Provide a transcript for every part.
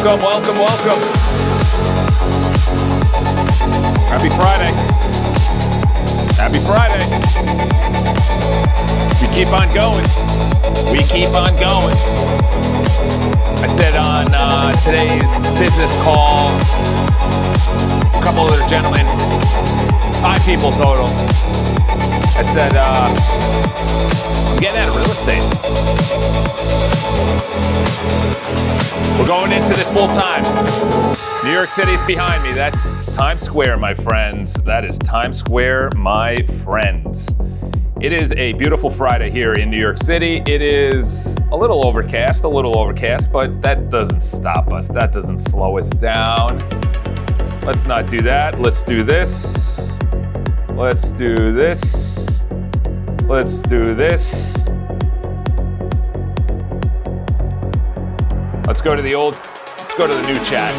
Welcome, welcome, welcome. Happy Friday. Happy Friday. We keep on going. We keep on going. I said on today's business call, a couple other gentlemen, 5 people total. I said, I'm getting out of real estate. We're going into this full time. New York City's behind me. That's Times Square, my friends. That is Times Square, my friends. It is a beautiful Friday here in New York City. It is a little overcast, but that doesn't stop us. That doesn't slow us down. Let's not do that. Let's do this. Let's do this. Let's do this. Let's go to the new chat.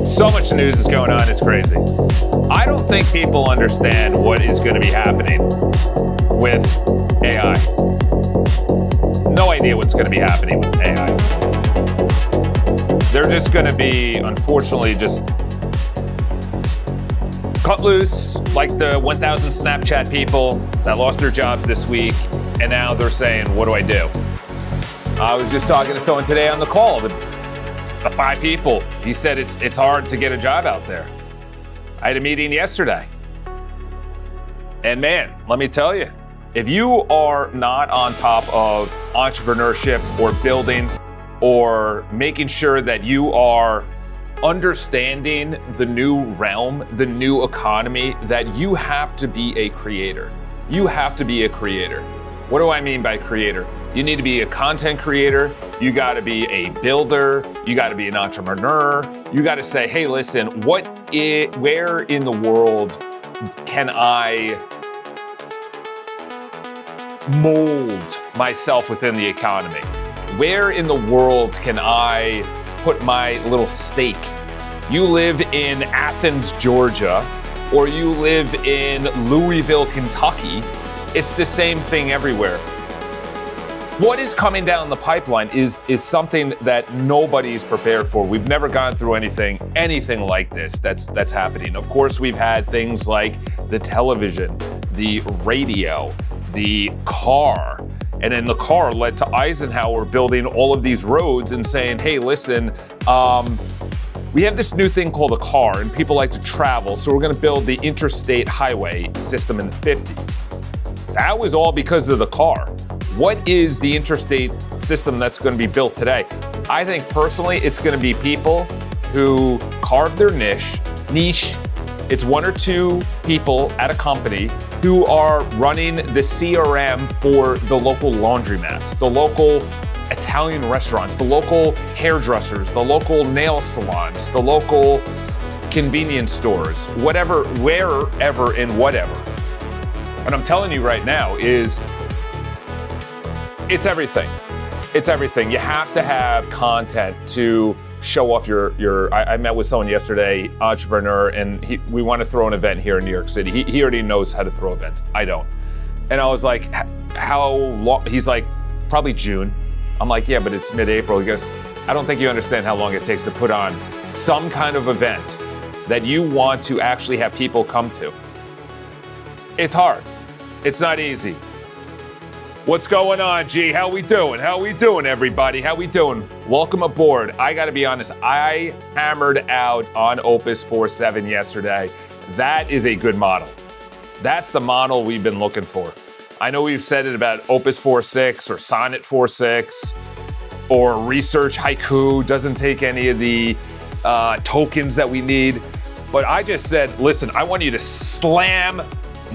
So much news is going on, it's crazy. I don't think people understand what is going to be happening with AI. No idea what's going to be happening with AI. They're just going to be, unfortunately, just cut loose like the 1,000 Snapchat people that lost their jobs this week, and now they're saying, what do I do? I was just talking to someone today on the call, the 5 people. He said it's hard to get a job out there. I had a meeting yesterday. And man, let me tell you, if you are not on top of entrepreneurship or building or making sure that you are understanding the new realm, the new economy, that you have to be a creator. You have to be a creator. What do I mean by creator? You need to be a content creator. You got to be a builder. You got to be an entrepreneur. You got to say, hey, listen, where in the world can I mold myself within the economy? Where in the world can I put my little stake? You live in Athens, Georgia, or you live in Louisville, Kentucky. It's the same thing everywhere. What is coming down the pipeline is something that nobody's prepared for. We've never gone through anything like this that's happening. Of course, we've had things like the television, the radio, the car, and then the car led to Eisenhower building all of these roads and saying, hey, listen, we have this new thing called a car, and people like to travel, so we're going to build the interstate highway system in the 50s. That was all because of the car. What is the interstate system that's going to be built today? I think personally, it's going to be people who carve their niche. It's 1 or 2 people at a company who are running the CRM for the local laundromats, the local Italian restaurants, the local hairdressers, the local nail salons, the local convenience stores, whatever, wherever and whatever. And I'm telling you right now is it's everything. It's everything. You have to have content to show off your I met with someone yesterday, entrepreneur, and we want to throw an event here in New York City. He already knows how to throw events. I don't. And I was like, how long? He's like, probably June. I'm like, yeah, but it's mid-April. He goes, I don't think you understand how long it takes to put on some kind of event that you want to actually have people come to. It's hard. It's not easy. What's going on, G? How we doing? How we doing, everybody? How we doing? Welcome aboard. I got to be honest, I hammered out on Opus 4.7 yesterday. That is a good model. That's the model we've been looking for. I know we've said it about Opus 4.6 or Sonnet 4.6 or Research Haiku doesn't take any of the tokens that we need. But I just said, listen, I want you to slam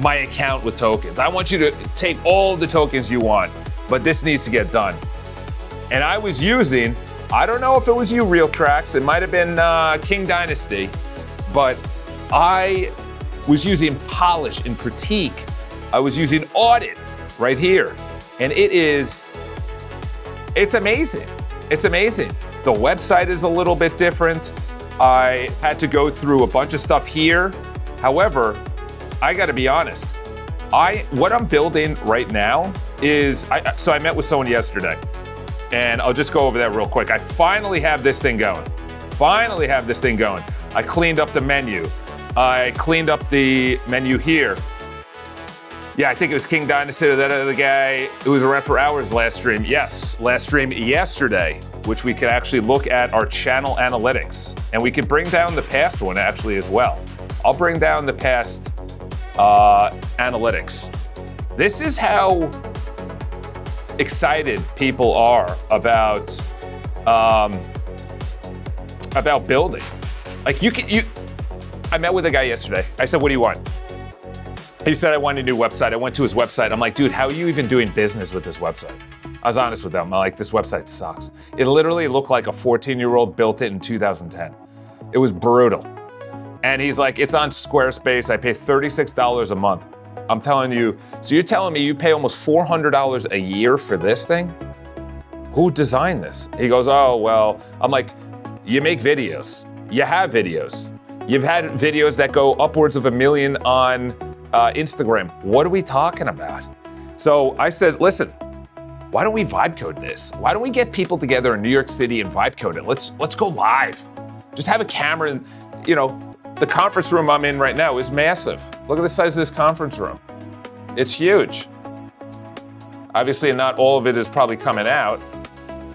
my account with tokens. I want you to take all the tokens you want, but this needs to get done. And I was using, I don't know if it was you, Real Tracks, it might have been King Dynasty, but I was using Polish and Critique. I was using Audit right here. And it's amazing. It's amazing. The website is a little bit different. I had to go through a bunch of stuff here. However, I got to be honest. What I'm building right now is, so I met with someone yesterday, and I'll just go over that real quick. I finally have this thing going. I cleaned up the menu. I cleaned up the menu here. Yeah, I think it was King Dynasty, that other guy. It was around for hours last stream. Yes, last stream yesterday, which we could actually look at our channel analytics. And we could bring down the past one actually as well. I'll bring down the past analytics. This is how excited people are about building. Like I met with a guy yesterday. I said, what do you want? He said, I want a new website. I went to his website. I'm like, dude, how are you even doing business with this website? I was honest with them. I'm like, this website sucks. It literally looked like a 14-year-old built it in 2010. It was brutal. And he's like, it's on Squarespace. I pay $36 a month. I'm telling you, so you're telling me you pay almost $400 a year for this thing? Who designed this? He goes, oh, well, I'm like, you make videos. You have videos. You've had videos that go upwards of 1 million on Instagram. What are we talking about? So I said, listen, why don't we vibe code this? Why don't we get people together in New York City and vibe code it? Let's go live. Just have a camera and, the conference room I'm in right now is massive. Look at the size of this conference room. It's huge. Obviously, not all of it is probably coming out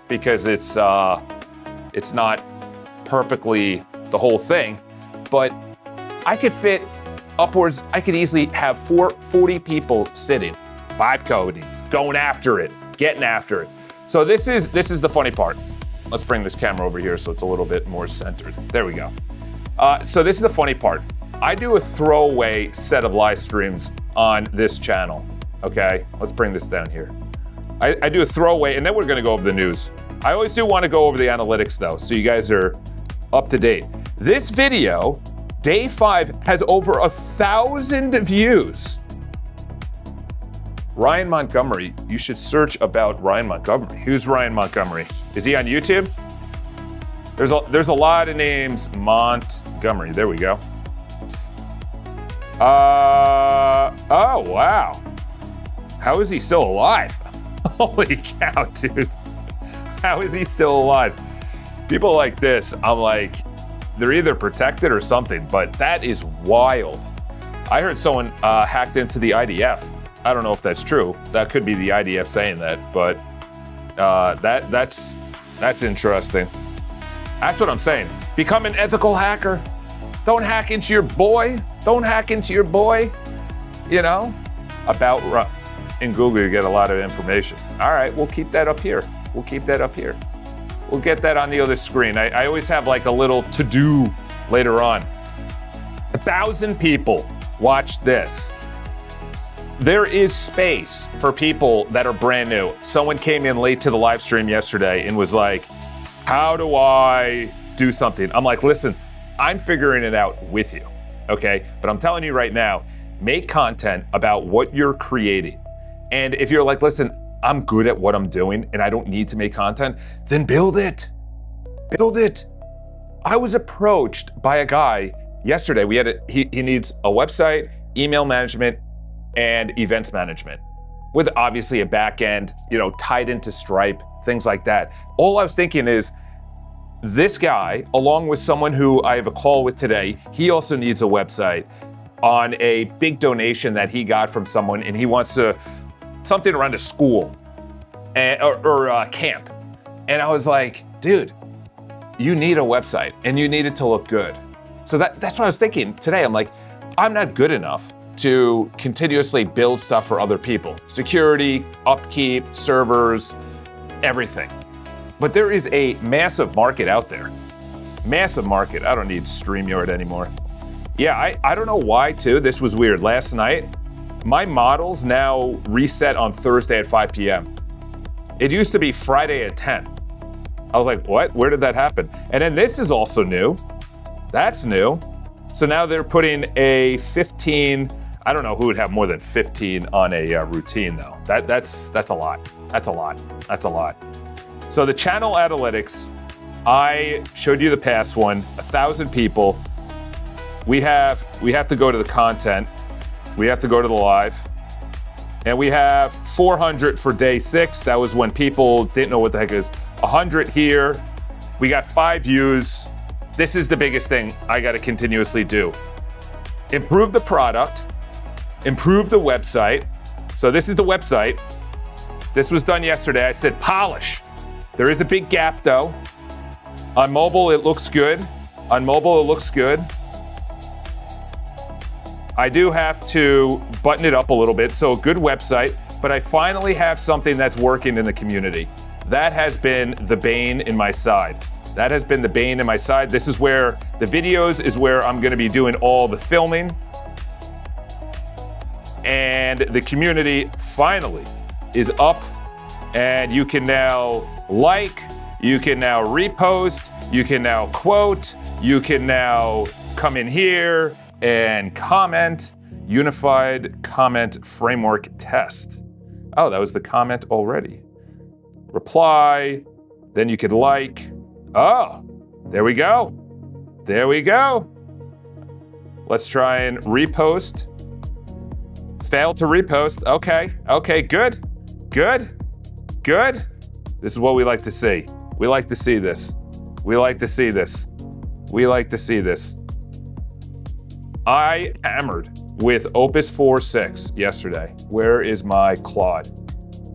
because it's not perfectly the whole thing, but I could fit upwards. I could easily have 40 people sitting, vibe coding, going after it, getting after it. So this is the funny part. Let's bring this camera over here so it's a little bit more centered. There we go. So this is the funny part. I do a throwaway set of live streams on this channel, okay? Let's bring this down here. I do a throwaway, and then we're gonna go over the news. I always do wanna go over the analytics though, so you guys are up to date. This video, day 5, has over 1,000 views. Ryan Montgomery, you should search about Ryan Montgomery. Who's Ryan Montgomery? Is he on YouTube? There's a lot of names. Montgomery, there we go. Oh, wow. How is he still alive? Holy cow, dude. How is he still alive? People like this, I'm like, they're either protected or something, but that is wild. I heard someone hacked into the IDF. I don't know if that's true. That could be the IDF saying that, but that's interesting. That's what I'm saying. Become an ethical hacker. Don't hack into your boy. Don't hack into your boy. About in Google, you get a lot of information. All right, we'll keep that up here. We'll keep that up here. We'll get that on the other screen. I always have like a little to-do later on. 1,000 people watch this. There is space for people that are brand new. Someone came in late to the live stream yesterday and was like, how do I do something? I'm like, listen, I'm figuring it out with you, okay? But I'm telling you right now, make content about what you're creating. And if you're like, listen, I'm good at what I'm doing and I don't need to make content, then build it. Build it. I was approached by a guy yesterday. He needs a website, email management, and events management with obviously a back end, tied into Stripe, things like that. All I was thinking is this guy, along with someone who I have a call with today, he also needs a website on a big donation that he got from someone, and he wants something around a school or a camp. And I was like, dude, you need a website and you need it to look good. So that's what I was thinking today. I'm like, I'm not good enough to continuously build stuff for other people. Security, upkeep, servers, everything. But there is a massive market out there. Massive market. I don't need StreamYard anymore. Yeah, I don't know why too. This was weird. Last night, my models now reset on Thursday at 5 p.m. It used to be Friday at 10. I was like, what? Where did that happen? And then this is also new. That's new. So now they're putting a 15, I don't know who would have more than 15 on a routine though. That's a lot. That's a lot. That's a lot. So the channel analytics, I showed you the past one, 1,000 people. We have to go to the content. We have to go to the live. And we have 400 for day 6. That was when people didn't know what the heck it is. 100 here. We got 5 views. This is the biggest thing I got to continuously do. Improve the product. Improve the website. So this is the website. This was done yesterday. I said polish. There is a big gap though. On mobile, it looks good. On mobile, it looks good. I do have to button it up a little bit, so a good website, but I finally have something that's working in the community. That has been the bane in my side. That has been the bane in my side. This is where the videos is where I'm gonna be doing all the filming. And the community finally is up, and you can now like, you can now repost, you can now quote, you can now come in here and comment. Unified comment framework test. Oh, that was the comment already. Reply, then you could like. Oh, there we go. There we go. Let's try and repost. Failed to repost. Okay, good. This is what we like to see. We like to see this. We like to see this. We like to see this. I hammered with Opus 4.6 yesterday. Where is my Claude?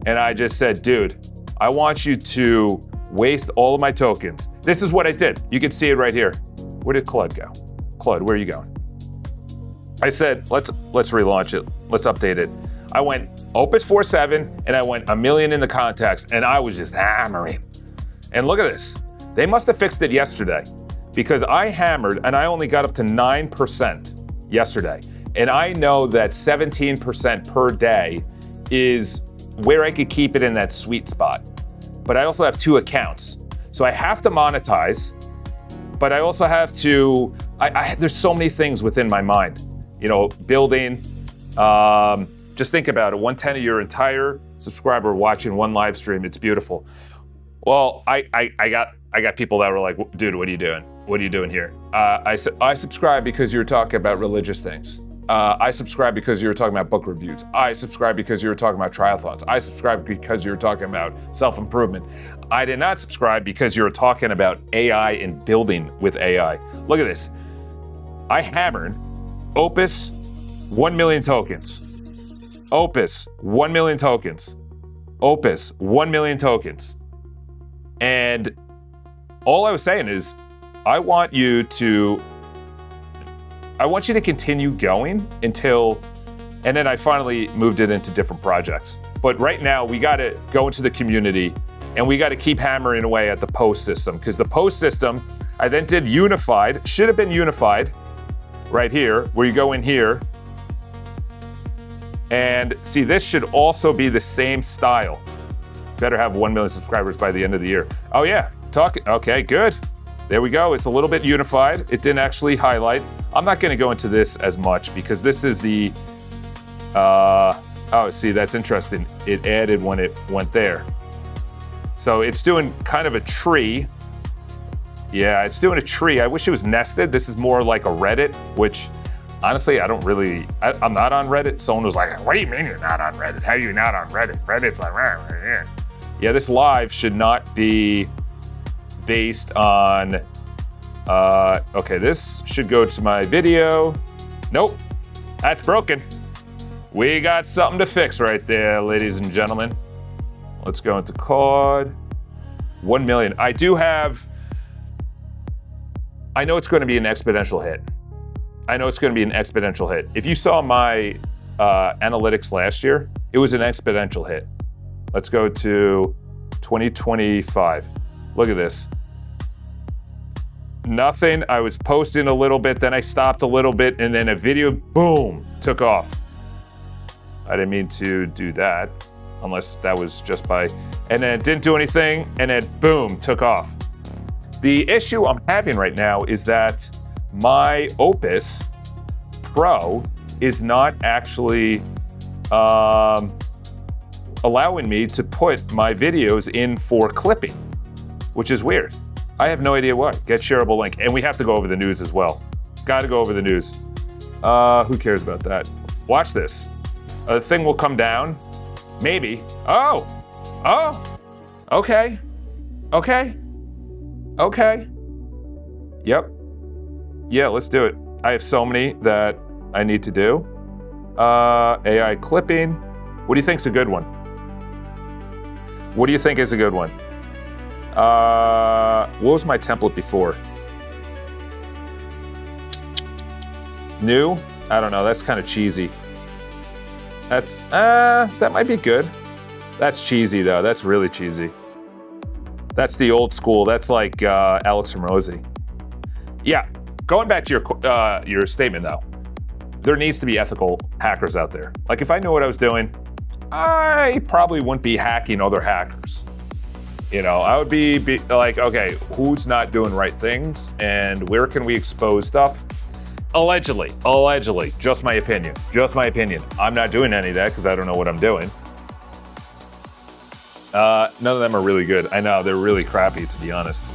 And I just said, dude, I want you to waste all of my tokens. This is what I did. You can see it right here. Where did Claude go? Claude, where are you going? I said, let's relaunch it. Let's update it. I went Opus 4.7 and I went 1 million in the contacts and I was just hammering. And look at this. They must have fixed it yesterday because I hammered and I only got up to 9% yesterday. And I know that 17% per day is where I could keep it in that sweet spot. But I also have 2 accounts. So I have to monetize, but I also have to, there's so many things within my mind. You know, building, just think about it, 1/10 of your entire subscriber watching one live stream, it's beautiful. Well, I got people that were like, dude, what are you doing? What are you doing here? I said, I subscribe because you were talking about religious things. I subscribe because you were talking about book reviews. I subscribe because you were talking about triathlons. I subscribe because you were talking about self-improvement. I did not subscribe because you were talking about AI and building with AI. Look at this. I hammered Opus 1 million tokens. Opus 1 million tokens. Opus 1 million tokens. And all I was saying is, I want you to continue going until, and then I finally moved it into different projects. But right now we got to go into the community and we got to keep hammering away at the post system, because the post system, I then did unified, should have been unified right here, where you go in here and see, this should also be the same style. Better have 1 million subscribers by the end of the year. Oh yeah, okay, good. There we go, it's a little bit unified. It didn't actually highlight. I'm not gonna go into this as much because this is the, oh, see, that's interesting. It added when it went there. So it's doing kind of a tree. Yeah, it's doing a tree. I wish it was nested. This is more like a Reddit, which honestly, I don't really, I'm not on Reddit. Someone was like, what do you mean you're not on Reddit? How are you not on Reddit? Reddit's like, yeah, this live should not be based on, okay, this should go to my video. Nope, that's broken. We got something to fix right there, ladies and gentlemen. Let's go into COD. 1 million. I know it's going to be an exponential hit. I know it's going to be an exponential hit. If you saw my analytics last year, it was an exponential hit. Let's go to 2025. Look at this. Nothing. I was posting a little bit, then I stopped a little bit, and then a video, boom, took off. I didn't mean to do that, unless that was just by, and then it didn't do anything, and then boom, took off. The issue I'm having right now is that my Opus Pro is not actually allowing me to put my videos in for clipping, which is weird. I have no idea why. Get shareable link. And we have to go over the news as well. Got to go over the news. Who cares about that? Watch this. A thing will come down. Maybe. Oh. Okay. Yep. Yeah, let's do it. I have so many that I need to do. AI clipping. What do you think's a good one? What do you think is a good one? What was my template before? New? I don't know, that's kind of cheesy. That might be good. That's cheesy though, that's really cheesy. That's the old school, that's like Alex Hormozy. Yeah, going back to your statement though, there needs to be ethical hackers out there. Like if I knew what I was doing, I probably wouldn't be hacking other hackers. You know, I would be like, okay, who's not doing right things and where can we expose stuff? Allegedly, just my opinion. I'm not doing any of that because I don't know what I'm doing. None of them are really good. I know, they're really crappy to be honest.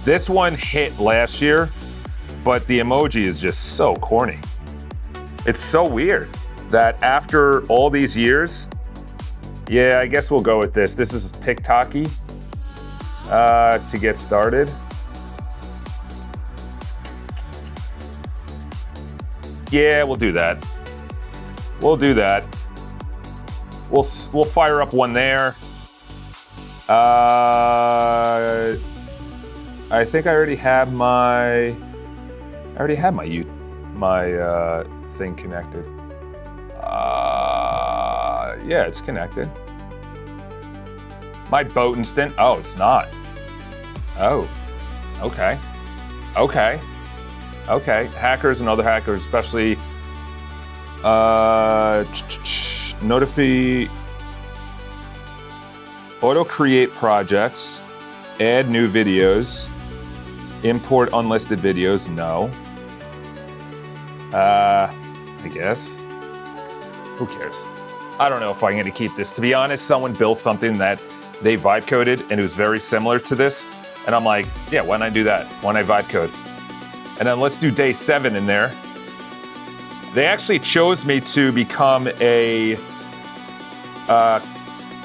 This one hit last year, but the emoji is just so corny. It's so weird that after all these years, yeah, I guess we'll go with this. This is TikTok-y to get started. Yeah, we'll do that. We'll fire up one there. I think I already have my thing connected. Yeah, it's connected. My boat instant. Oh, it's not. Oh, okay. Hackers and other hackers, especially auto create projects, add new videos, import unlisted videos. No. I guess. Who cares? I don't know if I'm going to keep this. To be honest, someone built something that they vibe coded and it was very similar to this. And I'm like, yeah, why not do that? Why not vibe code? And then let's do day 7 in there. They actually chose me to become a,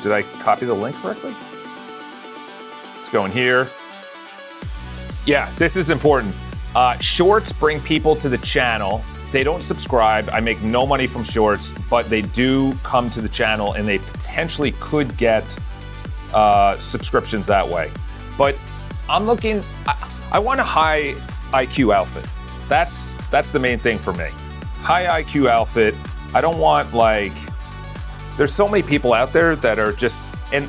did I copy the link correctly? Let's go in here. Yeah, this is important. Shorts bring people to the channel. They don't subscribe. I make no money from shorts, but they do come to the channel and they potentially could get subscriptions that way. But I'm looking, I want a high IQ outfit. That's the main thing for me. High IQ outfit. I don't want like, there's so many people out there that are just, and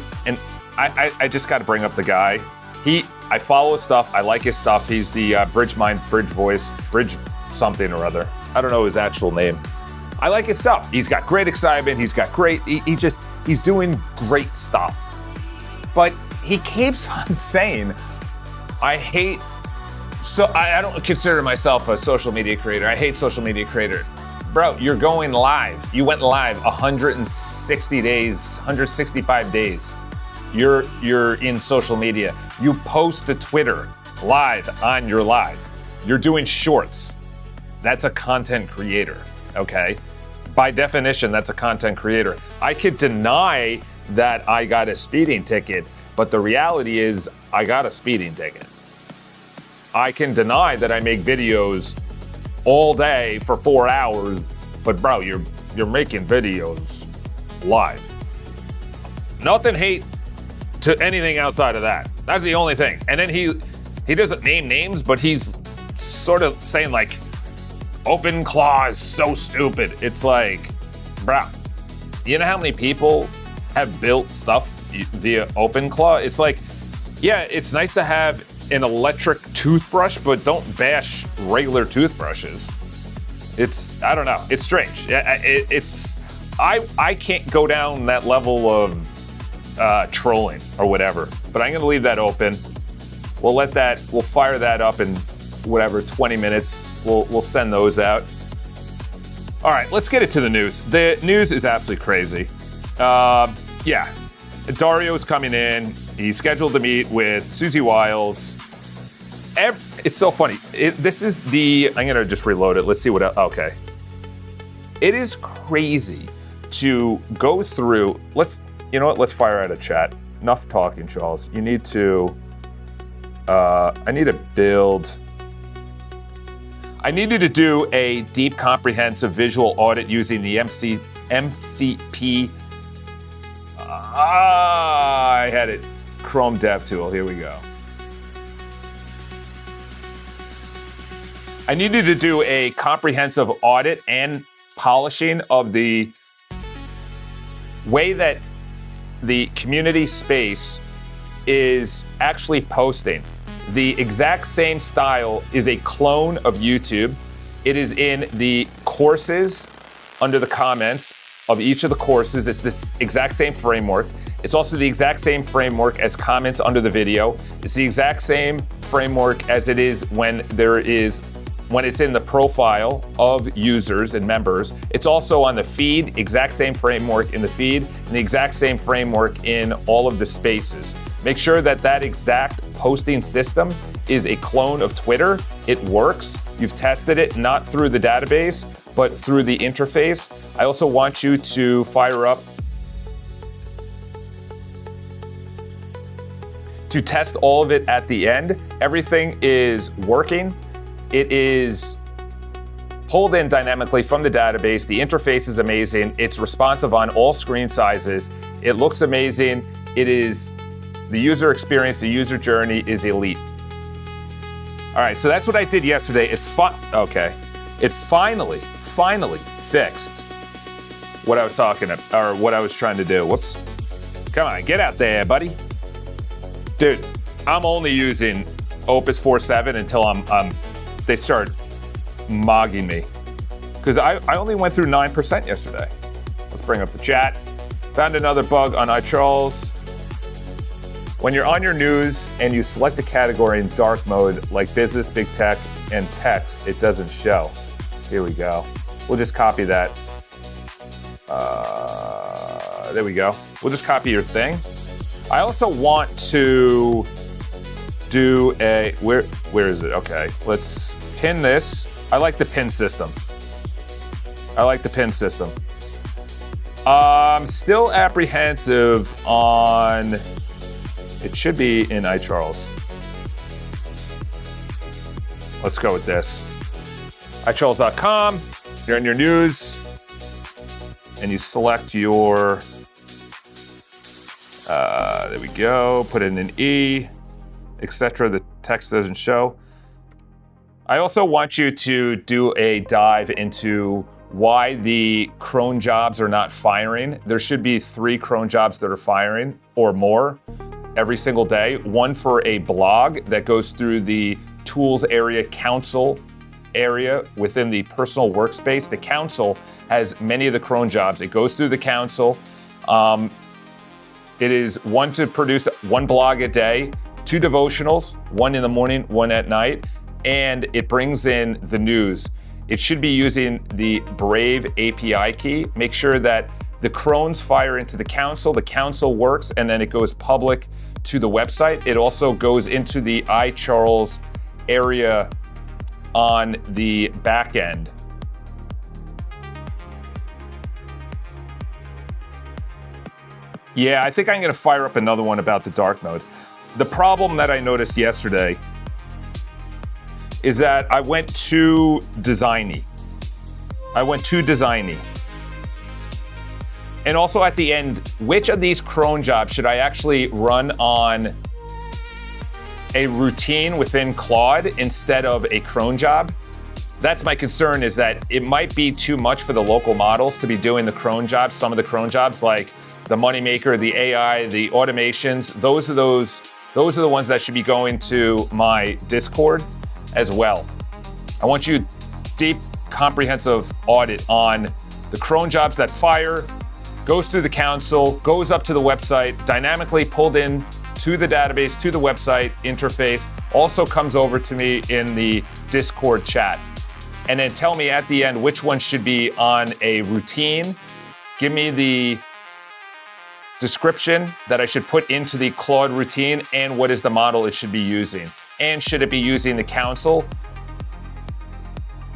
I just got to bring up the guy. I follow his stuff. I like his stuff. He's the Bridge Voice, Bridge something or other. I don't know his actual name. I like his stuff. He's got great excitement. He's got great, he's doing great stuff. But he keeps on saying, I don't consider myself a social media creator. I hate social media creator. Bro, you're going live. You went live 160 days, 165 days. You're in social media. You post to Twitter live on your live. You're doing shorts. That's a content creator, okay? By definition, that's a content creator. I could deny that I got a speeding ticket, but the reality is I got a speeding ticket. I can deny that I make videos all day for 4 hours, but bro, you're making videos live. Nothing hate to anything outside of that. That's the only thing. And then he doesn't name names, but he's sort of saying like, OpenClaw is so stupid. It's like, bro, you know how many people have built stuff via OpenClaw? It's like, yeah, it's nice to have an electric toothbrush, but don't bash regular toothbrushes. I don't know, it's strange. I can't go down that level of trolling or whatever, but I'm gonna leave that open. We'll fire that up in whatever, 20 minutes. We'll send those out. All right, let's get it to the news. The news is absolutely crazy. Yeah, Dario's coming in. He's scheduled to meet with Susie Wiles. It's so funny. I'm gonna just reload it. Let's see what, okay. It is crazy to go through, you know what, let's fire out a chat. Enough talking, Charles. You need to, I need you to do a deep comprehensive visual audit using the MCP. I had it. Chrome Dev Tool. Here we go. I need you to do a comprehensive audit and polishing of the way that the community space is actually posting. The exact same style is a clone of YouTube. It is in the courses under the comments of each of the courses. It's this exact same framework. It's also the exact same framework as comments under the video. It's the exact same framework as it is when it's in the profile of users and members. It's also on the feed, exact same framework in the feed, and the exact same framework in all of the spaces. Make sure that that exact posting system is a clone of Twitter. It works. You've tested it, not through the database, but through the interface. I also want you to fire up to test all of it at the end. Everything is working. It is pulled in dynamically from the database. The interface is amazing. It's responsive on all screen sizes. It looks amazing. It is, the user experience, the user journey is elite. All right, so that's what I did yesterday. It finally fixed what I was talking about, or what I was trying to do. Whoops. Come on, get out there, buddy. Dude, I'm only using Opus 4.7 until they start mogging me. Because I only went through 9% yesterday. Let's bring up the chat. Found another bug on iCharles. When you're on your news and you select a category in dark mode, like business, big tech, and text, it doesn't show. Here we go. We'll just copy that. There we go. We'll just copy your thing. I also want to do a, where is it? Okay, let's pin this. I like the pin system. I'm still apprehensive on, it should be in iCharles. Let's go with this. iCharles.com, you're in your news, and you select your, there we go, put in an E, etc. The text doesn't show. I also want you to do a dive into why the cron jobs are not firing. There should be 3 cron jobs that are firing or more every single day. One for a blog that goes through the tools area, council area within the personal workspace. The council has many of the cron jobs. It goes through the council. It is one to produce 1 blog a day, 2 devotionals, 1 in the morning, 1 at night, and it brings in the news. It should be using the Brave API key. Make sure that the crons fire into the council works, and then it goes public to the website. It also goes into the iCharles area on the back end. Yeah, I think I'm gonna fire up another one about the dark mode. The problem that I noticed yesterday is that I went too designy. And also at the end, which of these cron jobs should I actually run on a routine within Claude instead of a cron job? That's my concern, is that it might be too much for the local models to be doing the cron jobs. Some of the cron jobs, like the Moneymaker, the AI, the automations, those are the ones that should be going to my Discord as well. I want you deep, comprehensive audit on the cron jobs that fire, goes through the council, goes up to the website, dynamically pulled in to the database, to the website interface, also comes over to me in the Discord chat. And then tell me at the end which one should be on a routine. Give me the description that I should put into the Claude routine and what is the model it should be using. And should it be using the council?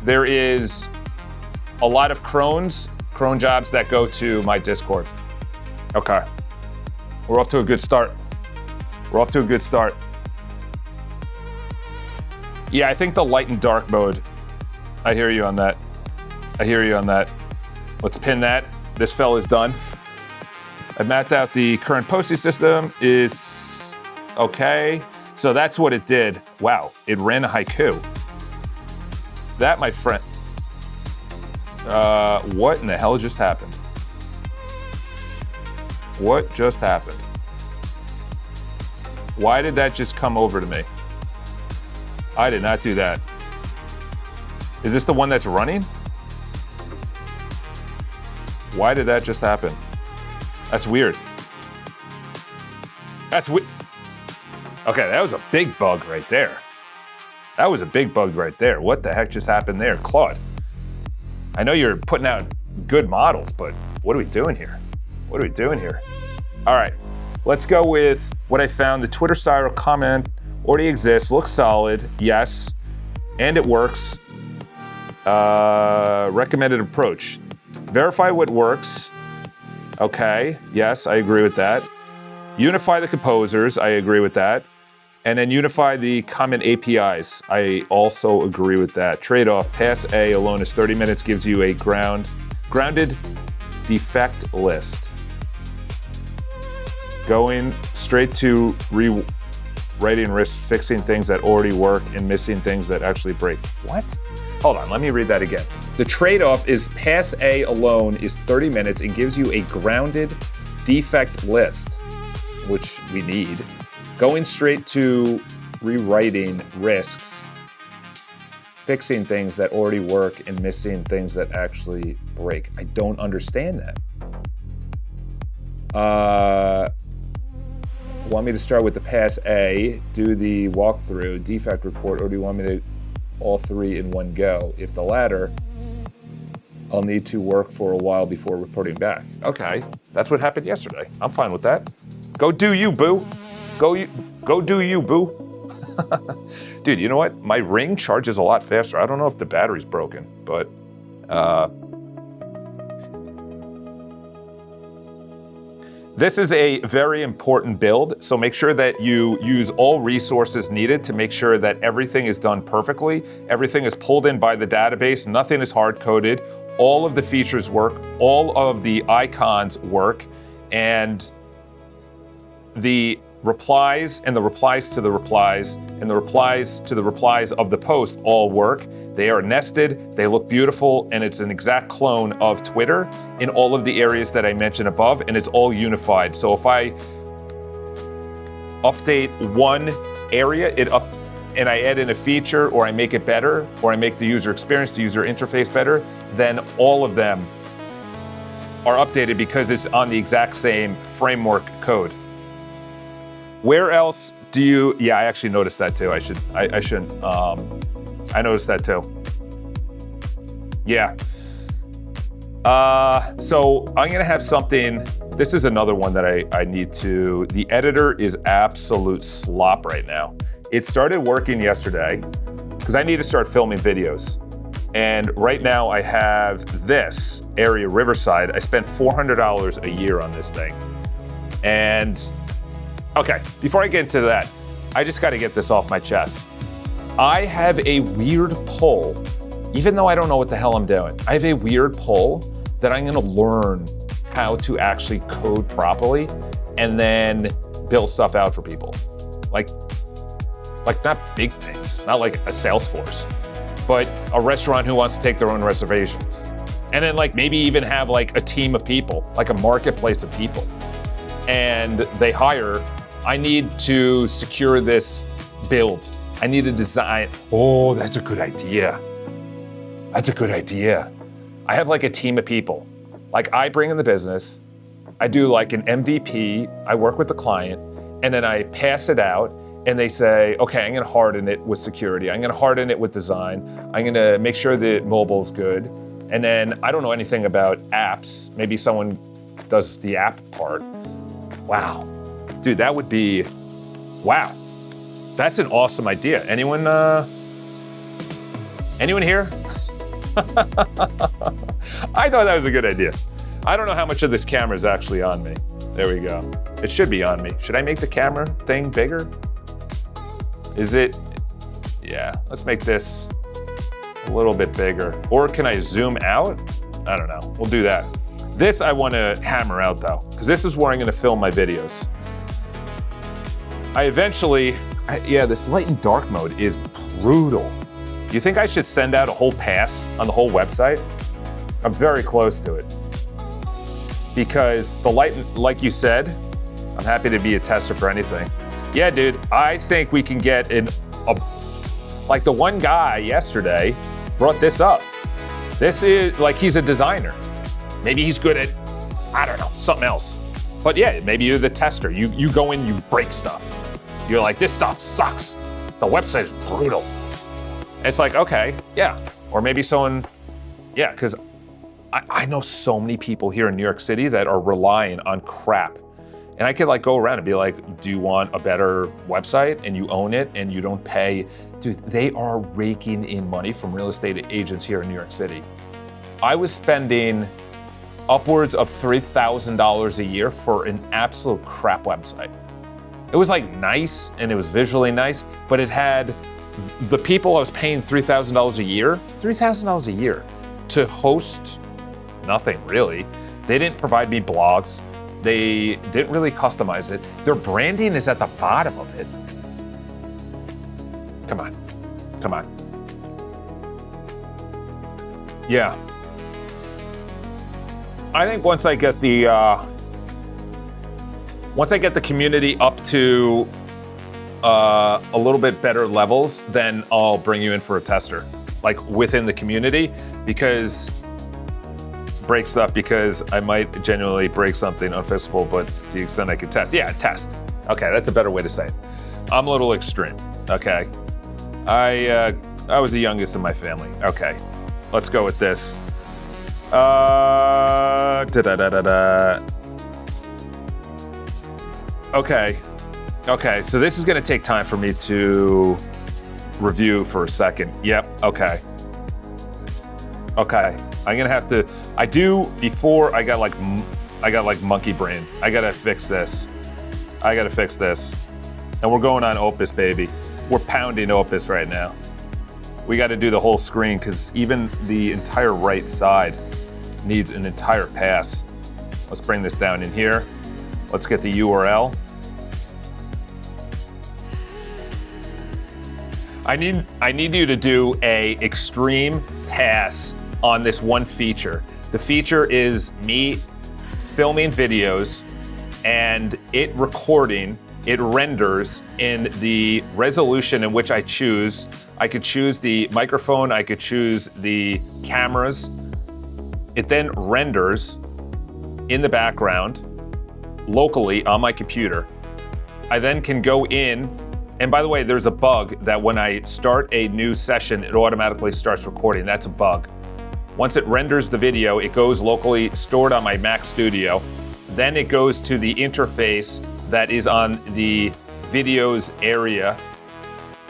There is a lot of crons Cron jobs that go to my Discord. Okay. We're off to a good start. We're off to a good start. Yeah, I think the light and dark mode. I hear you on that. I hear you on that. Let's pin that. This fell is done. I've mapped out the current posting system is okay. So that's what it did. Wow, it ran a haiku. That, my friend. What in the hell just happened? What just happened? Why did that just come over to me? I did not do that. Is this the one that's running? Why did that just happen? That's weird. That's weird. Okay, that was a big bug right there. That was a big bug right there. What the heck just happened there? Claude, I know you're putting out good models, but what are we doing here? What are we doing here? All right, let's go with what I found. The Twitter style comment already exists, looks solid, yes, and it works. Recommended approach. Verify what works. Okay, yes, I agree with that. Unify the composers, I agree with that. And then unify the common APIs. I also agree with that. Trade-off, pass A alone is 30 minutes, gives you a grounded defect list. Going straight to rewriting risks, fixing things that already work and missing things that actually break. What? Hold on, let me read that again. The trade-off is pass A alone is 30 minutes and gives you a grounded defect list, which we need. Going straight to rewriting risks, fixing things that already work and missing things that actually break. I don't understand that. Want me to start with the pass A, do the walkthrough, defect report, or do you want me to all three in one go? If the latter, I'll need to work for a while before reporting back. Okay, that's what happened yesterday. I'm fine with that. Go do you, boo. Go do you, boo. Dude, you know what? My Ring charges a lot faster. I don't know if the battery's broken, but this is a very important build, so make sure that you use all resources needed to make sure that everything is done perfectly. Everything is pulled in by the database. Nothing is hard-coded. All of the features work. All of the icons work. And the replies and the replies to the replies and the replies to the replies of the post all work. They are nested, they look beautiful, and it's an exact clone of Twitter in all of the areas that I mentioned above, and it's all unified. So if I update one area, and I add in a feature, or I make it better, or I make the user experience, the user interface better, then all of them are updated because it's on the exact same framework code. Where else do you, yeah, I actually noticed that too. I shouldn't, I noticed that too. Yeah. So I'm gonna have something, this is another one that I need to, the editor is absolute slop right now. It started working yesterday because I need to start filming videos. And right now I have this area, Riverside. I spent $400 a year on this thing. And okay, before I get into that, I just gotta get this off my chest. I have a weird pull, even though I don't know what the hell I'm doing. I have a weird pull that I'm gonna learn how to actually code properly and then build stuff out for people. Like not big things, not like a Salesforce, but a restaurant who wants to take their own reservations. And then like maybe even have like a team of people, like a marketplace of people. And they hire, I need to secure this build. I need to design. Oh, that's a good idea. That's a good idea. I have like a team of people. Like I bring in the business, I do like an MVP, I work with the client, and then I pass it out and they say, okay, I'm gonna harden it with security. I'm gonna harden it with design. I'm gonna make sure that mobile's good. And then I don't know anything about apps. Maybe someone does the app part. Wow. Dude, that would be, wow. That's an awesome idea. Anyone here? I thought that was a good idea. I don't know how much of this camera is actually on me. There we go. It should be on me. Should I make the camera thing bigger? Is it? Yeah, let's make this a little bit bigger. Or can I zoom out? I don't know. We'll do that. This I want to hammer out though, because this is where I'm going to film my videos. This light and dark mode is brutal. Do you think I should send out a whole pass on the whole website? I'm very close to it. Because the light, like you said, I'm happy to be a tester for anything. Yeah, dude, I think we can get like the one guy yesterday brought this up. This is like, he's a designer. Maybe he's good at, I don't know, something else. But yeah, maybe you're the tester. You go in, you break stuff. You're like, this stuff sucks. The website is brutal. It's like, okay, yeah. Or maybe someone, yeah, because I know so many people here in New York City that are relying on crap. And I could like go around and be like, do you want a better website? And you own it and you don't pay. Dude, they are raking in money from real estate agents here in New York City. I was spending upwards of $3,000 a year for an absolute crap website. It was like nice and it was visually nice, but it had the people I was paying $3,000 a year to host nothing really. They didn't provide me blogs. They didn't really customize it. Their branding is at the bottom of it. Come on. Yeah. I think once I get the community up to a little bit better levels, then I'll bring you in for a tester, like within the community, because I might genuinely break something unfixable, but to the extent I could test. Yeah, test. Okay, that's a better way to say it. I'm a little extreme, okay? I was the youngest in my family. Okay, let's go with this. Okay, so this is gonna take time for me to review for a second. Yep, okay. I'm gonna have to, I got like monkey brain. I gotta fix this. And we're going on Opus, baby. We're pounding Opus right now. We gotta do the whole screen because even the entire right side needs an entire pass. Let's bring this down in here. Let's get the URL. I need you to do a extreme pass on this one feature. The feature is me filming videos and it recording, it renders in the resolution in which I choose. I could choose the microphone, I could choose the cameras. It then renders in the background locally on my computer. I then can go in, and by the way, there's a bug that when I start a new session, it automatically starts recording. That's a bug. Once it renders the video, it goes locally stored on my Mac Studio. Then it goes to the interface that is on the videos area.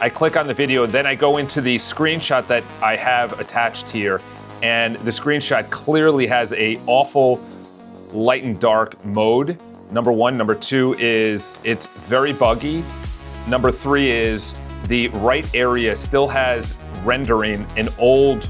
I click on the video, then I go into the screenshot that I have attached here, and the screenshot clearly has a awful light and dark mode. Number one. Number two is it's very buggy. Number three is the right area still has rendering an old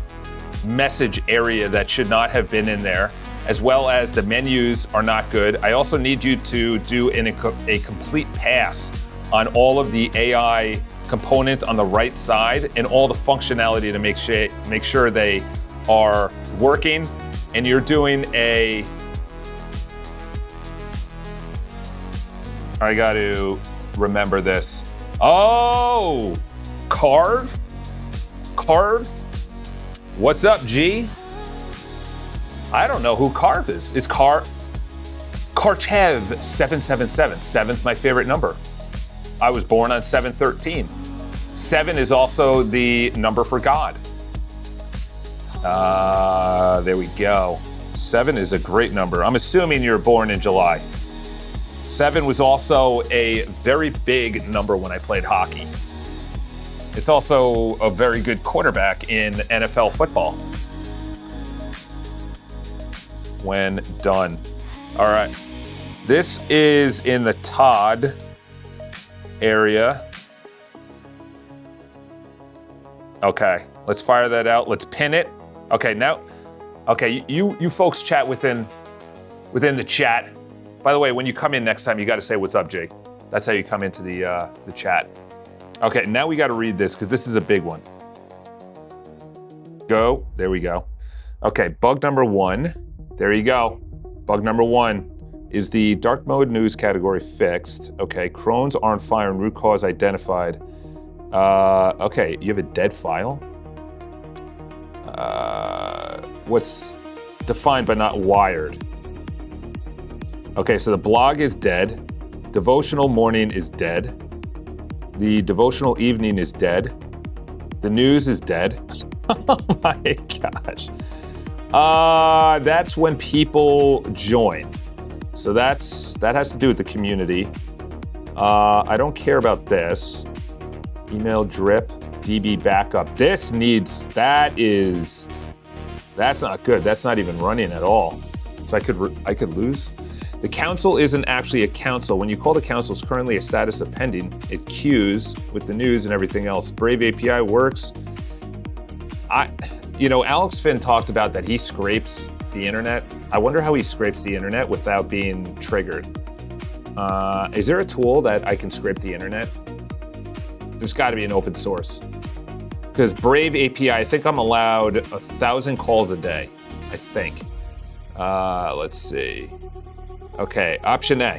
message area that should not have been in there, as well as the menus are not good. I also need you to do a complete pass on all of the AI components on the right side and all the functionality to make sure they are working. And you're doing I got to remember this. Oh, Carve? What's up, G? I don't know who Carve is. It's Karchev 777. Seven's my favorite number. I was born on 7/13. 7 is also the number for God. There we go. 7 is a great number. I'm assuming you're born in July. 7 was also a very big number when I played hockey. It's also a very good quarterback in NFL football. when done. All right. This is in the Todd area. Okay, let's fire that out. Let's pin it. Okay, now, okay, you folks chat within the chat. By the way, when you come in next time, you got to say what's up, Jake. That's how you come into the chat. Okay, now we got to read this because this is a big one. Go. There we go. Okay, bug number 1. There you go. Bug number 1. Is the dark mode news category fixed? Okay, Crohn's aren't firing, root cause identified. Okay, you have a dead file? What's defined but not wired? Okay, so the blog is dead. Devotional morning is dead. The devotional evening is dead. The news is dead. Oh my gosh. That's when people join. So that has to do with the community. I don't care about this. Email drip, DB backup. That's not good. That's not even running at all. So I could lose. The council isn't actually a council. When you call the council, it's currently a status of pending. It queues with the news and everything else. Brave API works. Alex Finn talked about that he scrapes the internet. I wonder how he scrapes the internet without being triggered. Is there a tool that I can scrape the internet? There's got to be an open source. Because Brave API, I think I'm allowed 1,000 calls a day, I think. Let's see. Okay, option A.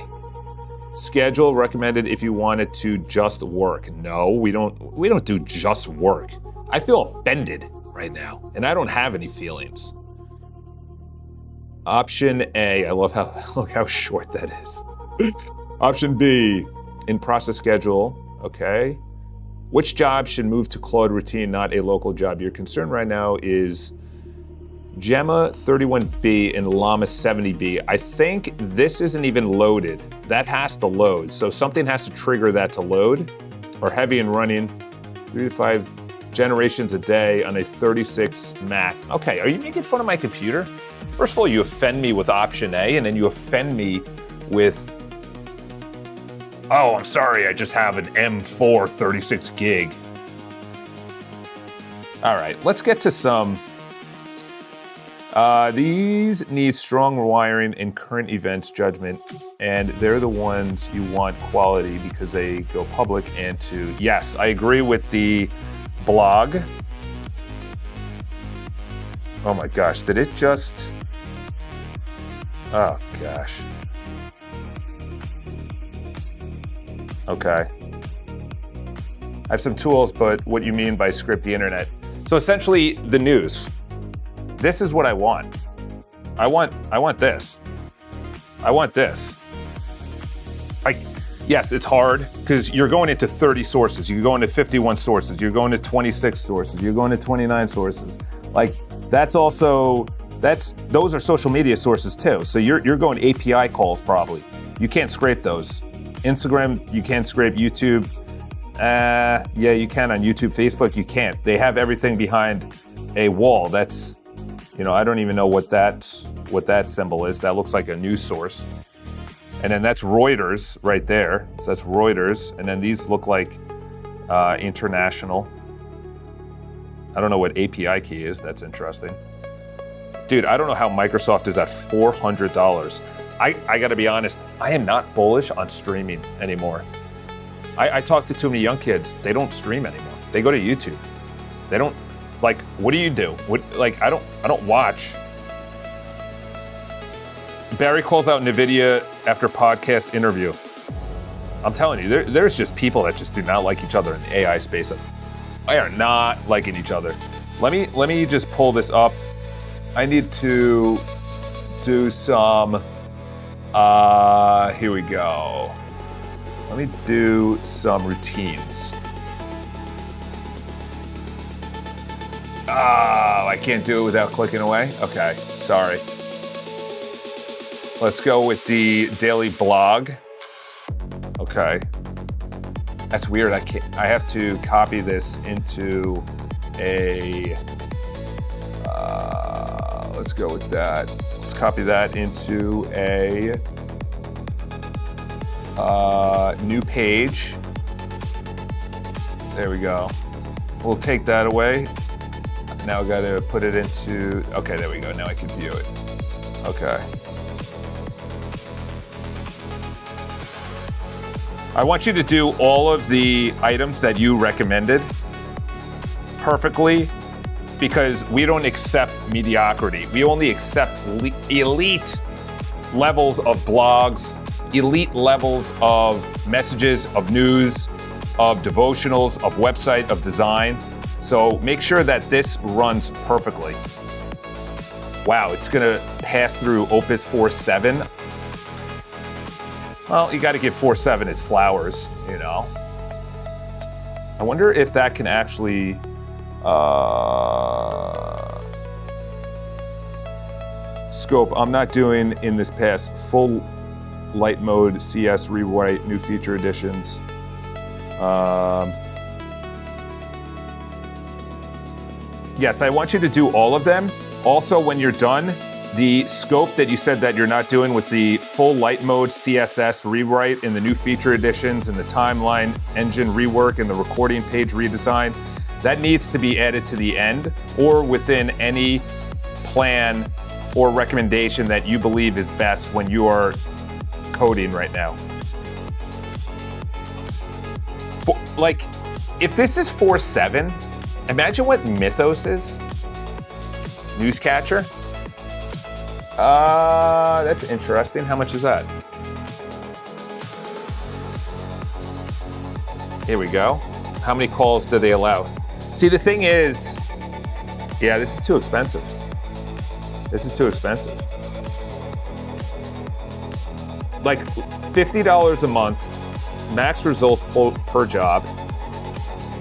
Schedule recommended if you wanted to just work. No, we don't do just work. I feel offended right now, and I don't have any feelings. Option A, look how short that is. Option B, in process schedule, okay. Which job should move to Claude routine, not a local job? Your concern right now is Gemma 31B and Llama 70B. I think this isn't even loaded. That has to load. So something has to trigger that to load, or heavy and running, 3 to 5 generations a day on a 36 Mac. Okay, are you making fun of my computer? First of all, you offend me with option A, and then you offend me with, oh, I'm sorry, I just have an M4 36 gig. All right, let's get to some. These need strong wiring and current events judgment, and they're the ones you want quality because they go public and to, yes, I agree with the blog. Oh my gosh, did it just, oh gosh. Okay. I have some tools, but what you mean by script the internet? So essentially the news. This is what I want. I want this. I want this. Yes, it's hard because you're going into 30 sources. You're going to 51 sources. You're going to 26 sources. You're going to 29 sources. Those are social media sources too. So you're going API calls probably. You can't scrape those. Instagram, you can't scrape. YouTube, yeah, you can on YouTube. Facebook, you can't. They have everything behind a wall. That's, I don't even know what that symbol is. That looks like a news source. And then that's Reuters right there. So that's Reuters. And then these look like international. I don't know what API key is. That's interesting. Dude, I don't know how Microsoft is at $400. I got to be honest, I am not bullish on streaming anymore. I talk to too many young kids. They don't stream anymore. They go to YouTube. They don't, what do you do? I don't watch. Barry calls out NVIDIA after podcast interview. I'm telling you, there's just people that just do not like each other in the AI space. They are not liking each other. Let me just pull this up. I need to do some, here we go. Let me do some routines. I can't do it without clicking away? Okay, sorry. Let's go with the daily blog. Okay. That's weird. I have to copy this into a, let's go with that. let's copy that into a new page. There we go. We'll take that away. Now I gotta put it into, okay, there we go. Now I can view it. Okay. I want you to do all of the items that you recommended perfectly, because we don't accept mediocrity. We only accept elite levels of blogs, elite levels of messages, of news, of devotionals, of website, of design. So make sure that this runs perfectly. Wow, it's gonna pass through Opus 4.7. Well, you gotta give 4.7 its flowers, you know. I wonder if that can actually, scope. I'm not doing in this pass full light mode, CS rewrite, new feature additions. Yes, I want you to do all of them. Also, when you're done, the scope that you said that you're not doing with the full light mode CSS rewrite and the new feature additions and the timeline engine rework and the recording page redesign, that needs to be added to the end or within any plan or recommendation that you believe is best when you are coding right now. Like, if this is 4.7, imagine what Mythos is. Newscatcher. That's interesting. How much is that? Here we go. How many calls do they allow? See, the thing is, yeah, this is too expensive. This is too expensive. Like $50 a month, max results per job.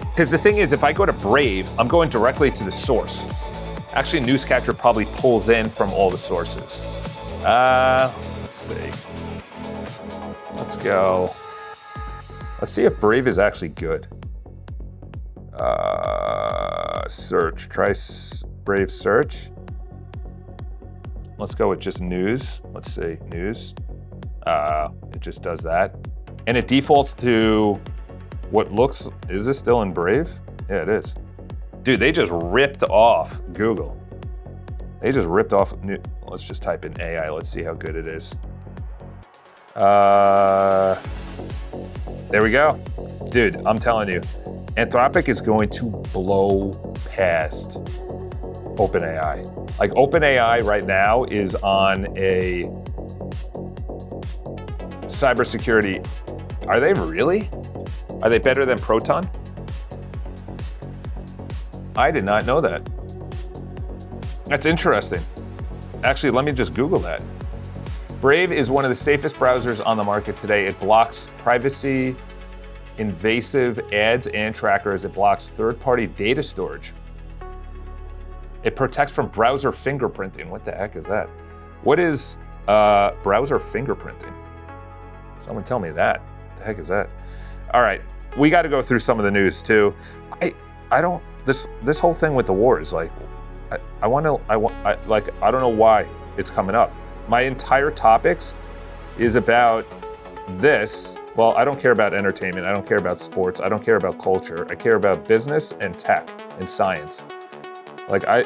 Because the thing is, if I go to Brave, I'm going directly to the source. Actually, Newscatcher probably pulls in from all the sources. Let's see. Let's go. Let's see if Brave is actually good. Search. Try Brave search. Let's go with just news. Let's see. News. It just does that. And it defaults to what looks. Is this still in Brave? Yeah, it is. Dude, they just ripped off Google. They just ripped off. Let's just type in AI. Let's see how good it is. There we go. Dude, I'm telling you, Anthropic is going to blow past OpenAI. Like, OpenAI right now is on a cybersecurity. Are they really? Are they better than Proton? I did not know that. That's interesting. Actually, let me just Google that. Brave is one of the safest browsers on the market today. It blocks privacy, invasive ads and trackers. It blocks third-party data storage. It protects from browser fingerprinting. What the heck is that? What is browser fingerprinting? Someone tell me that. What the heck is that? All right, we got to go through some of the news too. I don't. This whole thing with the war is like, I don't know why it's coming up. My entire topics is about this. Well, I don't care about entertainment. I don't care about sports. I don't care about culture. I care about business and tech and science. Like, I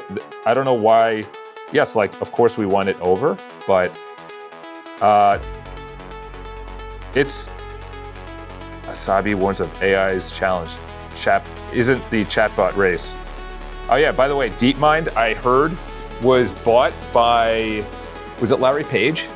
don't know why. Yes, like, of course we want it over, but it's Asabi warns of AI's challenge. Isn't the chatbot race. Oh yeah, by the way, DeepMind, I heard, was bought by, was it Larry Page?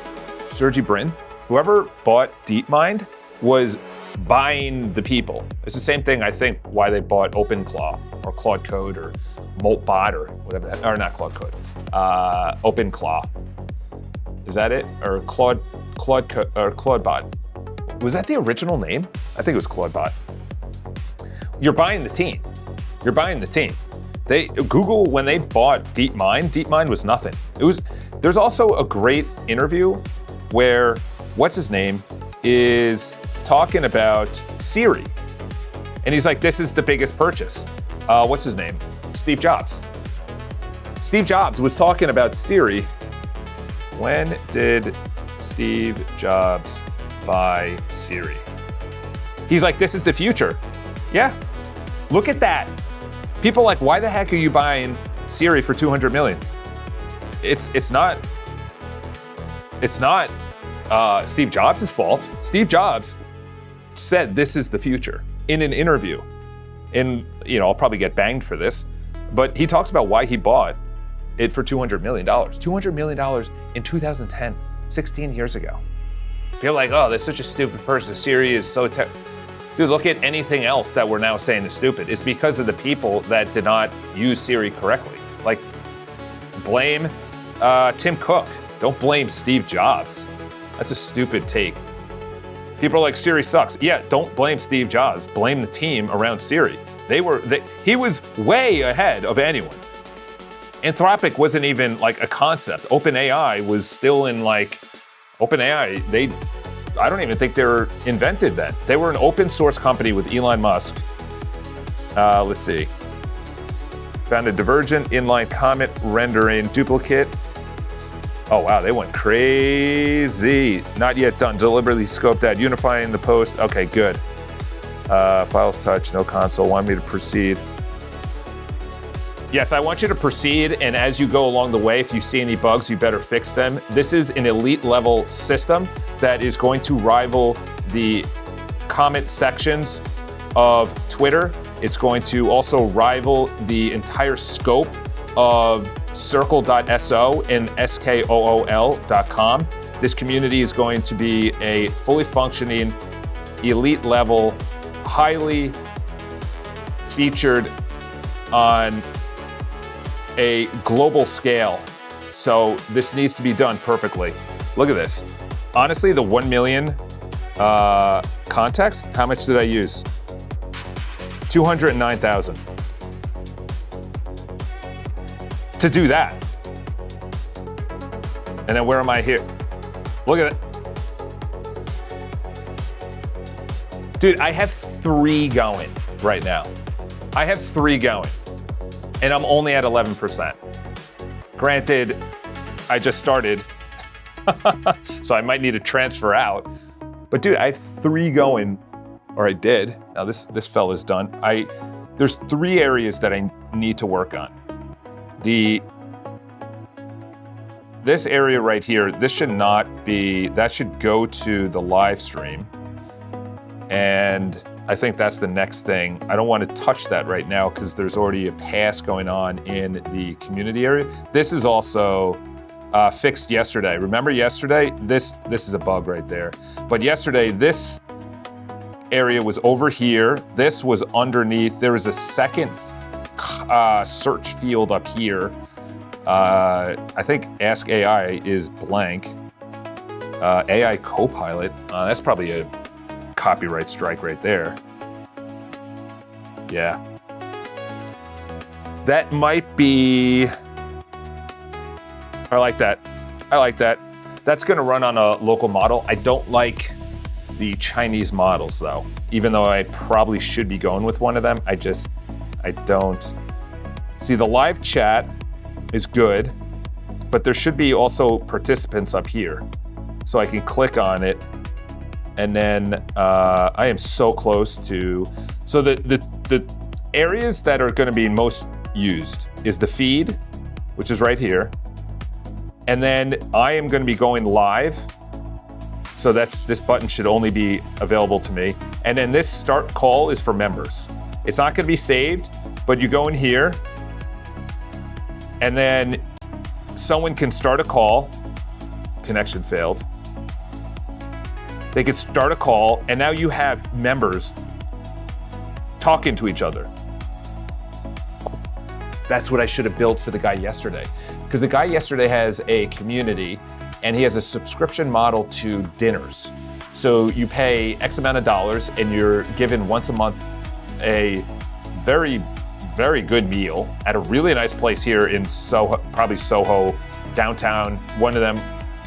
Sergey Brin? Whoever bought DeepMind was buying the people. It's the same thing, I think, why they bought OpenClaw or Claude Code or Moltbot or whatever that, or not Claude Code, OpenClaw. Is that it? Or Claudebot. Was that the original name? I think it was Claudebot. You're buying the team. You're buying the team. Google, when they bought DeepMind was nothing. There's also a great interview where, what's his name, is talking about Siri. And he's like, this is the biggest purchase. What's his name? Steve Jobs. Steve Jobs was talking about Siri When did Steve Jobs buy Siri? He's like, this is the future. Yeah, look at that. People are like, why the heck are you buying Siri for $200 million? It's not Steve Jobs' fault. Steve Jobs said this is the future in an interview. And, I'll probably get banged for this, but he talks about why he bought it for $200 million. $200 million in 2010, 16 years ago. People are like, oh, that's such a stupid person. Siri is so Dude, look at anything else that we're now saying is stupid. It's because of the people that did not use Siri correctly. Like, blame Tim Cook. Don't blame Steve Jobs. That's a stupid take. People are like, Siri sucks. Yeah, don't blame Steve Jobs. Blame the team around Siri. He was way ahead of anyone. Anthropic wasn't even like a concept. OpenAI was still in OpenAI, I don't even think they were invented then. They were an open source company with Elon Musk. Let's see. Found a divergent inline comment rendering duplicate. Oh wow, they went crazy. Not yet done. Deliberately scoped out. Unifying the post. Okay, good. Files touch, no console. Want me to proceed? Yes, I want you to proceed, and as you go along the way, if you see any bugs, you better fix them. This is an elite level system that is going to rival the comment sections of Twitter. It's going to also rival the entire scope of circle.so and skool.com. This community is going to be a fully functioning, elite level, highly featured on a global scale. So this needs to be done perfectly. Look at this. Honestly, the 1 million context, how much did I use? 209,000. To do that. And then where am I here? Look at it. Dude, I have 3 going right now. I have 3 going. And I'm only at 11%. Granted, I just started, so I might need to transfer out. But dude, I have 3 going, or I did. Now this fella's done. There's 3 areas that I need to work on. This area right here, this should not be, that should go to the live stream. And I think that's the next thing. I don't want to touch that right now because there's already a pass going on in the community area. This is also fixed yesterday. Remember yesterday? This is a bug right there. But yesterday, this area was over here. This was underneath. There was a second search field up here. I think Ask AI is blank. AI Copilot, that's probably a copyright strike right there. Yeah. That might be, I like that. I like that. That's gonna run on a local model. I don't like the Chinese models though. Even though I probably should be going with one of them, I don't. See, the live chat is good, but there should be also participants up here. So I can click on it, and then I am so close to, so the areas that are gonna be most used is the feed, which is right here. And then I am gonna be going live. So this button should only be available to me. And then this start call is for members. It's not gonna be saved, but you go in here, and then someone can start a call. Connection failed. They could start a call, and now you have members talking to each other. That's what I should have built for the guy yesterday. Because the guy yesterday has a community, and he has a subscription model to dinners. So you pay X amount of dollars, and you're given once a month a very, very good meal at a really nice place here in Soho, probably Soho, downtown. One of them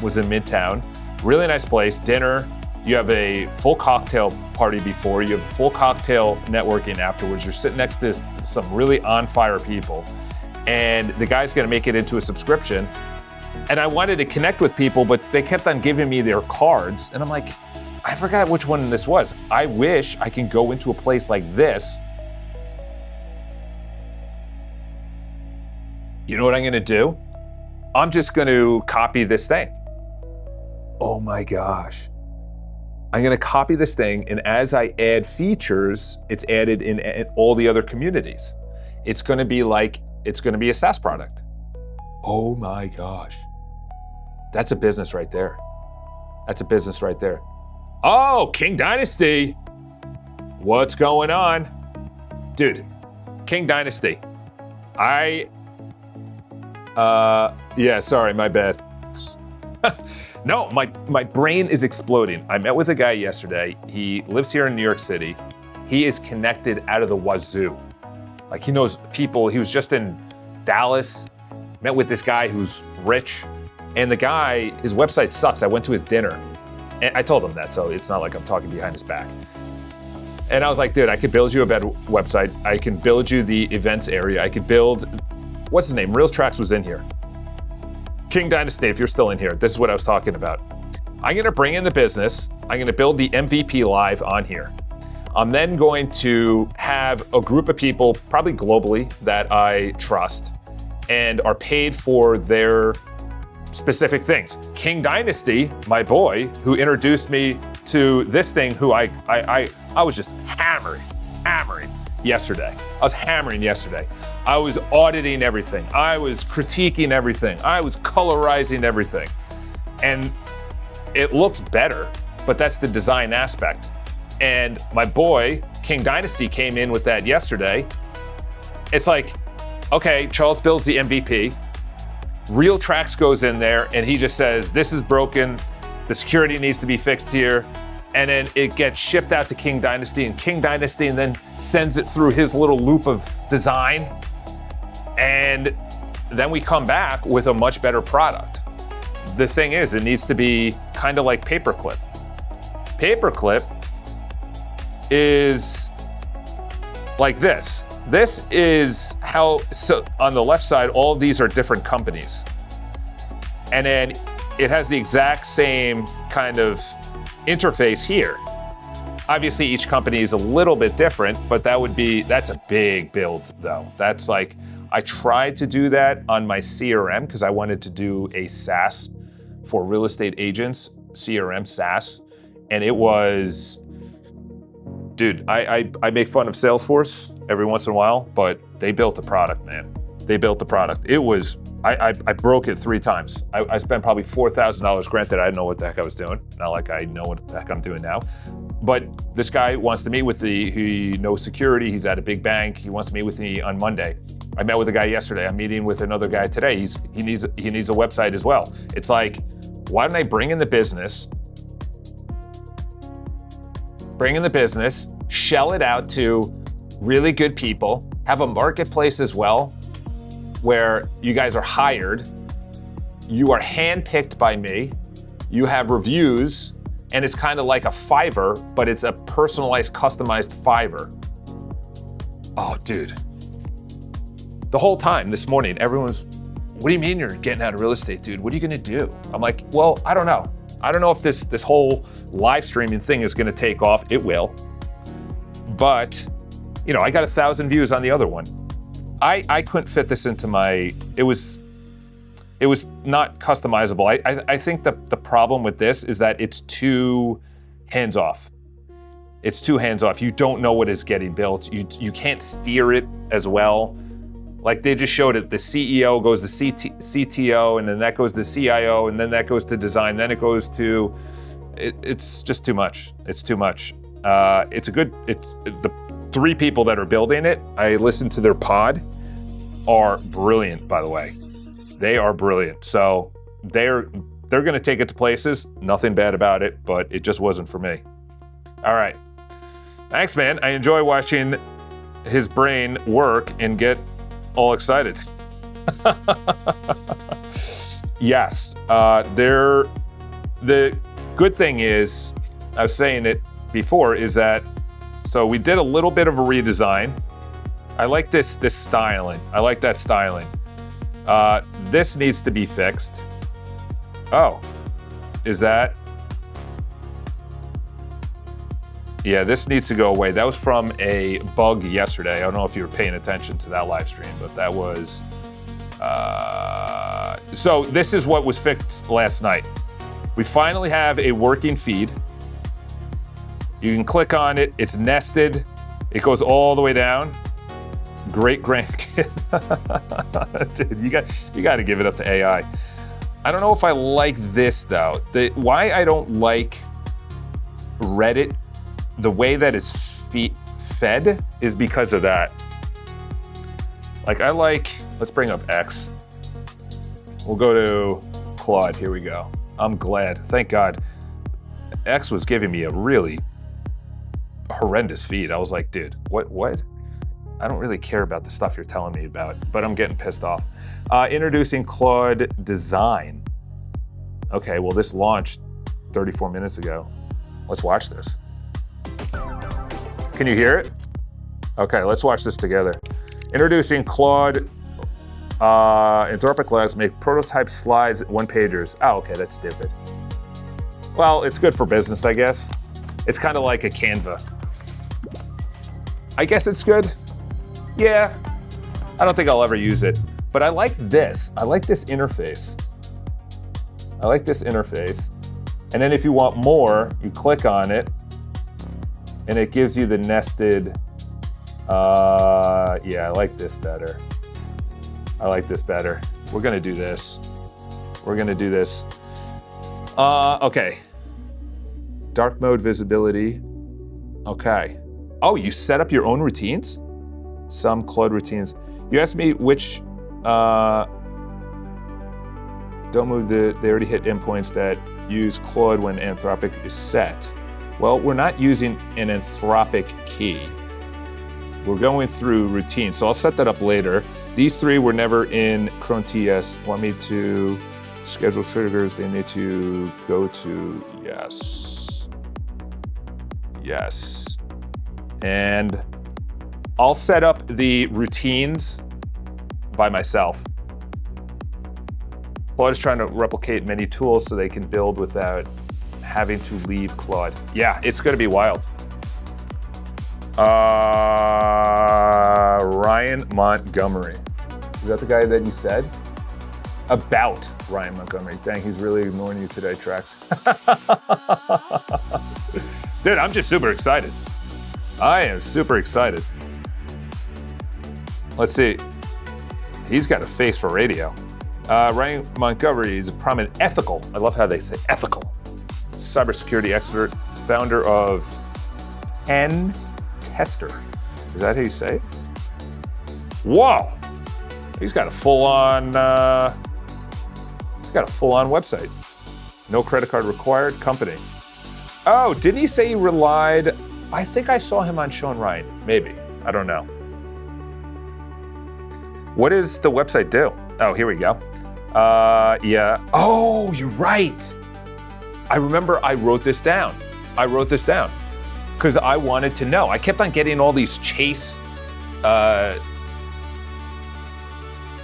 was in Midtown. Really nice place, dinner. You have a full cocktail party before, you have full cocktail networking afterwards. You're sitting next to some really on fire people. And the guy's gonna make it into a subscription. And I wanted to connect with people, but they kept on giving me their cards. And I'm like, I forgot which one this was. I wish I can go into a place like this. You know what I'm gonna do? I'm just gonna copy this thing. Oh my gosh. I'm gonna copy this thing, and as I add features, it's added in all the other communities. It's gonna be a SaaS product. Oh my gosh. That's a business right there. That's a business right there. Oh, King Dynasty. What's going on? Dude, King Dynasty. Yeah, sorry, my bad. No, my brain is exploding. I met with a guy yesterday. He lives here in New York City. He is connected out of the wazoo. Like, he knows people. He was just in Dallas, met with this guy who's rich. And the guy, his website sucks. I went to his dinner. And I told him that, so it's not like I'm talking behind his back. And I was like, dude, I could build you a better website. I can build you the events area. I could build, what's his name? Real Tracks was in here. King Dynasty, if you're still in here, this is what I was talking about. I'm gonna bring in the business. I'm gonna build the MVP live on here. I'm then going to have a group of people, probably globally, that I trust and are paid for their specific things. King Dynasty, my boy, who introduced me to this thing, who I was just hammering yesterday. I was hammering yesterday. I was auditing everything. I was critiquing everything. I was colorizing everything. And it looks better, but that's the design aspect. And my boy, King Dynasty, came in with that yesterday. It's like, okay, Charles builds the MVP. Real Tracks goes in there and he just says, this is broken. The security needs to be fixed here. And then it gets shipped out to King Dynasty, and King Dynasty and then sends it through his little loop of design. And then we come back with a much better product. The thing is, it needs to be kind of like Paperclip. Paperclip is like this. This is how, so on the left side, all of these are different companies. And then it has the exact same kind of interface here. Obviously, each company is a little bit different, but that's a big build though. That's like, I tried to do that on my CRM because I wanted to do a SaaS for real estate agents, CRM SaaS. And it was, dude, I make fun of Salesforce every once in a while, but they built a product, man. They built the product. It was, I broke it 3 times. I spent probably $4,000. Granted, I didn't know what the heck I was doing. Not like I know what the heck I'm doing now. But this guy wants to meet with he knows security. He's at a big bank. He wants to meet with me on Monday. I met with a guy yesterday. I'm meeting with another guy today. He needs a website as well. It's like, why don't I bring in the business, shell it out to really good people, have a marketplace as well, where you guys are hired, you are handpicked by me, you have reviews, and it's kind of like a Fiverr, but it's a personalized, customized Fiverr. Oh, dude. The whole time this morning, everyone's, what do you mean you're getting out of real estate, dude? What are you gonna do? I'm like, well, I don't know. I don't know if this whole live streaming thing is gonna take off. It will. But, you know, I got 1,000 views on the other one. I couldn't fit this into it was not customizable. I think the problem with this is that it's too hands-off. It's too hands-off. You don't know what is getting built. You can't steer it as well. Like they just showed it, the CEO goes to CTO, and then that goes to CIO, and then that goes to design, then it goes to, it's just too much. It's too much. The 3 people that are building it, I listened to their pod, are brilliant, by the way. They are brilliant. So they're gonna take it to places, nothing bad about it, but it just wasn't for me. All right. Thanks, man. I enjoy watching his brain work and get all excited. Yes, the good thing is, I was saying it before, is that, so we did a little bit of a redesign. I like this styling. I like that styling. This needs to be fixed. Oh, is that? Yeah, this needs to go away. That was from a bug yesterday. I don't know if you were paying attention to that live stream, but that was, so this is what was fixed last night. We finally have a working feed. You can click on it, it's nested. It goes all the way down. Great grandkid. Dude, you got to give it up to AI. I don't know if I like this though. Why I don't like Reddit, the way that it's fed is because of that. Like let's bring up X. We'll go to Claude, here we go. I'm glad, thank God. X was giving me a really horrendous feed. I was like, dude, what? I don't really care about the stuff you're telling me about, but I'm getting pissed off. Introducing Claude Design. Okay, well this launched 34 minutes ago. Let's watch this. Can you hear it? Okay, let's watch this together. Introducing Claude Anthropic Labs make prototype slides, one-pagers. Oh, okay, that's stupid. Well, it's good for business, I guess. It's kind of like a Canva. I guess it's good. Yeah, I don't think I'll ever use it, but I like this. I like this interface. I like this interface. And then if you want more, you click on it and it gives you the nested, yeah, I like this better. I like this better. We're gonna do this. We're gonna do this. Okay. Dark mode visibility. Okay. Oh, you set up your own routines? Some Claude routines. You asked me which, don't move they already hit endpoints that use Claude when Anthropic is set. Well, we're not using an Anthropic key. We're going through routines, so I'll set that up later. These three were never in Chrome TS. Want me to schedule triggers? They need to go to yes. Yes. And I'll set up the routines by myself. Claude is trying to replicate many tools so they can build without having to leave Claude. Yeah, it's gonna be wild. Ryan Montgomery. Is that the guy that you said? About Ryan Montgomery. Dang, he's really ignoring you today, Trax. Dude, I'm just super excited. I am super excited. Let's see. He's got a face for radio. Ryan Montgomery is a prominent ethical, I love how they say ethical, cybersecurity expert, founder of Tester. Is that how you say it? Whoa! He's got a full-on website. No credit card required, company. Oh, didn't he say he relied? I think I saw him on Sean Ryan, maybe, I don't know. What does the website do? Oh, here we go. Yeah. Oh, you're right. I remember I wrote this down. Because I wanted to know. I kept on getting all these chase.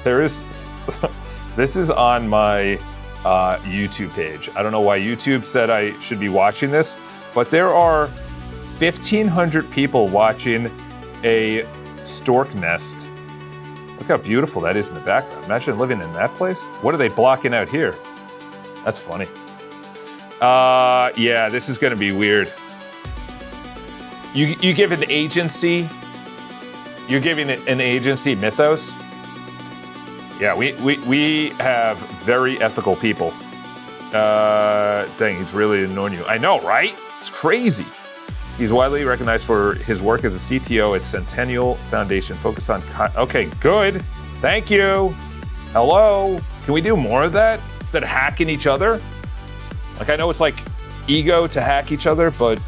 This is on my YouTube page. I don't know why YouTube said I should be watching this, but there are 1,500 people watching a stork nest. Look how beautiful that is in the background. Imagine living in that place. What are they blocking out here? That's funny. Yeah, this is gonna be weird. You give an agency, you're giving an agency mythos. Yeah, we have very ethical people. Dang, he's really annoying you. I know, right? It's crazy. He's widely recognized for his work as a CTO at Centennial Foundation, focused on, okay, good, thank you. Hello, can we do more of that instead of hacking each other? Like, I know it's like ego to hack each other, but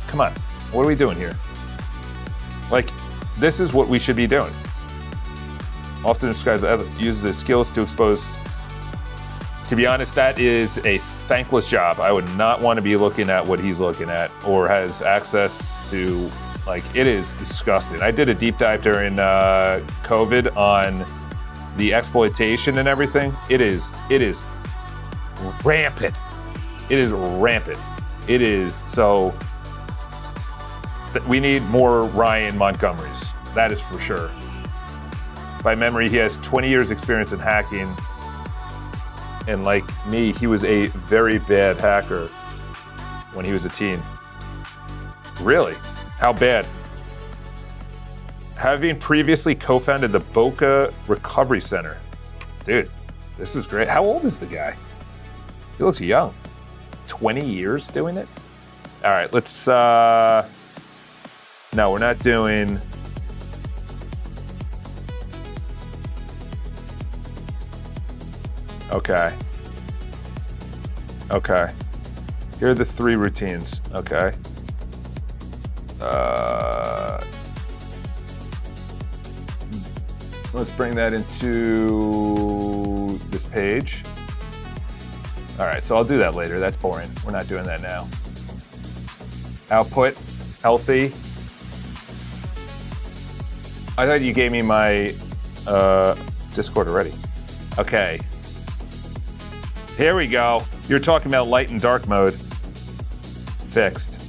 come on, what are we doing here? Like, this is what we should be doing. Often describes uses his skills to expose. To be honest, that is a thankless job. I would not want to be looking at what he's looking at or has access to. Like, it is disgusting. I did a deep dive during COVID on the exploitation and everything. It is rampant. It is rampant. It is, so we need more Ryan Montgomerys. That is for sure. By memory, he has 20 years experience in hacking. And like me, he was a very bad hacker when he was a teen. Really? How bad? Having previously co-founded the Boca Recovery Center. Dude, this is great. How old is the guy? He looks young. 20 years doing it? All right, let's, no, we're not doing, okay. Okay. Here are the 3 routines, okay. Let's bring that into this page. All right, so I'll do that later. That's boring. We're not doing that now. Output, healthy. I thought you gave me my Discord already. Okay. Here we go. You're talking about light and dark mode. Fixed.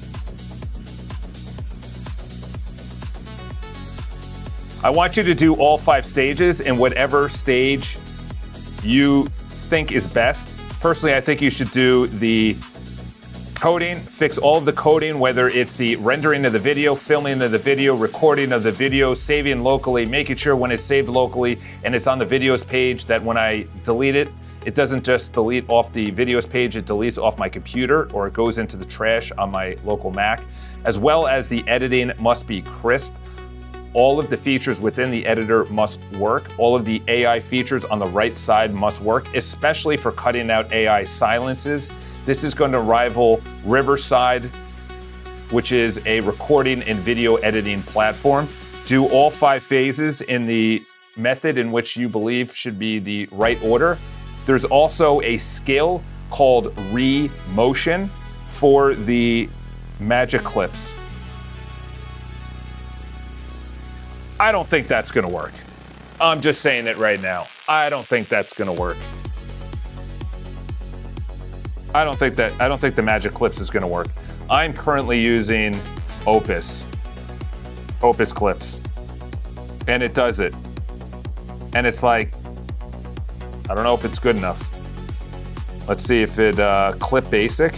I want you to do all 5 stages in whatever stage you think is best. Personally, I think you should do the coding, fix all of the coding, whether it's the rendering of the video, filming of the video, recording of the video, saving locally, making sure when it's saved locally and it's on the videos page that when I delete it, it doesn't just delete off the videos page, it deletes off my computer or it goes into the trash on my local Mac, as well as the editing must be crisp. All of the features within the editor must work. All of the AI features on the right side must work, especially for cutting out AI silences. This is going to rival Riverside, which is a recording and video editing platform. Do all 5 phases in the method in which you believe should be the right order. There's also a skill called re-motion for the magic clips. I don't think that's gonna work. I'm just saying it right now. I don't think that's gonna work. I don't think the magic clips is gonna work. I'm currently using Opus clips, and it does it. And it's like, I don't know if it's good enough. Let's see if it, clip basic.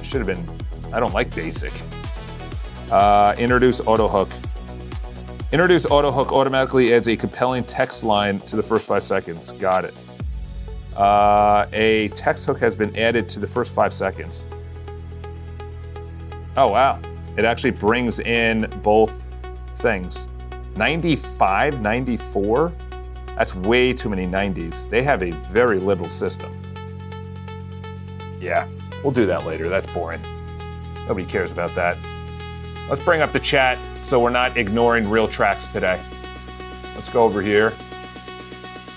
Should have been, I don't like basic. Introduce auto hook. Introduce auto hook automatically adds a compelling text line to the first 5 seconds. Got it. A text hook has been added to the first 5 seconds. Oh, wow. It actually brings in both things. 95, 94? That's way too many 90s. They have a very little system. Yeah, we'll do that later. That's boring. Nobody cares about that. Let's bring up the chat so we're not ignoring real tracks today. Let's go over here.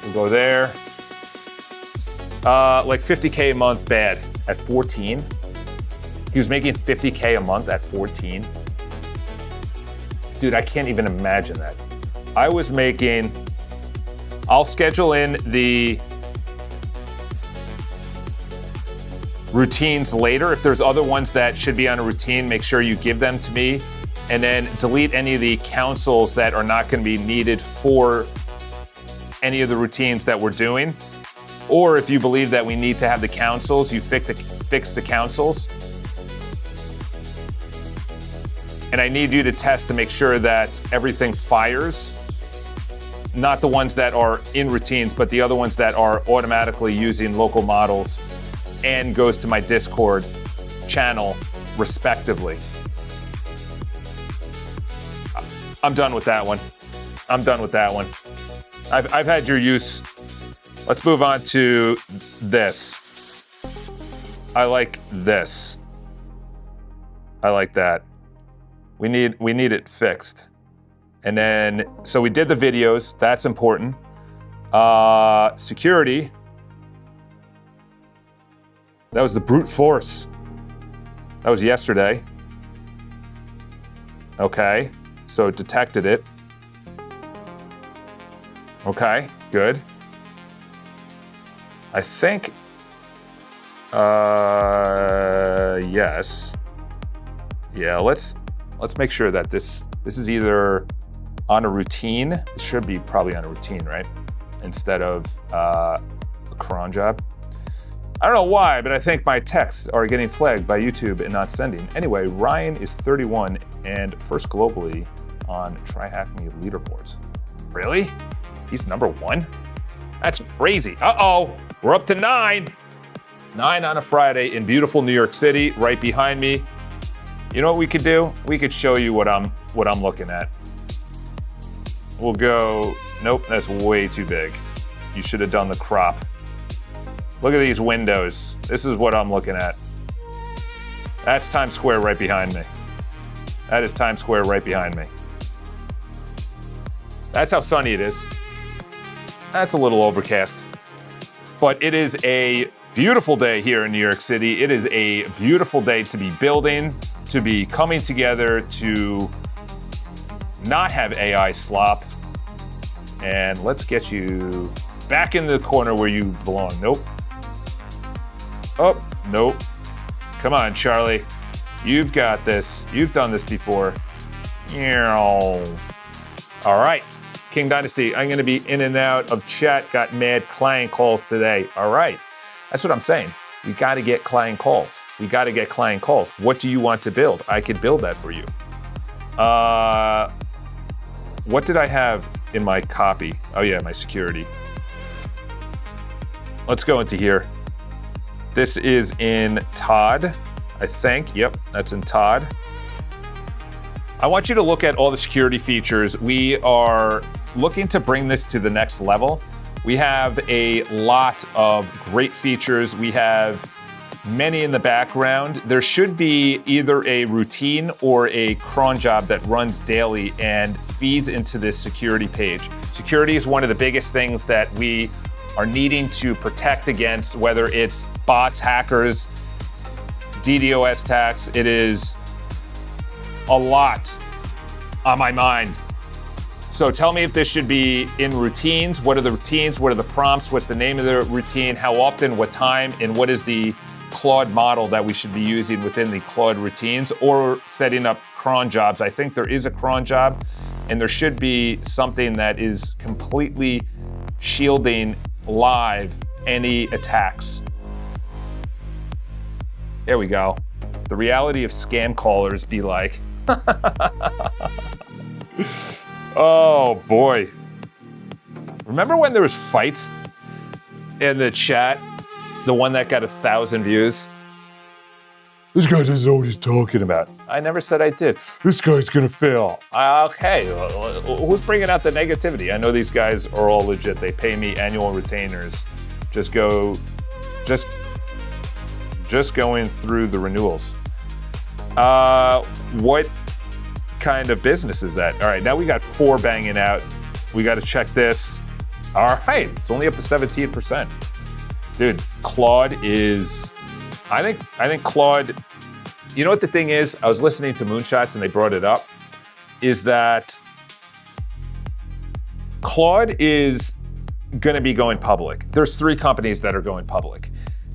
We'll go there. Like 50K a month, bad. At 14? He was making 50K a month at 14? Dude, I can't even imagine that. I was making, I'll schedule in the routines later. If there's other ones that should be on a routine, make sure you give them to me. And then delete any of the counsels that are not going to be needed for any of the routines that we're doing. Or if you believe that we need to have the counsels, you fix the counsels. And I need you to test to make sure that everything fires. Not the ones that are in routines, but the other ones that are automatically using local models and goes to my Discord channel, respectively. I'm done with that one. I'm done with that one. I've had your use. Let's move on to this. I like this. I like that. We need it fixed. And then, so we did the videos. That's important. Security. That was the brute force. That was yesterday. Okay. So it detected it. Okay, good. I think Yes. Yeah, let's make sure that this is either on a routine. It should be probably on a routine, right? Instead of a cron job. I don't know why, but I think my texts are getting flagged by YouTube and not sending. Anyway, Ryan is 31 and first globally on TryHackMe leaderboards. Really? He's number 1? That's crazy. Uh-oh, we're up to 9. 9 on a Friday in beautiful New York City, right behind me. You know what we could do? We could show you what I'm looking at. We'll go, nope, that's way too big. You should have done the crop. Look at these windows. This is what I'm looking at. That's Times Square right behind me. That is Times Square right behind me. That's how sunny it is. That's a little overcast. But it is a beautiful day here in New York City. It is a beautiful day to be building, to be coming together, to not have AI slop. And let's get you back in the corner where you belong. Nope. Oh, nope. Come on, Charlie. You've got this. You've done this before. All right. King Dynasty, I'm going to be in and out of chat. Got mad client calls today. All right. That's what I'm saying. We got to get client calls. We got to get client calls. What do you want to build? I could build that for you. What did I have in my copy? Oh, yeah, my security. Let's go into here. This is in Todd, I think. Yep, that's in Todd. I want you to look at all the security features. We are looking to bring this to the next level. We have a lot of great features. We have many in the background. There should be either a routine or a cron job that runs daily and feeds into this security page. Security is one of the biggest things that we are needing to protect against, whether it's bots, hackers, DDoS attacks. It is a lot on my mind. So tell me if this should be in routines. What are the routines? What are the prompts? What's the name of the routine? How often? What time? And what is the Claude model that we should be using within the Claude routines, or setting up cron jobs? I think there is a cron job, and there should be something that is completely shielding live any attacks. There we go. The reality of scam callers be like, oh boy. Remember when there was fights in the chat? The one that got 1,000 views? This guy doesn't know what he's talking about. I never said I did. This guy's gonna fail. Okay, who's bringing out the negativity? I know these guys are all legit. They pay me annual retainers. Just going through the renewals. What kind of business is that? All right, now we got 4 banging out. We got to check this. All right, it's only up to 17%. Dude, Claude is, I think Claude, you know what the thing is? I was listening to Moonshots and they brought it up, is that Claude is going to be going public. There's 3 companies that are going public.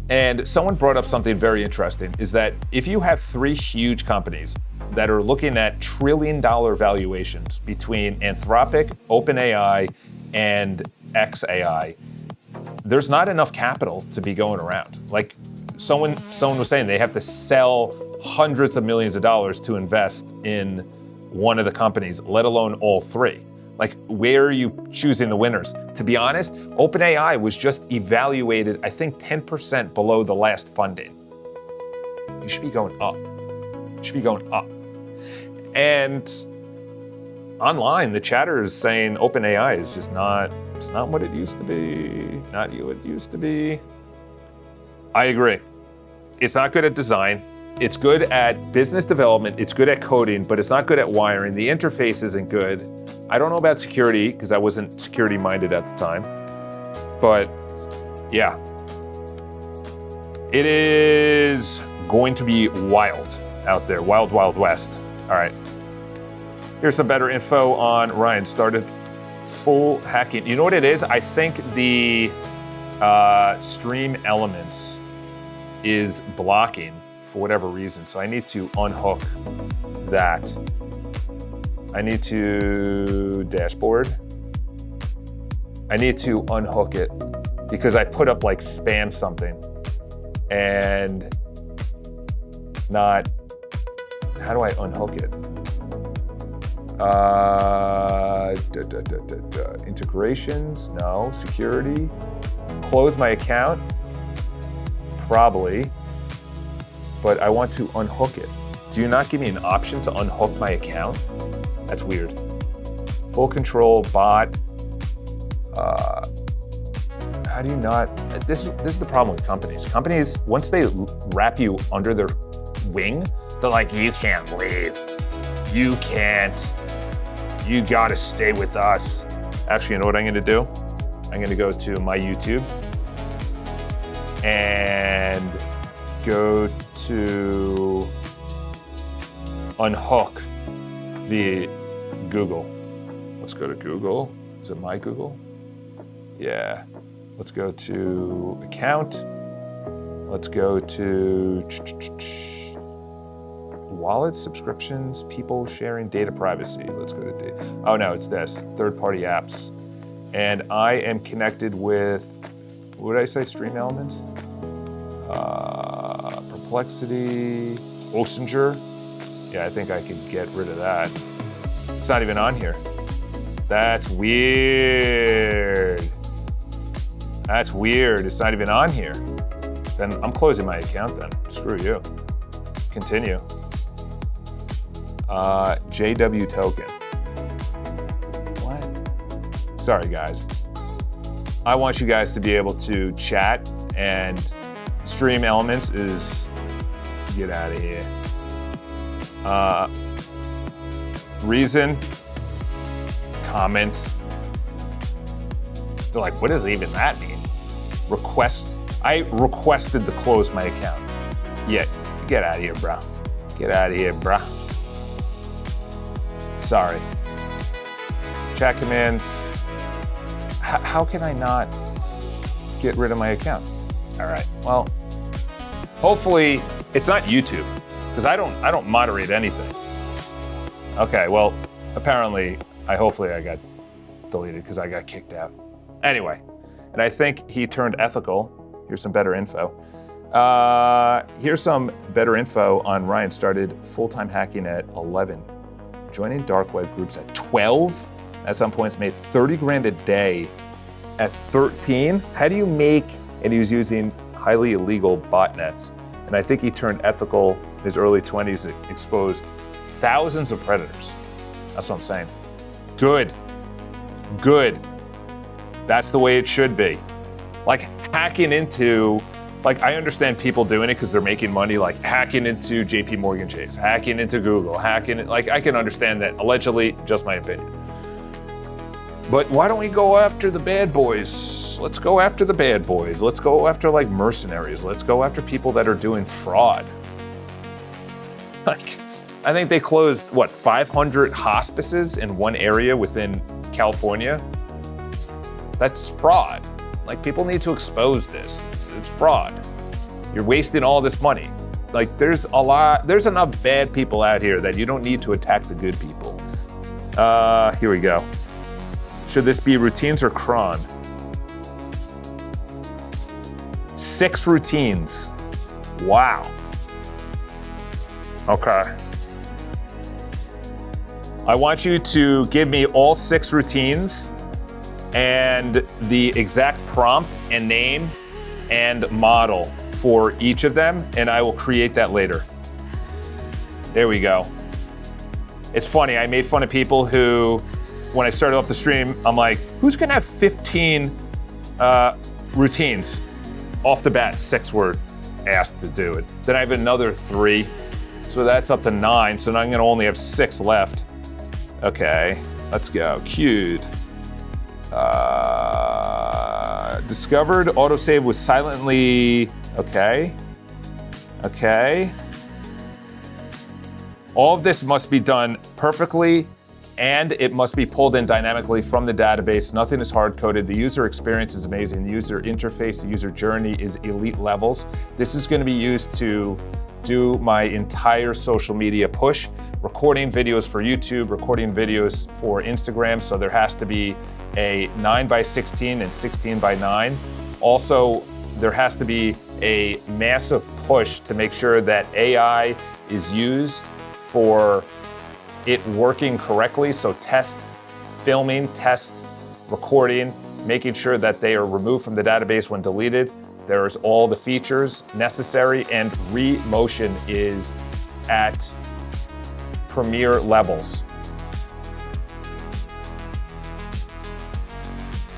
And someone brought up something very interesting, is that if you have 3 huge companies that are looking at trillion-dollar valuations between Anthropic, OpenAI, and xAI, there's not enough capital to be going around. Like someone was saying, they have to sell hundreds of millions of dollars to invest in one of the companies, let alone all 3. Like, where are you choosing the winners? To be honest, OpenAI was just evaluated, I think, 10% below the last funding. You should be going up. You should be going up. And online, the chatter is saying OpenAI is just not, it's not what it used to be. Not what it used to be. I agree. It's not good at design. It's good at business development. It's good at coding, but it's not good at wiring. The interface isn't good. I don't know about security because I wasn't security minded at the time. But yeah, it is going to be wild out there. Wild, wild west. All right. Here's some better info on Ryan started full hacking. You know what it is? I think the Stream Elements is blocking for whatever reason. So I need to unhook that. I need to dashboard. I need to unhook it because I put up like spam something and not, how do I unhook it? Integrations, no. Security, close my account, probably, but I want to unhook it. Do you not give me an option to unhook my account? That's weird. Full control, bot. How do you not? This is the problem with companies. Companies, once they wrap you under their wing, they're like, you can't leave. You can't. You gotta stay with us. Actually, you know what I'm gonna do? I'm gonna go to my YouTube and go to unhook via Google. Let's go to Google. Is it my Google? Yeah. Let's go to account. Let's go to wallets, subscriptions, people sharing, data privacy. Let's go to data. Oh no, it's this, third-party apps. And I am connected with, what did I say, Stream Elements? Perplexity, Ossinger. Yeah, I think I could get rid of that. It's not even on here. That's weird. That's weird, it's not even on here. Then I'm closing my account then, screw you. Continue. JW token. What? Sorry guys. I want you guys to be able to chat, and Stream Elements is, get out of here. Reason, comments. They're like, what does even that mean? Request, I requested to close my account. Yeah, get out of here, bro. Get out of here, bro. Sorry. Chat commands. How can I not get rid of my account? All right, well, hopefully it's not YouTube, because I don't moderate anything. Okay, well, apparently, hopefully I got deleted because I got kicked out. Anyway, and I think he turned ethical. Here's some better info. Here's some better info on Ryan. Started full-time hacking at 11. Joining dark web groups at 12. At some points made 30 grand a day at 13. How do you make, and he was using highly illegal botnets. And I think he turned ethical in his early 20s, exposed thousands of predators. That's what I'm saying. Good, good. That's the way it should be. Like hacking into, like I understand people doing it because they're making money, like hacking into JP Morgan Chase, hacking into Google, hacking, like I can understand that, allegedly, just my opinion. But why don't we go after the bad boys? Let's go after the bad boys. Let's go after like mercenaries. Let's go after people that are doing fraud. Like, I think they closed, what, 500 hospices in one area within California? That's fraud. Like, people need to expose this. It's fraud. You're wasting all this money. Like, there's enough bad people out here that you don't need to attack the good people. Here we go. Should this be routines or cron? 6 routines. Wow. Okay. I want you to give me all 6 routines and the exact prompt and name and model for each of them, and I will create that later. There we go. It's funny, I made fun of people who, when I started off the stream, I'm like, who's gonna have 15 routines? Off the bat, 6 were asked to do it. Then I have another 3, so that's up to 9, so now I'm gonna only have 6 left. Okay, let's go, queued. Discovered autosave was silently, okay. All of this must be done perfectly and it must be pulled in dynamically from the database. Nothing is hard-coded. The user experience is amazing. The user interface, the user journey is elite levels. This is going to be used to do my entire social media push, recording videos for YouTube, recording videos for Instagram. So there has to be a 9x16 and 16x9. Also, there has to be a massive push to make sure that AI is used for it working correctly. So test filming, test recording, making sure that they are removed from the database when deleted. There's all the features necessary, and remotion is at premier levels.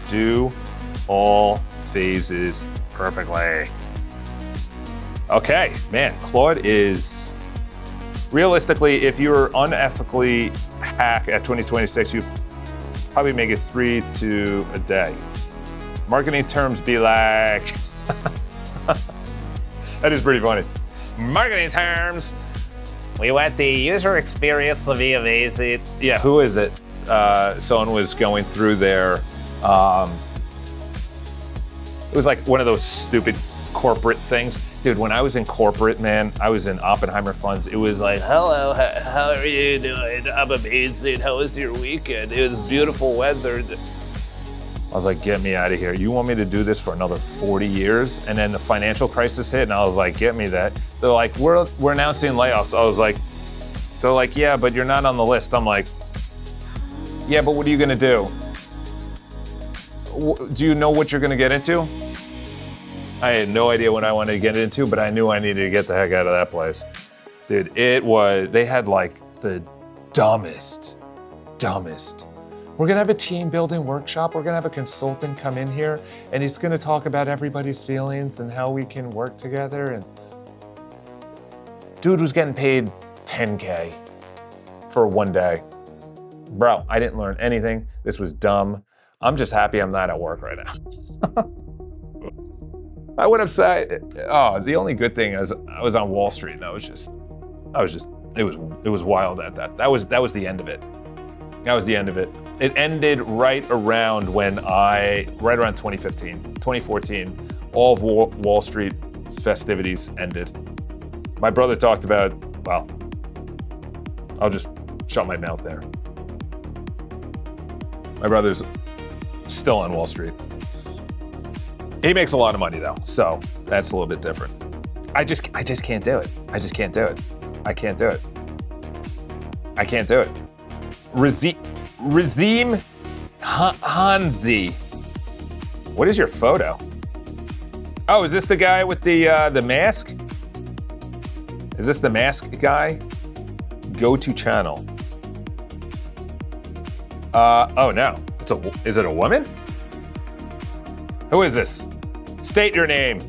Do all phases perfectly. Okay, man, Claude is, realistically, if you're unethically hack at 2026, you probably make it 3 to a day. Marketing terms be like, that is pretty funny. Marketing terms. We want the user experience to be amazing. Yeah, who is it? Someone was going through there. It was like one of those stupid corporate things. Dude, when I was in corporate, man, I was in Oppenheimer funds. It was like, hello, how are you doing? I'm amazing. How was your weekend? It was beautiful weather. I was like, get me out of here. You want me to do this for another 40 years? And then the financial crisis hit, and I was like, get me that. They're like, we're announcing layoffs. I was like, they're like, yeah, but you're not on the list. I'm like, yeah, but what are you gonna do? Do you know what you're gonna get into? I had no idea what I wanted to get into, but I knew I needed to get the heck out of that place. Dude, they had like the dumbest. We're gonna have a team building workshop. We're gonna have a consultant come in here, and he's gonna talk about everybody's feelings and how we can work together. And dude was getting paid $10K for one day. Bro, I didn't learn anything. This was dumb. I'm just happy I'm not at work right now. I would have said, oh, the only good thing is I was on Wall Street, and it was wild at that. That was the end of it. That was the end of it. It ended right around 2015, 2014, all of Wall Street festivities ended. My brother talked about, well, I'll just shut my mouth there. My brother's still on Wall Street. He makes a lot of money though, so that's a little bit different. I just can't do it. I just can't do it. I can't do it. I can't do it. Razim Hanzi. What is your photo? Oh, is this the guy with the mask? Is this the mask guy? Go to channel. Oh no. Is it a woman? Who is this? State your name.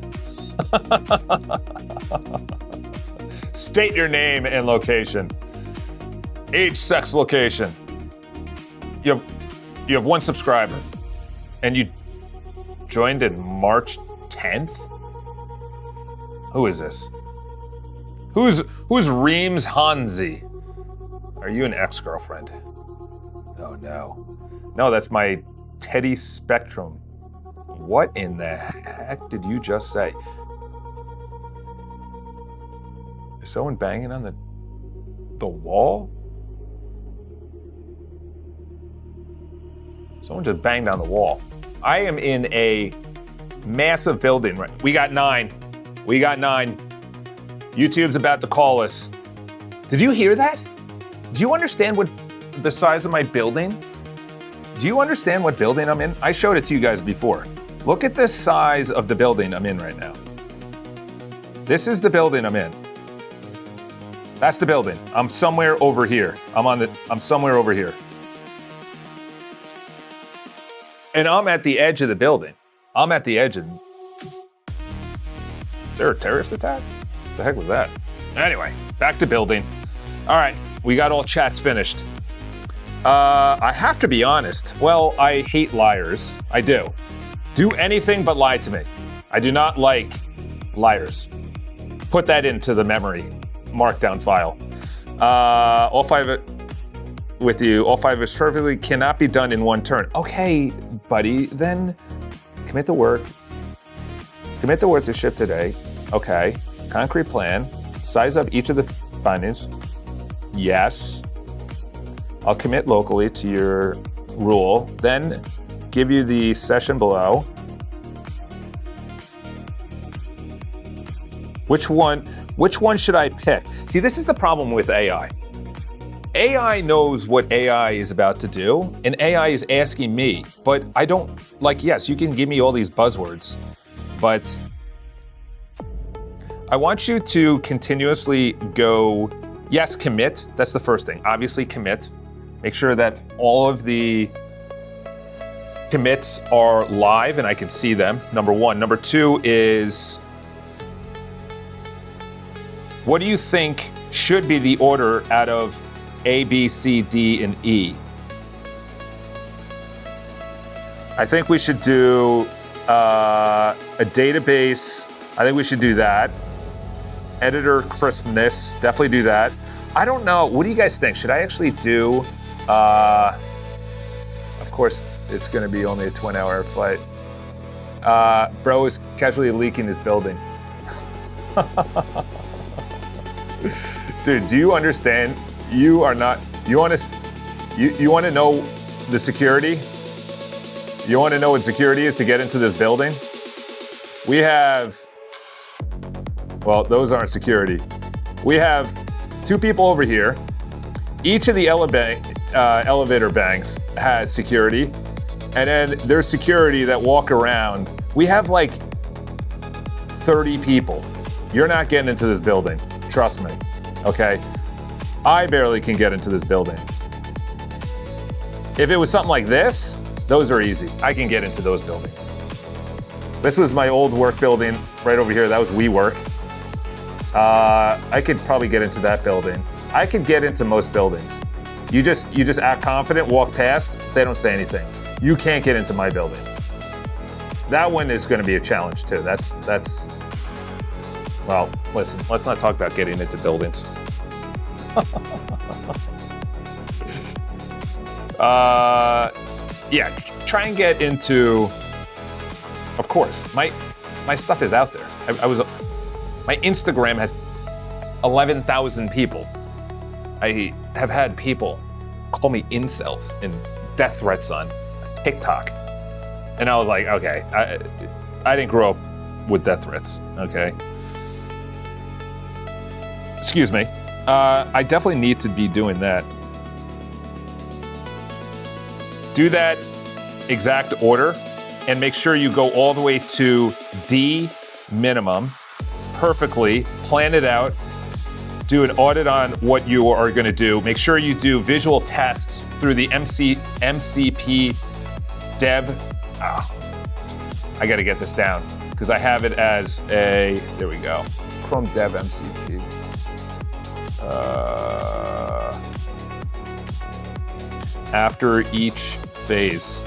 State your name and location. Age, sex, location. You have one subscriber, and you joined in March 10th? Who is this? Who's Reams Hanzi? Are you an ex-girlfriend? Oh no. No, that's my Teddy Spectrum. What in the heck did you just say? Is someone banging on the wall? Someone just banged on the wall. I am in a massive building, right? We got 9. YouTube's about to call us. Did you hear that? Do you understand what the size of my building? Do you understand what building I'm in? I showed it to you guys before. Look at the size of the building I'm in right now. This is the building I'm in. That's the building. I'm somewhere over here. I'm somewhere over here. And I'm at the edge of the building. I'm at the edge of... Is there a terrorist attack? What the heck was that? Anyway, back to building. All right, we got all chats finished. I have to be honest. Well, I hate liars. I do. Do anything but lie to me. I do not like liars. Put that into the memory markdown file. All 5 with you. All 5 is perfectly, cannot be done in one turn. Okay, buddy, then commit the work. Commit the work to ship today. Okay, concrete plan. Size up each of the findings. Yes. I'll commit locally to your rule. Then give you the session below. Which one should I pick? See, this is the problem with AI. AI knows what AI is about to do, and AI is asking me, but I don't, like, yes, you can give me all these buzzwords, but I want you to continuously go, yes, commit. That's the first thing. Obviously, commit. Make sure that all of the commits are live and I can see them, number one. Number two is, what do you think should be the order out of A, B, C, D, and E? I think we should do a database. I think we should do that. Editor crispness, definitely do that. I don't know. What do you guys think? Should I actually do, of course, it's going to be only a 20-hour flight. Bro is casually leaking his building. Dude, do you understand? You are not, you want to know the security? You want to know what security is to get into this building? We have, well, those aren't security. We have 2 people over here. Each of the elevator banks has security. And then there's security that walk around. We have like 30 people. You're not getting into this building. Trust me, okay? I barely can get into this building. If it was something like this, those are easy. I can get into those buildings. This was my old work building right over here. That was WeWork. I could probably get into that building. I could get into most buildings. You just act confident, walk past, they don't say anything. You can't get into my building. That one is going to be a challenge too. That's well, listen, let's not talk about getting into buildings. Yeah, try and get into, of course, my stuff is out there. My Instagram has 11,000 people. I have had people call me incels and death threats on TikTok. And I was like, okay, I didn't grow up with death threats, okay? Excuse me. I definitely need to be doing that. Do that exact order and make sure you go all the way to D minimum, perfectly, plan it out, do an audit on what you are gonna do. Make sure you do visual tests through the MCP dev. I gotta get this down because I have it as a, there we go, Chrome dev MCP. After each phase.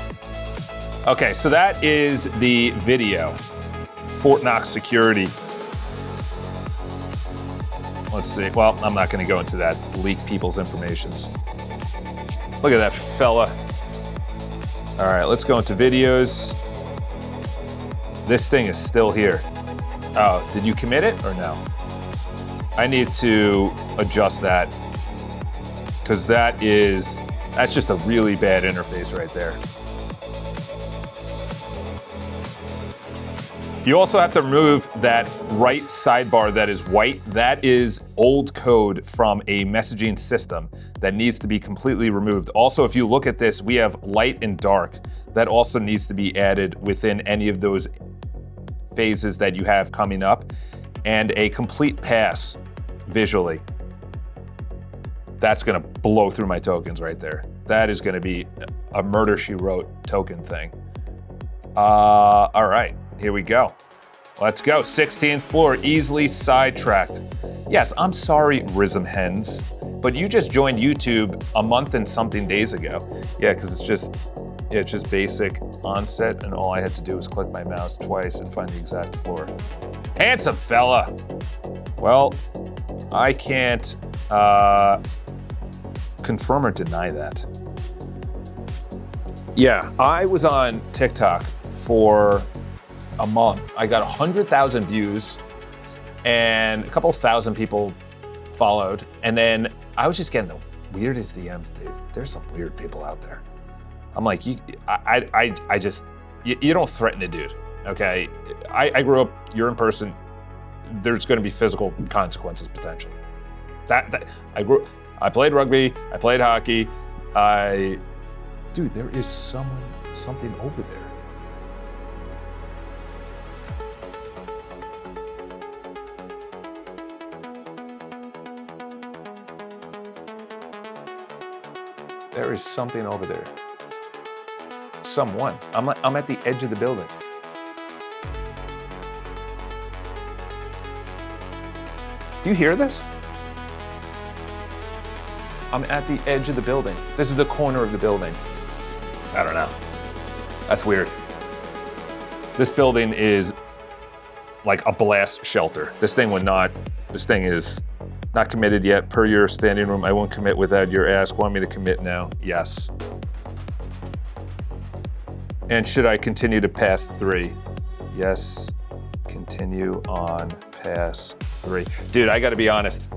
Okay, so that is the video. Fort Knox security. Let's see. Well, I'm not going to go into that. Leak people's informations. Look at that fella. All right, let's go into videos. This thing is still here. Oh, did you commit it or no? I need to adjust that because that's just a really bad interface right there. You also have to remove that right sidebar that is white. That is old code from a messaging system that needs to be completely removed. Also, if you look at this, we have light and dark. That also needs to be added within any of those phases that you have coming up. And a complete pass visually. That's gonna blow through my tokens right there. That is gonna be a Murder, She Wrote token thing. All right. Here we go. Let's go. 16th floor, easily sidetracked. Yes, I'm sorry, Rhythm Hens, but you just joined YouTube a month and something days ago. Yeah, because it's just basic onset, and all I had to do was click my mouse twice and find the exact floor. Handsome fella. Well, I can't confirm or deny that. Yeah, I was on TikTok for a month. I got 100,000 views and a couple of thousand people followed. And then I was just getting the weirdest DMs, dude. There's some weird people out there. I'm like, you don't threaten a dude, okay? I grew up, you're in person, there's gonna be physical consequences potentially. I played rugby, I played hockey, dude, there is something over there. There is something over there. Someone. I'm at the edge of the building. Do you hear this? I'm at the edge of the building. This is the corner of the building. I don't know. That's weird. This building is like a blast shelter. This thing is not committed yet. Per your standing room, I won't commit without your ask. Want me to commit now? Yes. And should I continue to pass 3? Yes. Continue on pass 3. Dude, I gotta be honest.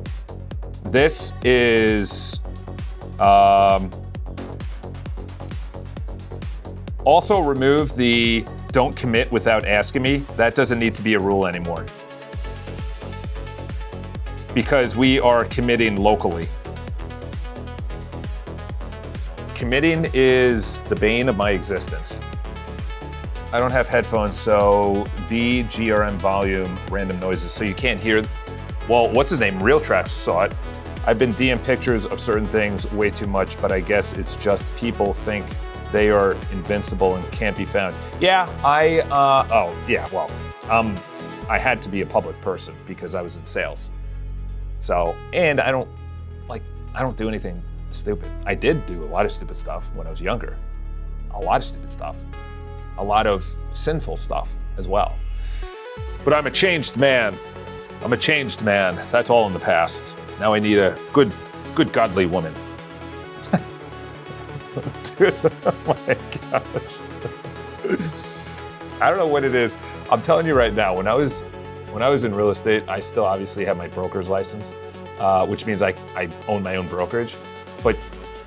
This is also remove the don't commit without asking me. That doesn't need to be a rule anymore, because we are committing locally. Committing is the bane of my existence. I don't have headphones, so BGRM volume, random noises, so you can't hear. Well, what's his name? Real Tracks saw it. I've been DM pictures of certain things way too much, but I guess it's just people think they are invincible and can't be found. Yeah, I had to be a public person because I was in sales. So, and I don't do anything stupid. I did do a lot of stupid stuff when I was younger. A lot of stupid stuff. A lot of sinful stuff as well. But I'm a changed man. That's all in the past. Now I need a good godly woman. Dude, oh my gosh. I don't know what it is. I'm telling you right now, when I was in real estate, I still obviously have my broker's license, which means I own my own brokerage. But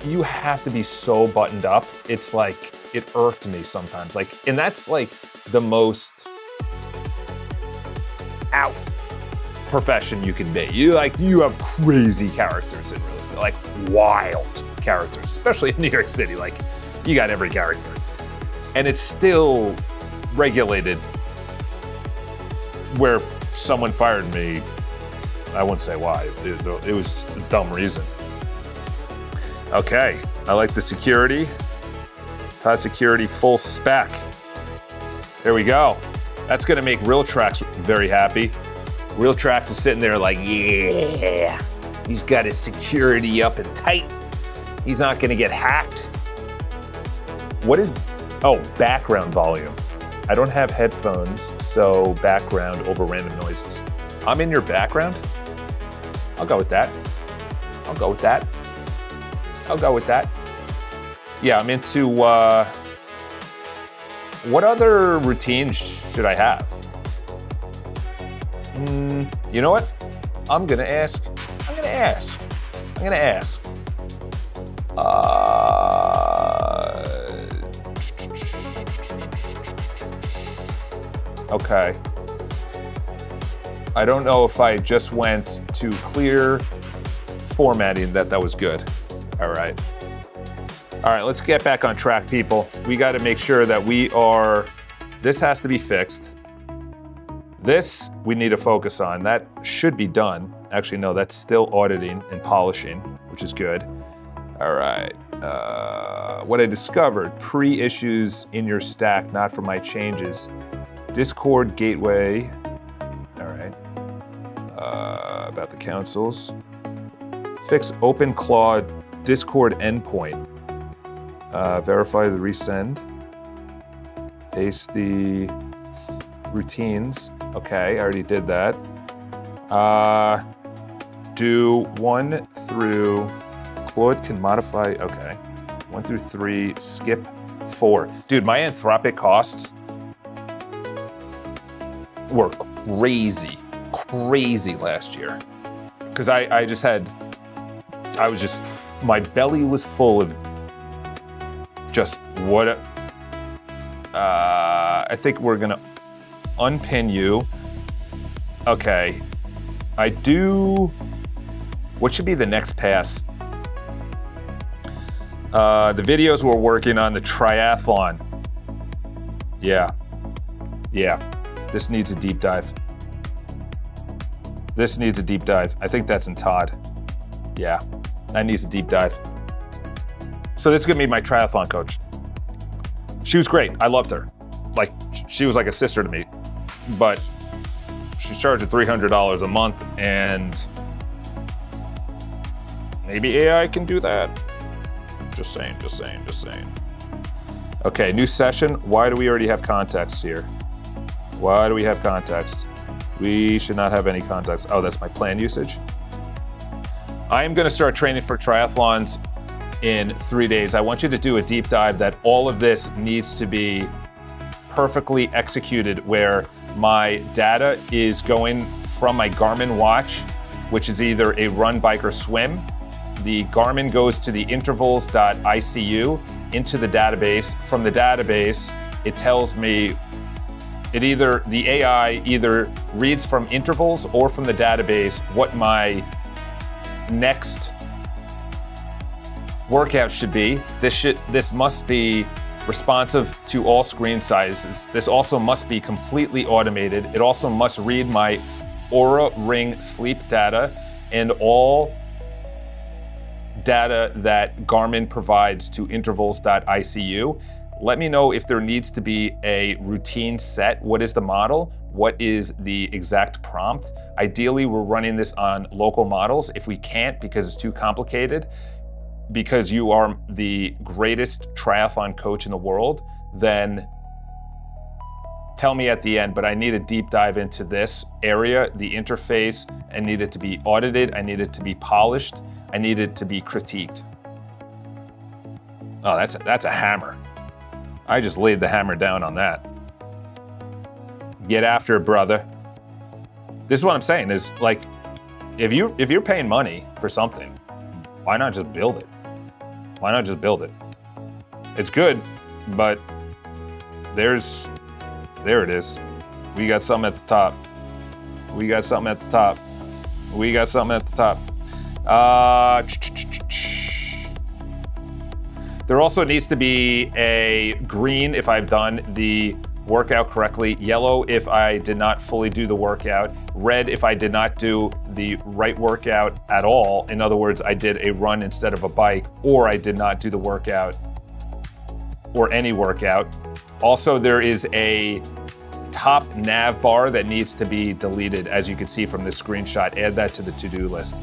you have to be so buttoned up. It's like, it irked me sometimes. Like, and that's like the most out profession you can be. You have crazy characters in real estate, like wild characters, especially in New York City. Like, you got every character. And it's still regulated where someone fired me. I won't say why. It was a dumb reason. Okay, I like the security. Todd Security full spec. There we go. That's gonna make Real Tracks very happy. Real Tracks is sitting there like, yeah, he's got his security up and tight. He's not gonna get hacked. What is, background volume. I don't have headphones, so background over random noises. I'm in your background? I'll go with that. Yeah, I'm into, what other routines should I have? You know what? I'm gonna ask. Okay. I don't know if I just went to clear formatting that was good. All right, let's get back on track, people. We got to make sure that this has to be fixed. This we need to focus on. That should be done. Actually, no, that's still auditing and polishing, which is good. All right. What I discovered, pre-issues in your stack, not for my changes. Discord gateway. All right. About the councils. Fix OpenClaw Discord endpoint. Verify the resend. Paste the routines. Okay, I already did that. Do 1 through Claude can modify, okay. 1 through 3, skip 4. Dude, my Anthropic costs were crazy last year. Because my belly was full of just what, I think we're gonna unpin you. Okay, what should be the next pass? The videos we're working on, the triathlon. Yeah, this needs a deep dive. I think that's in Todd. Yeah, that needs a deep dive. So this is gonna be my triathlon coach. She was great, I loved her. Like, she was like a sister to me, but she's charging $300 a month, and maybe AI can do that. Just saying. Okay, new session. Why do we already have context here? Why do we have context? We should not have any context. Oh, that's my plan usage. I am gonna start training for triathlons in 3 days. I want you to do a deep dive that all of this needs to be perfectly executed, where my data is going from my Garmin watch, which is either a run, bike, or swim. The Garmin goes to the intervals.icu into the database. From the database, it tells me, the AI either reads from intervals or from the database what my next workout should be. This must be responsive to all screen sizes. This also must be completely automated. It also must read my Oura Ring sleep data and all data that Garmin provides to intervals.icu. Let me know if there needs to be a routine set. What is the model? What is the exact prompt? Ideally, we're running this on local models. If we can't, because it's too complicated, because you are the greatest triathlon coach in the world, then tell me at the end, but I need a deep dive into this area, the interface. I need it to be audited. I need it to be polished. I need it to be critiqued. Oh, that's a hammer. I just laid the hammer down on that. Get after it, brother. This is what I'm saying is, like, if you're paying money for something, why not just build it? Why not just build it? It's good, but there it is. We got something at the top. There also needs to be a green if I've done the workout correctly, yellow if I did not fully do the workout, red if I did not do the right workout at all. In other words, I did a run instead of a bike, or I did not do the workout or any workout. Also, there is a top nav bar that needs to be deleted, as you can see from this screenshot. Add that to the to-do list.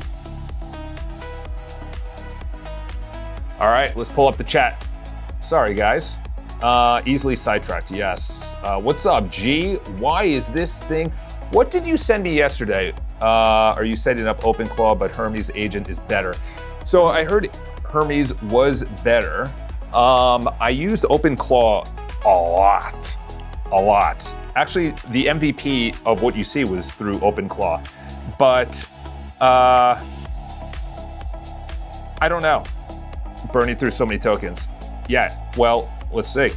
All right, let's pull up the chat. Sorry, guys. Easily sidetracked, yes. What's up, G? Why is this thing? What did you send me yesterday? Are you setting up OpenClaw, but Hermes agent is better? So I heard Hermes was better. I used OpenClaw a lot. Actually, the MVP of what you see was through OpenClaw, but I don't know. Burning through so many tokens. Yeah, well, let's see.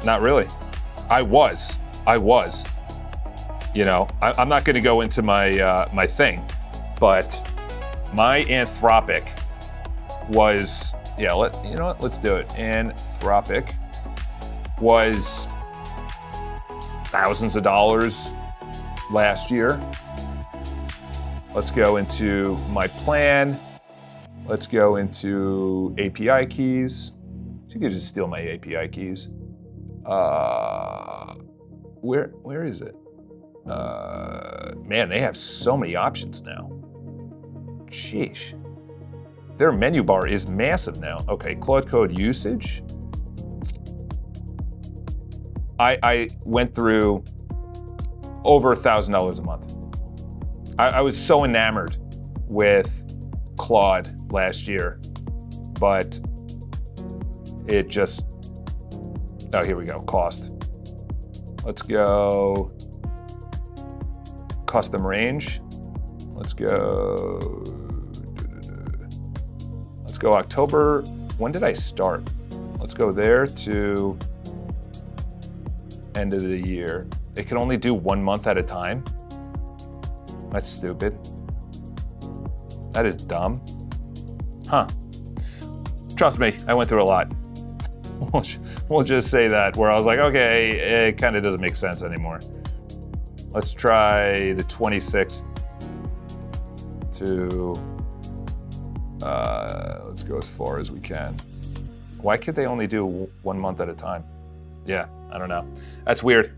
Not really. I was. You know, I'm not gonna go into my my thing, but my Anthropic was, yeah, you know what, let's do it. Anthropic was thousands of dollars last year. Let's go into my plan. Let's go into API keys. You could just steal my API keys. Where is it? Man, they have so many options now. Sheesh. Their menu bar is massive now. Okay, Claude Code usage. I went through over $1,000 a month. I was so enamored with Claude last year, but it just, oh, here we go, cost. Let's go custom range. Let's go October. When did I start? Let's go there to end of the year. It can only do 1 month at a time. That's stupid. That is dumb. Huh. Trust me, I went through a lot. We'll just say that, where I was like, okay, it kind of doesn't make sense anymore. Let's try the 26th to, let's go as far as we can. Why could they only do 1 month at a time? Yeah, I don't know. That's weird.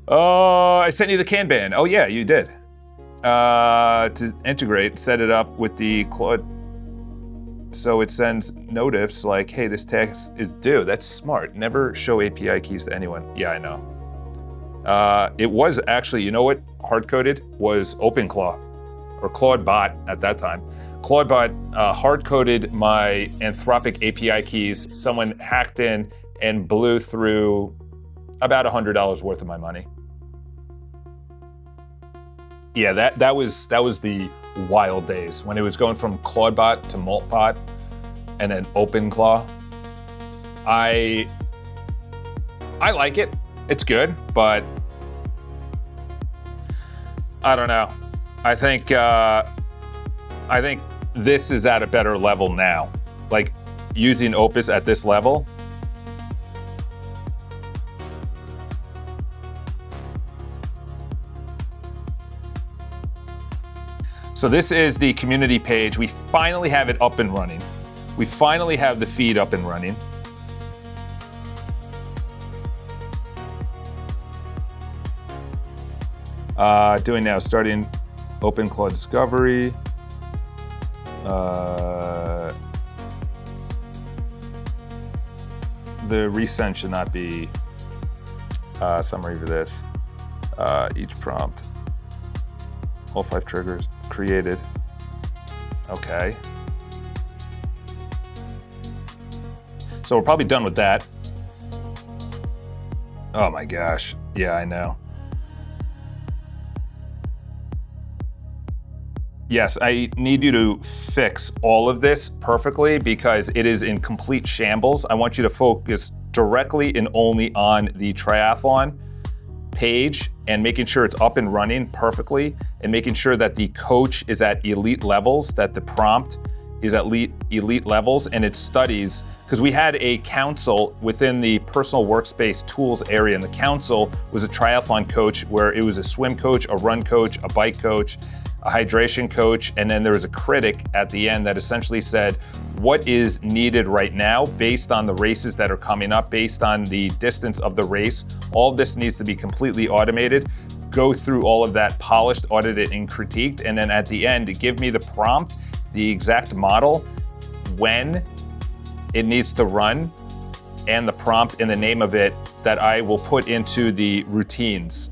Oh, I sent you the Kanban. Oh yeah, you did. To integrate, set it up with the Claude. So it sends notifs like, hey, this task is due. That's smart. Never show API keys to anyone. Yeah, I know. It was actually, you know what hard-coded was OpenClaw, or Claudebot at that time. Claudebot hard-coded my Anthropic API keys. Someone hacked in and blew through about $100 worth of my money. Yeah, that was the wild days when it was going from Claudebot to Maltbot and then OpenClaw. I like it. It's good, but I don't know. I think this is at a better level now. Like using Opus at this level. So this is the community page. We finally have it up and running. We finally have the feed up and running. Doing now, starting OpenClaw discovery. The resend should not be summary for this. Each prompt. All 5 triggers created. Okay. So we're probably done with that. Oh my gosh. Yeah, I know. Yes, I need you to fix all of this perfectly because it is in complete shambles. I want you to focus directly and only on the triathlon page and making sure it's up and running perfectly and making sure that the coach is at elite levels, that the prompt is at elite levels, and it studies, because we had a council within the personal workspace tools area, and the council was a triathlon coach where it was a swim coach, a run coach, a bike coach, a hydration coach, and then there was a critic at the end that essentially said what is needed right now based on the races that are coming up, based on the distance of the race. All of this needs to be completely automated. Go through all of that, polished, audited, and critiqued, and then at the end, give me the prompt, the exact model, when it needs to run, and the prompt and the name of it that I will put into the routines.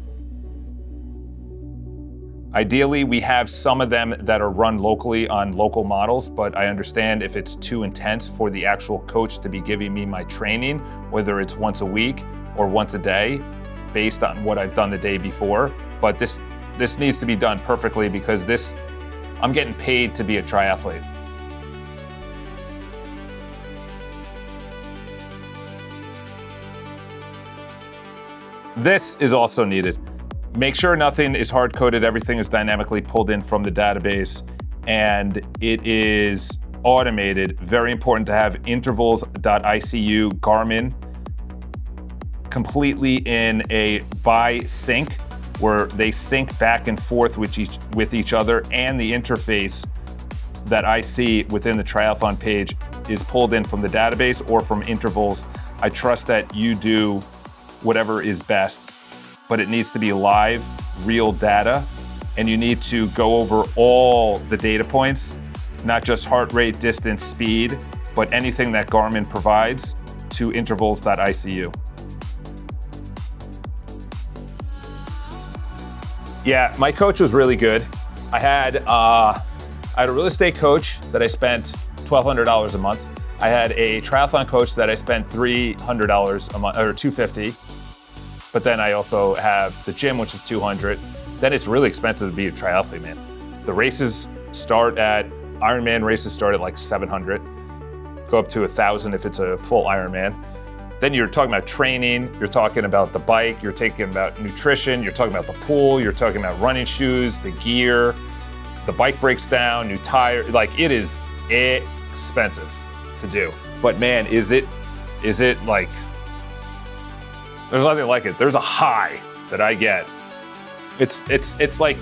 Ideally, we have some of them that are run locally on local models, but I understand if it's too intense for the actual coach to be giving me my training, whether it's once a week or once a day, based on what I've done the day before. But this needs to be done perfectly because I'm getting paid to be a triathlete. This is also needed. Make sure nothing is hard-coded, everything is dynamically pulled in from the database, and it is automated. Very important to have intervals.icu Garmin completely in a by sync, where they sync back and forth with each other, and the interface that I see within the triathlon page is pulled in from the database or from intervals. I trust that you do whatever is best, but it needs to be live, real data, and you need to go over all the data points, not just heart rate, distance, speed, but anything that Garmin provides to intervals.icu. Yeah, my coach was really good. I I had a real estate coach that I spent $1,200 a month. I had a triathlon coach that I spent $300 a month, or $250. But then I also have the gym, which is $200. Then it's really expensive to be a triathlete, man. The races start at, Ironman races start at like $700. Go up to $1,000 if it's a full Ironman. Then you're talking about training, you're talking about the bike, you're talking about nutrition, you're talking about the pool, you're talking about running shoes, the gear, the bike breaks down, new tire, like it is expensive to do. But man, is it like, there's nothing like it. There's a high that I get. It's like,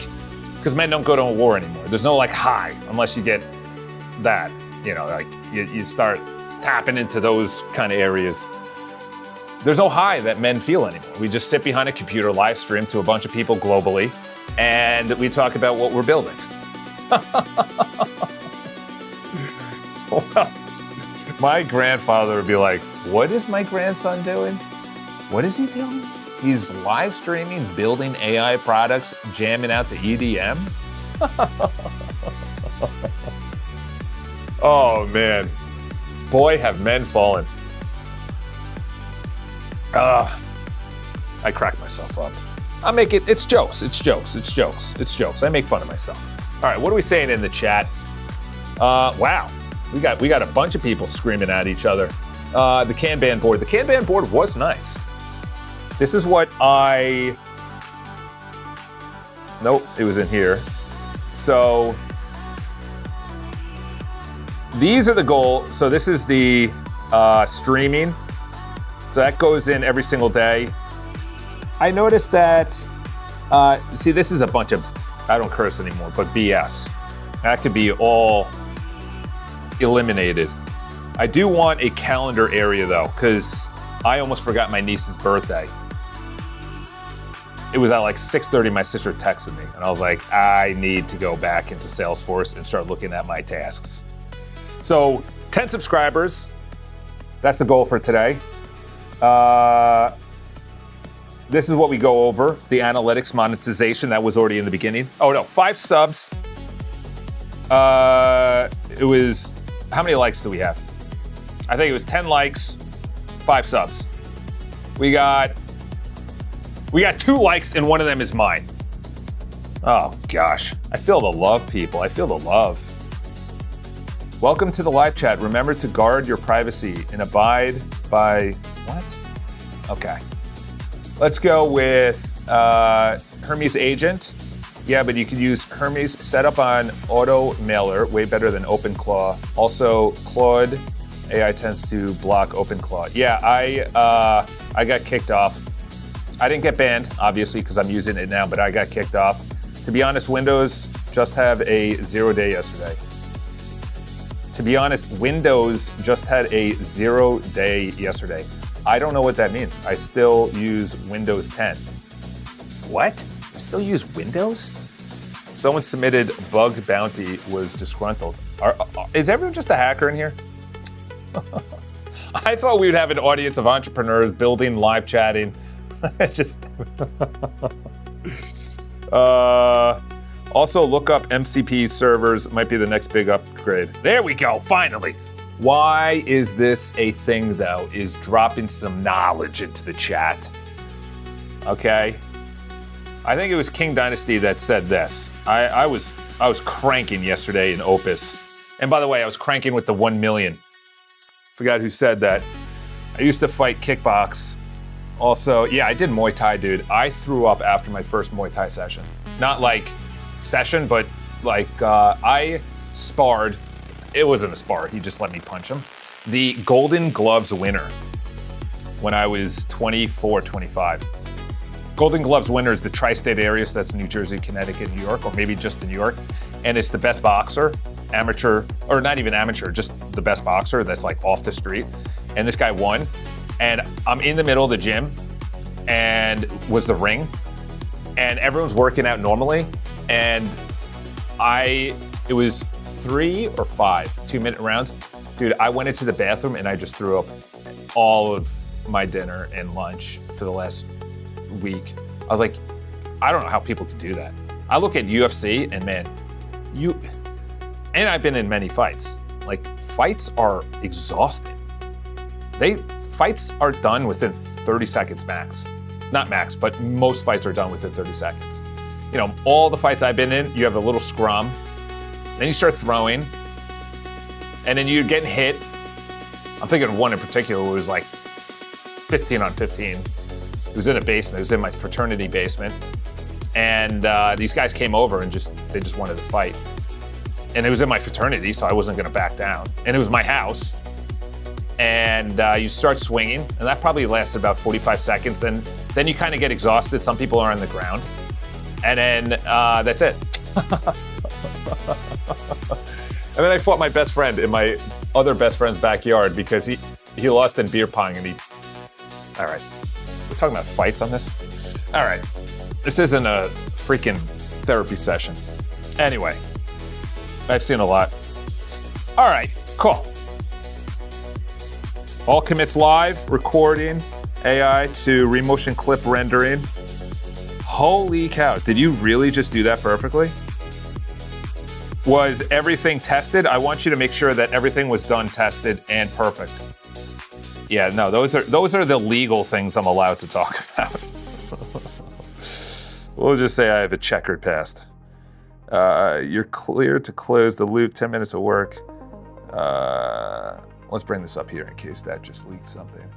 because men don't go to a war anymore. There's no like high unless you get that, like you start tapping into those kind of areas. There's no high that men feel anymore. We just sit behind a computer, live stream to a bunch of people globally, and we talk about what we're building. Well, my grandfather would be like, what is my grandson doing? What is he doing? He's live streaming, building AI products, jamming out to EDM. Oh man, boy have men fallen. I crack myself up. It's jokes. I make fun of myself. All right, what are we saying in the chat? Wow, we got a bunch of people screaming at each other. The Kanban board. The Kanban board was nice. This is what nope, it was in here. So these are the goal. So this is the streaming. So that goes in every single day. I noticed that, see, this is a bunch of, I don't curse anymore, but BS. That could be all eliminated. I do want a calendar area though, because I almost forgot my niece's birthday. It was at like 6:30, my sister texted me, and I was like, I need to go back into Salesforce and start looking at my tasks. So 10 subscribers, that's the goal for today. This is what we go over, the analytics monetization, that was already in the beginning. Oh no, 5 subs. It was, how many likes do we have? I think it was 10 likes, 5 subs. We got 2 likes and one of them is mine. Oh gosh, I feel the love, people. I feel the love. Welcome to the live chat. Remember to guard your privacy and abide by, what? Okay. Let's go with Hermes Agent. Yeah, but you can use Hermes setup on Auto Mailer, way better than OpenClaw. Also, Claude AI tends to block OpenClaw. Yeah, I got kicked off. I didn't get banned, obviously, because I'm using it now, but I got kicked off. To be honest, Windows just had a 0-day yesterday. To be honest, Windows just had a 0-day yesterday. I don't know what that means. I still use Windows 10. What? I still use Windows? Someone submitted bug bounty was disgruntled. Is everyone just a hacker in here? I thought we would have an audience of entrepreneurs building, live chatting. Just also look up MCP servers, might be the next big upgrade. There we go, finally. Why is this a thing though? Is dropping some knowledge into the chat. Okay. I think it was King Dynasty that said this. I was cranking yesterday in Opus. And by the way, I was cranking with the 1 million. Forgot who said that. I used to fight kickbox. Also, yeah, I did Muay Thai, dude. I threw up after my first Muay Thai session. Not like session, but like I sparred. It wasn't a spar, he just let me punch him. The Golden Gloves winner when I was 24, 25. Golden Gloves winner is the tri-state area, so that's New Jersey, Connecticut, New York, or maybe just in New York. And it's the best boxer, amateur, or not even amateur, just the best boxer that's like off the street. And this guy won. And I'm in the middle of the gym and was the ring. And everyone's working out normally. And it was 3 or 5 2-minute rounds. Dude, I went into the bathroom and I just threw up all of my dinner and lunch for the last week. I was like, I don't know how people can do that. I look at UFC and man, And I've been in many fights. Like, fights are exhausting. Fights are done within 30 seconds max. Not max, but most fights are done within 30 seconds. You know, all the fights I've been in, you have a little scrum, then you start throwing, and then you're getting hit. I'm thinking of one in particular who was like 15 on 15. It was in a basement. It was in my fraternity basement. And these guys came over and they just wanted to fight. And it was in my fraternity, so I wasn't gonna back down. And it was my house. And you start swinging, and that probably lasted about 45 seconds. Then you kind of get exhausted. Some people are on the ground. And then that's it. And then I fought my best friend in my other best friend's backyard because he lost in beer pong and all right, we're talking about fights on this? All right, this isn't a freaking therapy session. Anyway, I've seen a lot. All right, cool. All commits live, recording, AI to remotion clip rendering. Holy cow, did you really just do that perfectly? Was everything tested? I want you to make sure that everything was done, tested, and perfect. Yeah, no, those are the legal things I'm allowed to talk about. We'll just say I have a checkered past. You're clear to close the loop, 10 minutes of work. Let's bring this up here in case that just leaked something.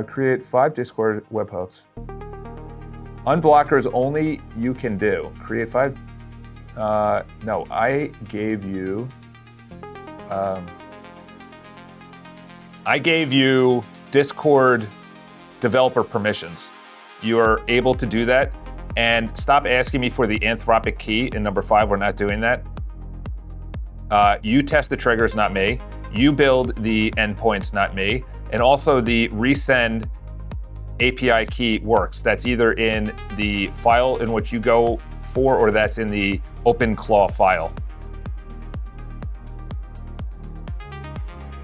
Create 5 Discord webhooks. Unblockers only you can do. Create 5. No, I gave you Discord developer permissions. You are able to do that. And stop asking me for the Anthropic key in number 5. We're not doing that. You test the triggers, not me. You build the endpoints, not me. And also the resend API key works. That's either in the file in which you go for, or that's in the OpenClaw file.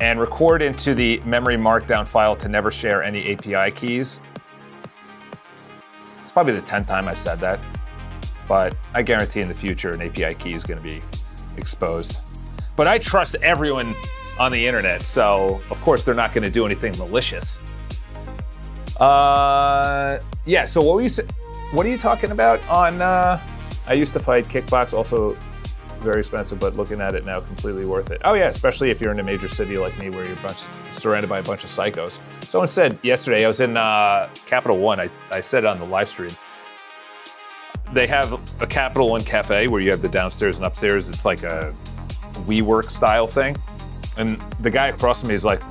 And record into the memory markdown file to never share any API keys. It's probably the 10th time I've said that, but I guarantee in the future an API key is going to be exposed. But I trust everyone on the internet, so of course they're not going to do anything malicious. Yeah, so what are you talking about on, I used to fight kickbox, also very expensive, but looking at it now, completely worth it. Oh yeah, especially if you're in a major city like me where you're surrounded by a bunch of psychos. Someone said yesterday, I was in Capital One, I said it on the live stream, they have a Capital One cafe where you have the downstairs and upstairs. It's like a WeWork style thing. And the guy across from me is like,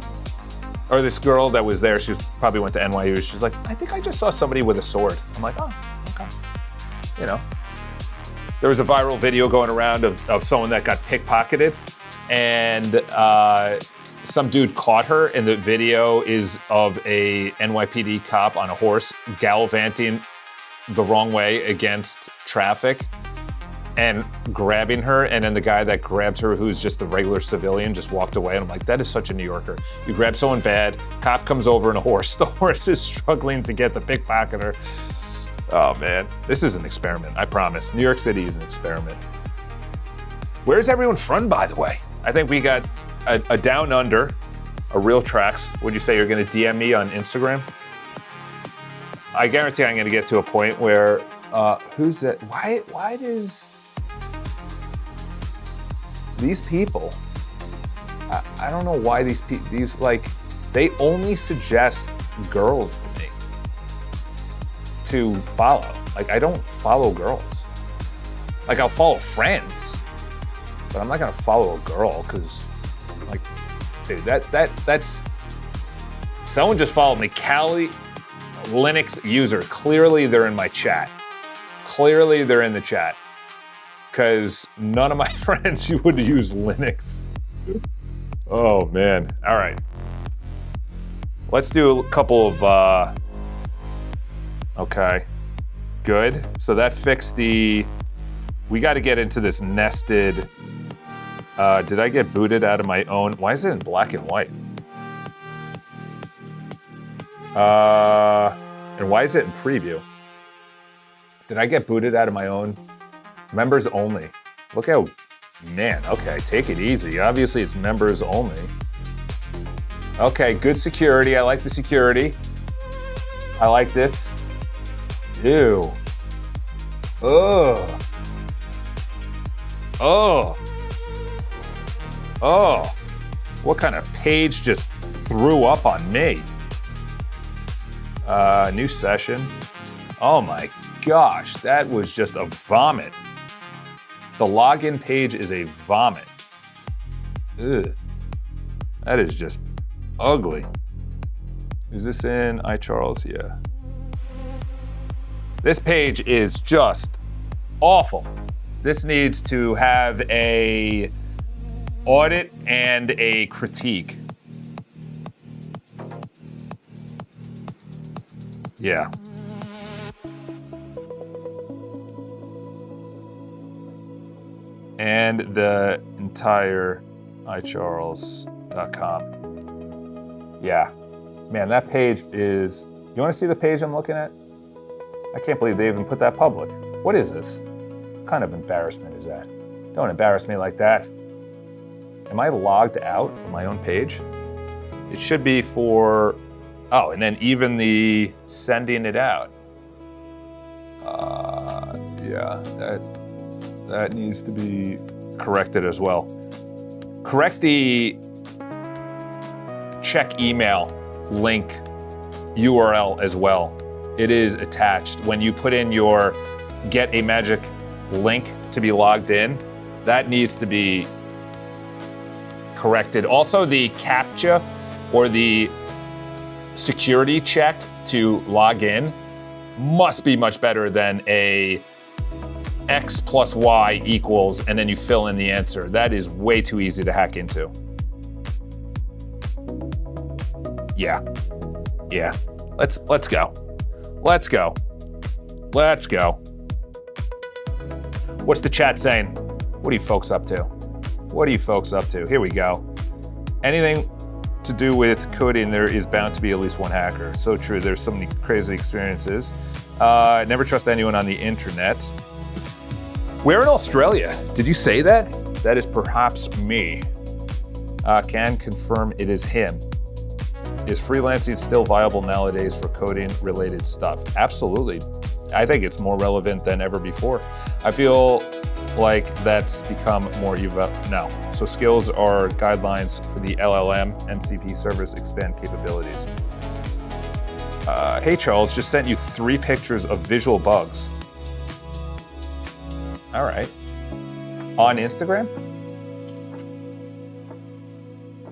or this girl that was there, she probably went to NYU. She's like, I think I just saw somebody with a sword. I'm like, oh, okay. You know, there was a viral video going around of someone that got pickpocketed, and some dude caught her, and the video is of a NYPD cop on a horse gallivanting the wrong way against traffic and grabbing her, and then the guy that grabbed her, who's just a regular civilian, just walked away. And I'm like, that is such a New Yorker. You grab someone bad, cop comes over in a horse, the horse is struggling to get the pickpocketer. Oh man, this is an experiment, I promise. New York City is an experiment. Where's everyone from, by the way? I think we got a down under, a real tracks. Would you say you're gonna DM me on Instagram? I guarantee I'm gonna get to a point where, who's that? Why does these people, I don't know why these like, they only suggest girls to me to follow. Like, I don't follow girls. Like, I'll follow friends, but I'm not gonna follow a girl because, like, dude, that's, someone just followed me, Cali Linux user. Clearly they're in my chat. Clearly they're in the chat, because none of my friends would use Linux. Oh man, all right. Let's do a couple of, okay, good. So that fixed we got to get into this nested, did I get booted out of my own? Why is it in black and white? And why is it in preview? Did I get booted out of my own? Members only. Look how Man, okay, take it easy. Obviously, it's members only. Okay, good security. I like the security. I like this. Ew. Ugh. Oh. Oh. What kind of page just threw up on me? New session. Oh my gosh, that was just a vomit. The login page is a vomit. Ugh. That is just ugly. Is this in iCharles? Yeah. This page is just awful. This needs to have a audit and a critique. Yeah. And the entire iCharles.com. Yeah. Man, that page is... You want to see the page I'm looking at? I can't believe they even put that public. What is this? What kind of embarrassment is that? Don't embarrass me like that. Am I logged out of my own page? It should be for... Oh, and then even the sending it out. Yeah, that needs to be corrected as well. Correct the check email link URL as well. It is attached. When you put in your get a magic link to be logged in, that needs to be corrected. Also, the CAPTCHA or the security check to log in must be much better than a X plus Y equals, and then you fill in the answer. That is way too easy to hack into. Yeah. Let's go. Let's go. What's the chat saying? What are you folks up to? Here we go. Anything to do with coding, there is bound to be at least one hacker. So true. There's so many crazy experiences. Never trust anyone on the internet. Where in Australia? Did you say that? That is perhaps me. Can confirm it is him. Is freelancing still viable nowadays for coding-related stuff? Absolutely. I think it's more relevant than ever before. I feel like that's become more no. So skills are guidelines for the LLM. MCP servers expand capabilities. Hey Charles, just sent you 3 pictures of visual bugs. All right. On Instagram?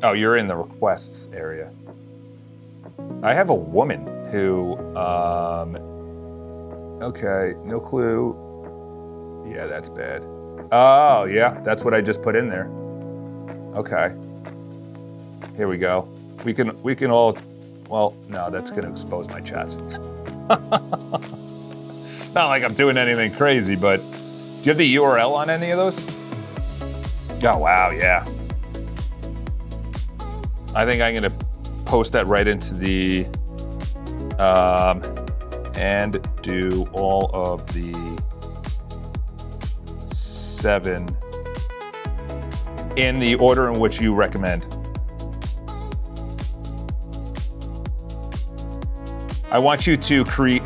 Oh, you're in the requests area. I have a woman who, okay, no clue. Yeah, that's bad. Oh, yeah, that's what I just put in there. Okay. Here we go. We can all, well, no, that's gonna expose my chats. Not like I'm doing anything crazy, but do you have the URL on any of those? Oh, wow, yeah. I think I'm gonna post that right into the, and do all of the 7 in the order in which you recommend. I want you to critique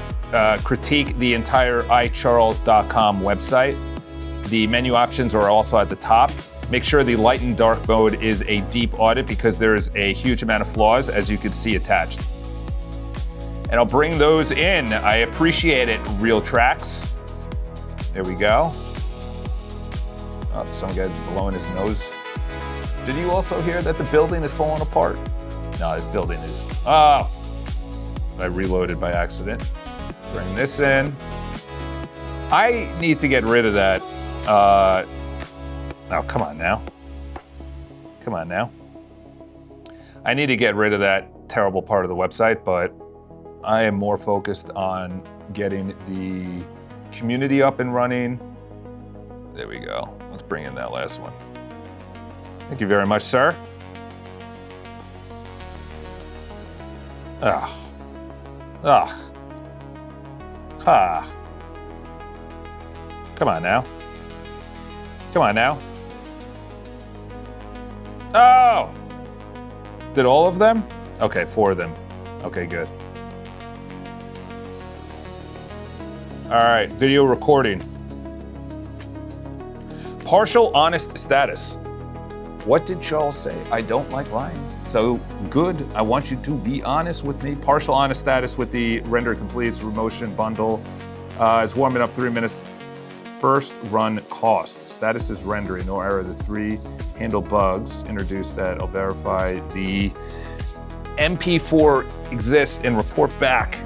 the entire iCharles.com website. The menu options are also at the top. Make sure the light and dark mode is a deep audit because there is a huge amount of flaws, as you can see attached. And I'll bring those in. I appreciate it, Real Tracks. There we go. Oh, some guy's blowing his nose. Did you also hear that the building is falling apart? No, this building is, oh. I reloaded by accident. Bring this in. I need to get rid of that. Oh, come on now. I need to get rid of that terrible part of the website, but I am more focused on getting the community up and running. There we go. Let's bring in that last one. Thank you very much, sir. Ugh. Ha. Come on now. Oh! Did all of them? Okay, 4 of them. Okay, good. All right, video recording. Partial honest status. What did Charles say? I don't like lying. So good, I want you to be honest with me. Partial honest status with the render completes remotion bundle. It's warming up 3 minutes. First run cost. Status is rendering, no error. The 3 handle bugs introduced that I'll verify. The MP4 exists and report back.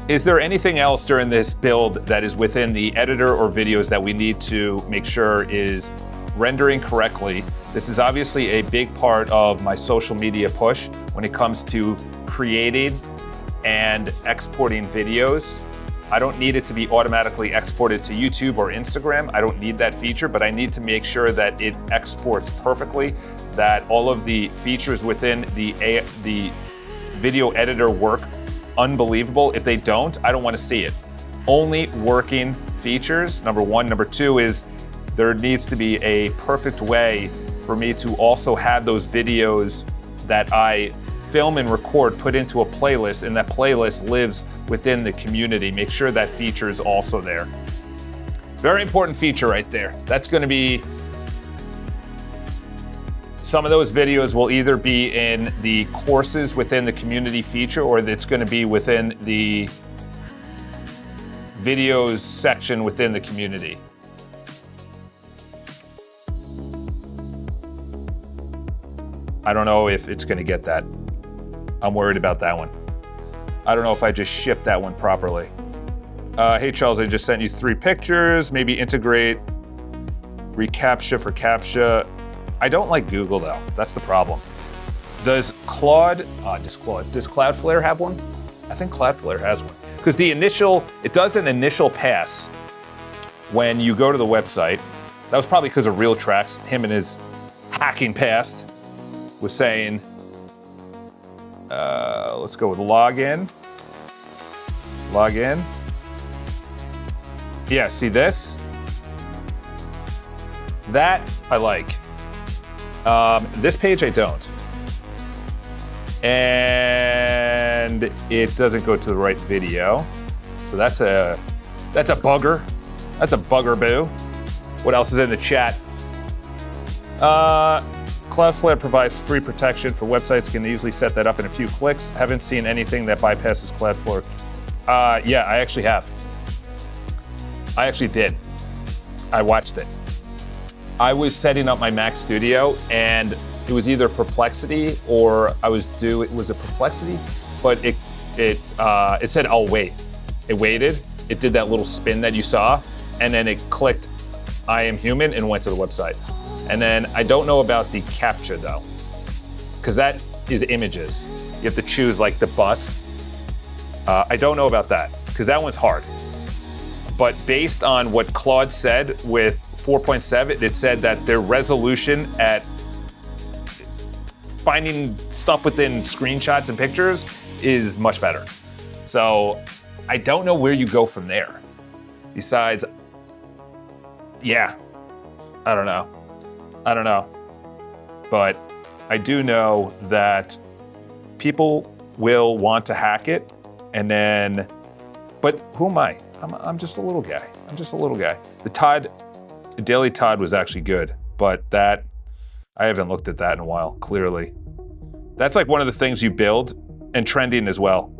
Is there anything else during this build that is within the editor or videos that we need to make sure is rendering correctly? This is obviously a big part of my social media push when it comes to creating and exporting videos. I don't need it to be automatically exported to YouTube or Instagram. I don't need that feature, but I need to make sure that it exports perfectly, that all of the features within the video editor work unbelievable. If they don't, I don't want to see it. Only working features, number one. Number two is there needs to be a perfect way for me to also have those videos that I film and record put into a playlist, and that playlist lives within the community. Make sure that feature is also there. Very important feature right there. That's going to be, some of those videos will either be in the courses within the community feature, or it's going to be within the videos section within the community. I don't know if it's going to get that. I'm worried about that one. I don't know if I just shipped that one properly. Hey Charles, I just sent you 3 pictures. Maybe integrate reCAPTCHA for CAPTCHA. I don't like Google though. That's the problem. Does Cloudflare have one? I think Cloudflare has one. Because it does an initial pass when you go to the website. That was probably because of Real Tracks. Him and his hacking past was saying, let's go with login. Login. Yeah, see this? That I like. This page I don't. And it doesn't go to the right video. So that's a bugger. That's a bugger-boo. What else is in the chat? Cloudflare provides free protection for websites. Can easily set that up in a few clicks. Haven't seen anything that bypasses Cloudflare. Yeah, I actually have. I actually did. I watched it. I was setting up my Mac Studio, and it was either Perplexity or it was a Perplexity, but it said, I'll wait. It waited. It did that little spin that you saw, and then it clicked, I am human, and went to the website. And then I don't know about the CAPTCHA though, because that is images. You have to choose like the bus. I don't know about that, because that one's hard. But based on what Claude said with 4.7, it said that their resolution at finding stuff within screenshots and pictures is much better. So I don't know where you go from there. Besides, yeah, I don't know. But I do know that people will want to hack it, and then, but who am I? I'm just a little guy. The Daily Todd was actually good, but that, I haven't looked at that in a while, clearly. That's like one of the things you build, and trending as well.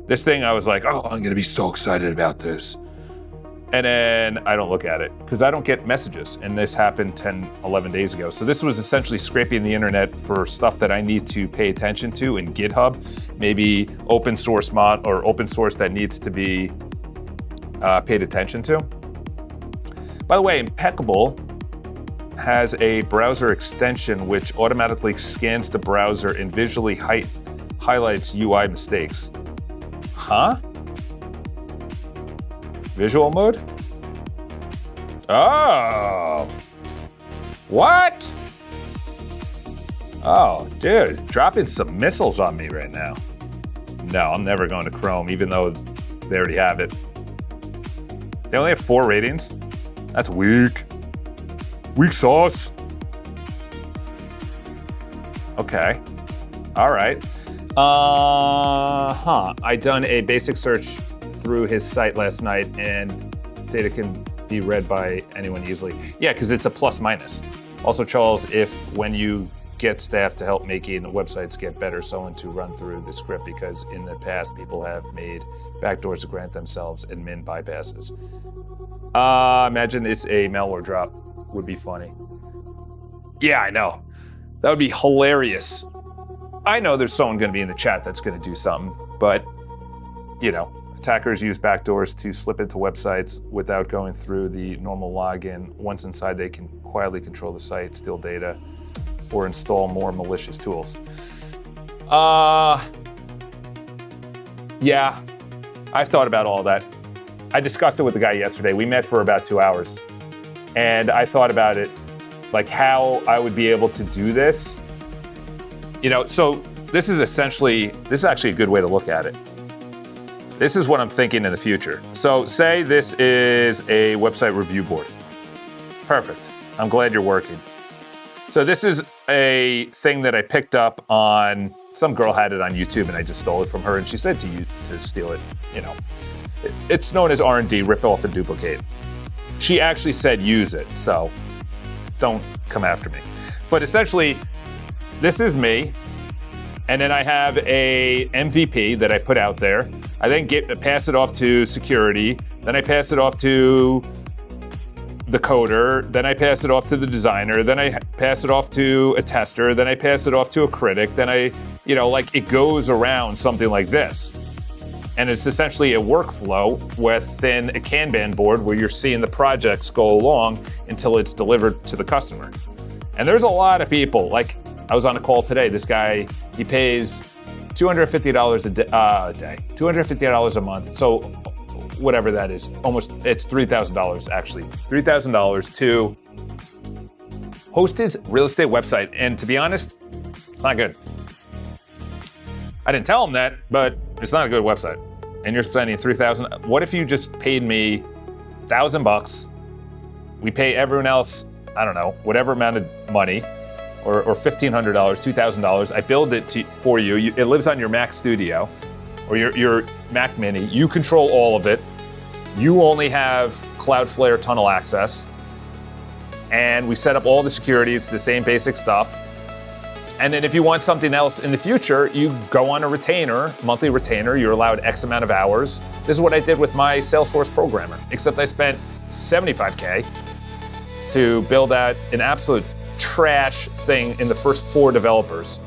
This thing, I was like, oh, I'm gonna be so excited about this. And then I don't look at it, because I don't get messages, and this happened 10, 11 days ago. So this was essentially scraping the internet for stuff that I need to pay attention to in GitHub, maybe open source mod or open source that needs to be paid attention to. By the way, Impeccable has a browser extension which automatically scans the browser and visually highlights UI mistakes. Huh? Visual mode? Oh. What? Oh, dude, dropping some missiles on me right now. No, I'm never going to Chrome, even though they already have it. They only have 4 ratings? That's weak. Weak sauce. Okay. All right. I done a basic search through his site last night, and data can be read by anyone easily. Yeah, because it's a plus minus. Also, Charles, if when you get staff to help making websites get better, someone to run through the script, because in the past people have made backdoors to grant themselves admin bypasses. Imagine it's a malware drop. Would be funny. Yeah, I know. That would be hilarious. I know there's someone going to be in the chat that's going to do something, but, you know, attackers use backdoors to slip into websites without going through the normal login. Once inside, they can quietly control the site, steal data, or install more malicious tools. Yeah, I've thought about all that. I discussed it with the guy yesterday. We met for about 2 hours, and I thought about it, like how I would be able to do this. You know, so this is actually a good way to look at it. This is what I'm thinking in the future. So say this is a website review board. Perfect. I'm glad you're working. So this is a thing that I picked up on, some girl had it on YouTube and I just stole it from her, and she said to you to steal it, you know. It's known as R&D, rip off and duplicate. She actually said use it, so don't come after me. But essentially, this is me, and then I have a MVP that I put out there. I then pass it off to security, then I pass it off to the coder, then I pass it off to the designer, then I pass it off to a tester, then I pass it off to a critic, then it goes around something like this. And it's essentially a workflow within a Kanban board where you're seeing the projects go along until it's delivered to the customer. And there's a lot of people, like I was on a call today, this guy, he pays $250 a day, $250 a month. So whatever that is, it's $3,000 actually. $3,000 to host his real estate website. And to be honest, it's not good. I didn't tell him that, but it's not a good website. And you're spending $3,000. What if you just paid me $1,000? We pay everyone else, I don't know, whatever amount of money, or $1,500, $2,000. I build it for you. It lives on your Mac Studio or your Mac Mini. You control all of it. You only have Cloudflare tunnel access. And we set up all the security. It's the same basic stuff. And then if you want something else in the future, you go on a retainer, monthly retainer. You're allowed X amount of hours. This is what I did with my Salesforce programmer, except I spent $75K to build out an absolute trash thing in the first 4 developers.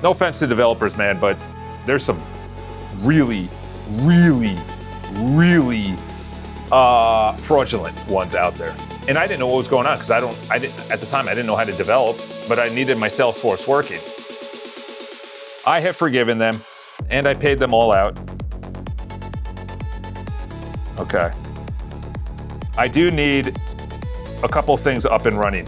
No offense to developers, man, but there's some really, really, really fraudulent ones out there. And I didn't know what was going on because at the time I didn't know how to develop, but I needed my Salesforce working. I have forgiven them and I paid them all out. Okay. I do need a couple things up and running.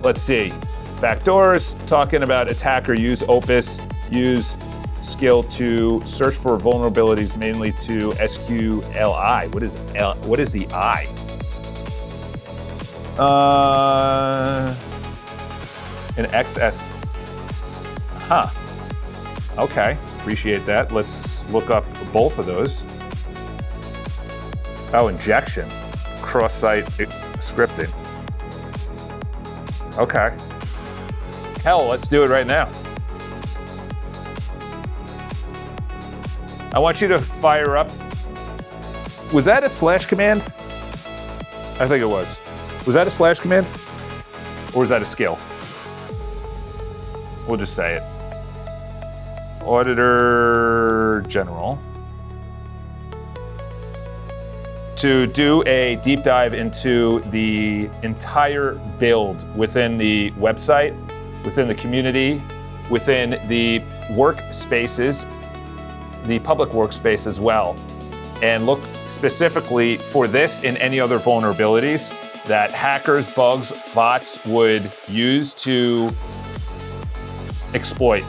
Let's see. Backdoors, talking about attacker use Opus, use skill to search for vulnerabilities mainly to SQLI. What is the I? An XS. Huh. Okay, appreciate that. Let's look up both of those. Oh, injection. Cross-site scripting. Okay. Hell, let's do it right now. I want you to fire up. Was that a slash command? I think it was. Was that a slash command? Or was that a skill? We'll just say it. Auditor General. To do a deep dive into the entire build within the website, within the community, within the workspaces, the public workspace as well, and look specifically for this and any other vulnerabilities that hackers, bugs, bots would use to exploit.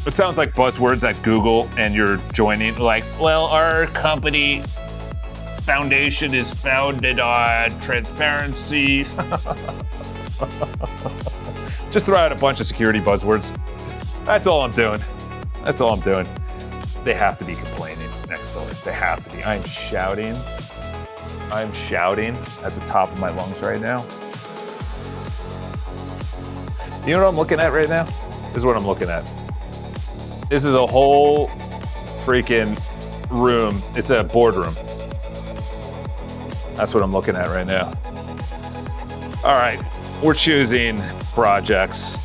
It sounds like buzzwords at Google and you're joining, like, well, our company foundation is founded on transparency. Just throw out a bunch of security buzzwords. That's all I'm doing. That's all I'm doing. They have to be complaining next door. They have to be. I'm shouting at the top of my lungs right now. You know what I'm looking at right now? This is what I'm looking at. This is a whole freaking room. It's a boardroom. That's what I'm looking at right now. All right, we're choosing projects.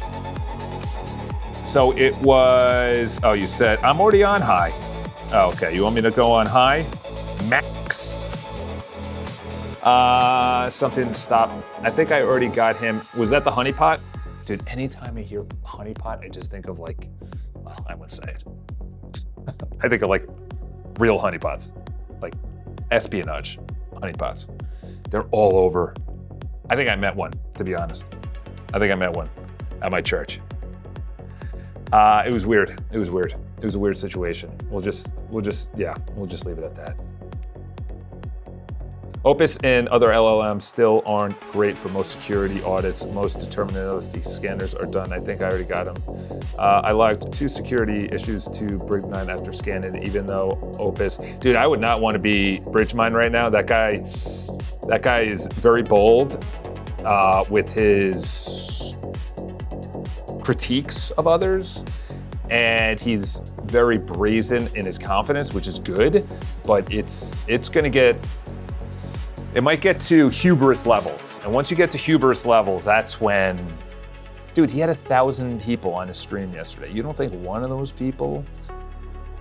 So it was, oh, you said, I'm already on high. Oh, okay, you want me to go on high? Max. Something stop. I think I already got him. Was that the honeypot? Dude, anytime I hear honeypot, I just think of like, well, I wouldn't say it. I think of like real honeypots, like espionage honeypots. They're all over. I think I met one, to be honest. I think I met one at my church. It was weird. It was weird. It was a weird situation. We'll just leave it at that. Opus and other LLMs still aren't great for most security audits. Most deterministic scanners are done. I think I already got them. I logged 2 security issues to Bridgemine after scanning, even though Opus. Dude, I would not want to be Bridgemine right now. That guy is very bold with his critiques of others, and he's very brazen in his confidence, which is good. But it's gonna get. It might get to hubris levels. And once you get to hubris levels, that's when, dude, he had 1,000 people on his stream yesterday. You don't think one of those people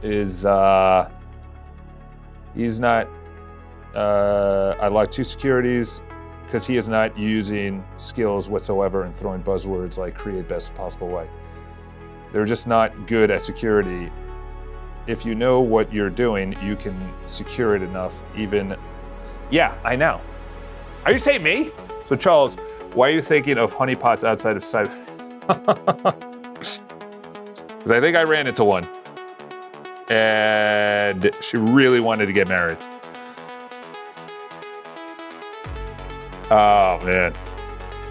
is, he's not, I logged 2 securities because he is not using skills whatsoever and throwing buzzwords like create best possible way. They're just not good at security. If you know what you're doing, you can secure it enough, even. Yeah, I know. Are you saying me? So Charles, why are you thinking of honeypots outside of sight? Because I think I ran into one, and she really wanted to get married. Oh man,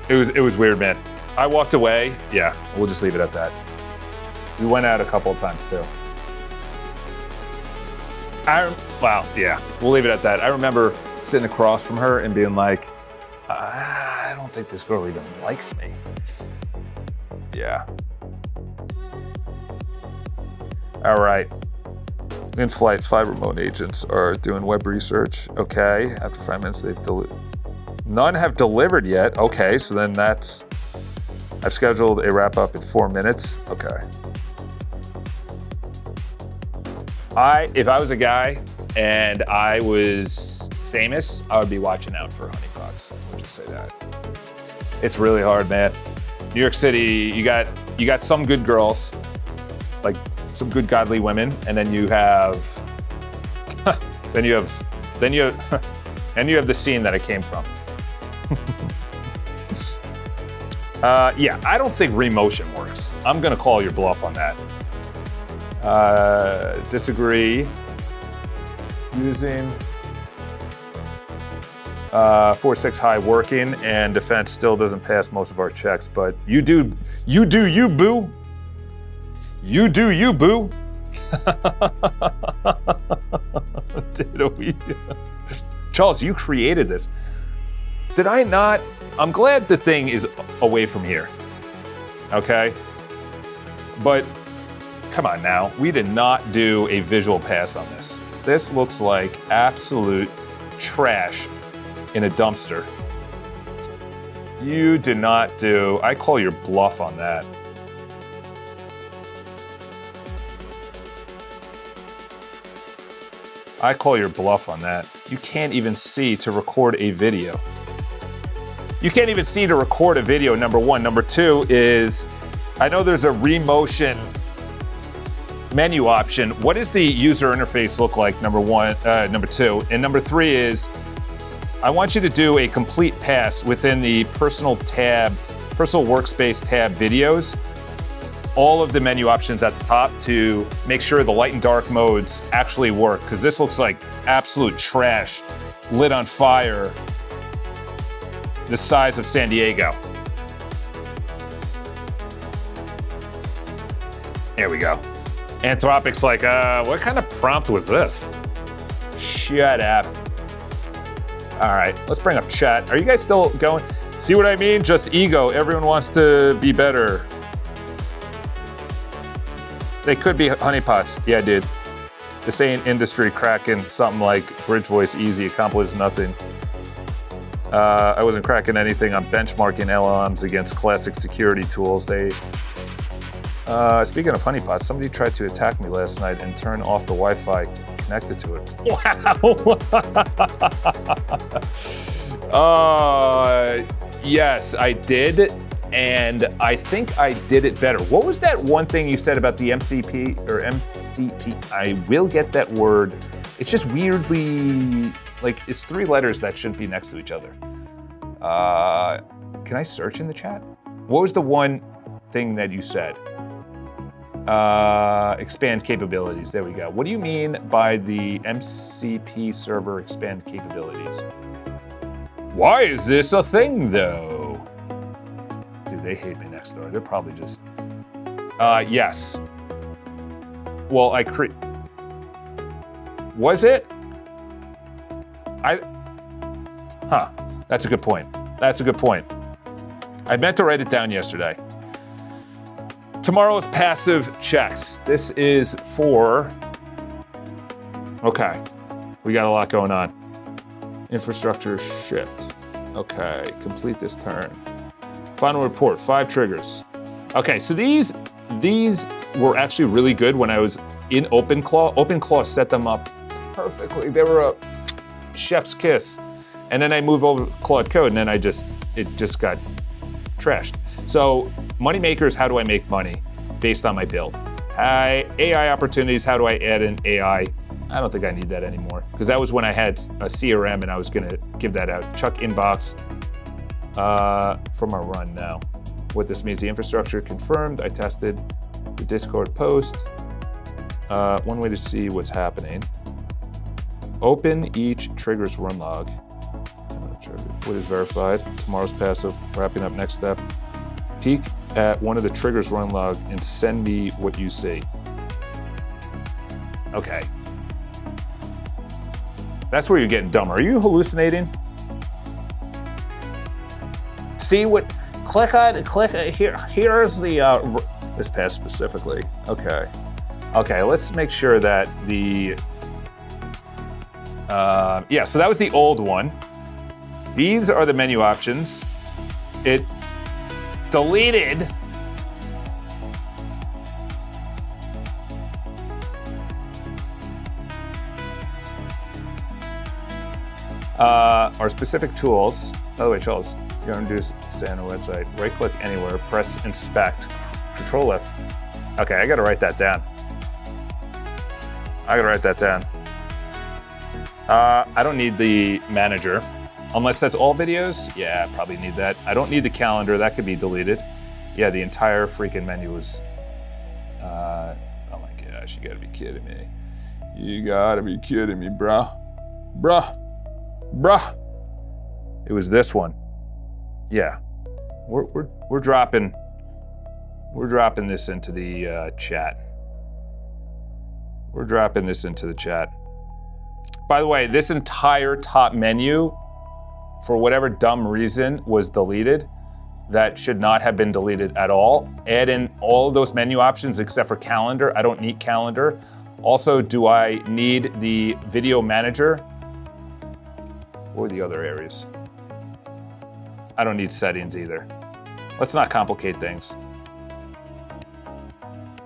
it was weird, man. I walked away. Yeah, we'll just leave it at that. We went out a couple of times too. Wow, yeah, we'll leave it at that. I remember sitting across from her and being like, I don't think this girl even likes me. Yeah. All right. In flight, 5 remote agents are doing web research. Okay, after 5 minutes, none have delivered yet. Okay, so then I've scheduled a wrap up in 4 minutes. Okay. If I was a guy and I was famous, I would be watching out for honeypots. I'll just say that. It's really hard, man. New York City, you got some good girls, like some good godly women, and then you have then you have the scene that I came from. Yeah, I don't think remotion works. I'm gonna call your bluff on that. Disagree. Using 4.6 high working, and defense still doesn't pass most of our checks, but you do you, boo. You do you, boo. Charles, you created this. Did I not? I'm glad the thing is away from here. Okay? But come on now, we did not do a visual pass on this. This looks like absolute trash in a dumpster. You did not do, I call your bluff on that. I call your bluff on that. You can't even see to record a video. You can't even see to record a video, number one. Number two is, I know there's a remotion menu option. What does the user interface look like, number two? And number three is, I want you to do a complete pass within the personal workspace tab videos, all of the menu options at the top to make sure the light and dark modes actually work, because this looks like absolute trash lit on fire the size of San Diego. There we go. Anthropic's like, what kind of prompt was this? Shut up. All right, let's bring up chat. Are you guys still going? See what I mean? Just ego. Everyone wants to be better. They could be honeypots. Yeah, dude. This ain't industry cracking something like Bridge Voice easy, accomplishes nothing. I wasn't cracking anything. I'm benchmarking LLMs against classic security tools. Speaking of honeypots, somebody tried to attack me last night and turn off the Wi-Fi connected to it. Wow. Yes, I did. And I think I did it better. What was that one thing you said about the MCP or MCP? I will get that word. It's just weirdly, like it's 3 letters that shouldn't be next to each other. Can I search in the chat? What was the one thing that you said? Expand capabilities, there we go. What do you mean by the MCP server expand capabilities? Why is this a thing though? Dude, they hate me next door. They're probably just, yes. Well, was it? That's a good point. That's a good point. I meant to write it down yesterday. Tomorrow's passive checks. This is for, okay, we got a lot going on. Infrastructure shipped. Okay, complete this turn. Final report, 5 triggers. Okay, so these were actually really good when I was in OpenClaw. OpenClaw set them up perfectly. They were a chef's kiss. And then I moved over to Claude Code and then it just got trashed. So money makers, how do I make money based on my build? AI opportunities, how do I add in AI? I don't think I need that anymore because that was when I had a CRM and I was gonna give that out. Chuck inbox from our run now. What this means, the infrastructure confirmed. I tested the Discord post. One way to see what's happening. Open each trigger's run log. What is verified? Tomorrow's passive, wrapping up next step. Peek at one of the triggers run log and send me what you see. Okay. That's where you're getting dumber. Are you hallucinating? See what, click here. Here's the, this pass specifically. Okay. Okay, let's make sure that the, yeah, so that was the old one. These are the menu options. It deleted our specific tools. By the way, Charles, you're going to do say on the website, right click anywhere, press inspect, Control F. Okay, I got to write that down. I don't need the manager. Unless that's all videos, yeah, I probably need that. I don't need the calendar, that could be deleted. Yeah, the entire freaking menu was, oh my gosh, you gotta be kidding me. You gotta be kidding me, bruh. It was this one. Yeah, we're dropping this into the chat. We're dropping this into the chat. By the way, this entire top menu, for whatever dumb reason, was deleted. That should not have been deleted at all. Add in all of those menu options except for calendar. I don't need calendar. Also, do I need the video manager? Or the other areas? I don't need settings either. Let's not complicate things.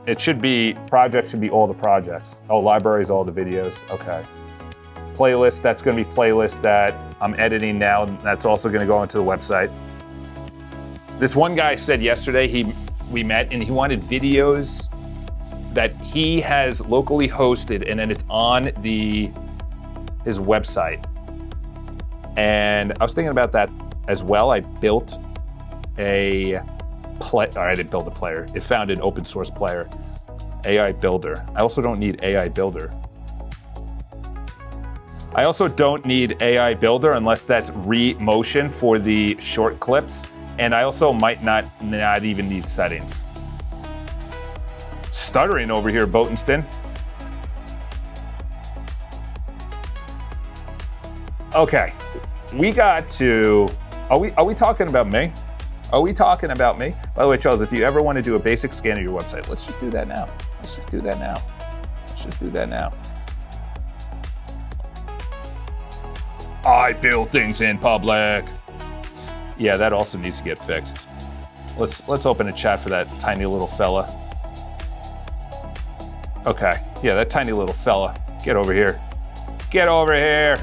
It should be, projects should be all the projects. Oh, libraries, all the videos, okay. Playlist, that's gonna be playlist that I'm editing now. That's also gonna go onto the website. This one guy said yesterday, we met and he wanted videos that he has locally hosted and then it's on his website. And I was thinking about that as well. I built I didn't build a player. It found an open source player, AI Builder. I also don't need AI Builder. I also don't need AI Builder unless that's re-motion for the short clips. And I also might not even need settings. Stuttering over here, Botenston. Okay, we got to, are we talking about me? Are we talking about me? By the way, Charles, if you ever want to do a basic scan of your website, let's just do that now. Let's just do that now. Let's just do that now. I build things in public. Yeah, that also needs to get fixed. Let's open a chat for that tiny little fella. Okay, yeah, that tiny little fella. Get over here. Get over here.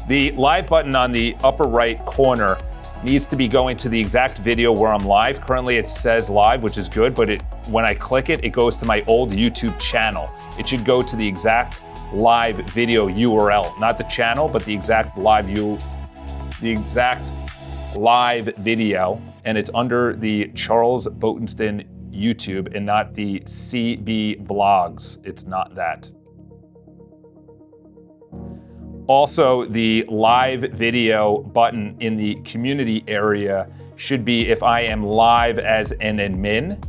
The live button on the upper right corner needs to be going to the exact video where I'm live. Currently it says live, which is good, but when I click it, it goes to my old YouTube channel. It should go to the exact live video URL, not the channel, but the exact live video, and it's under the Charles Botenston YouTube and not the CB Vlogs. It's not that. Also, the live video button in the community area should be if I am live as an admin,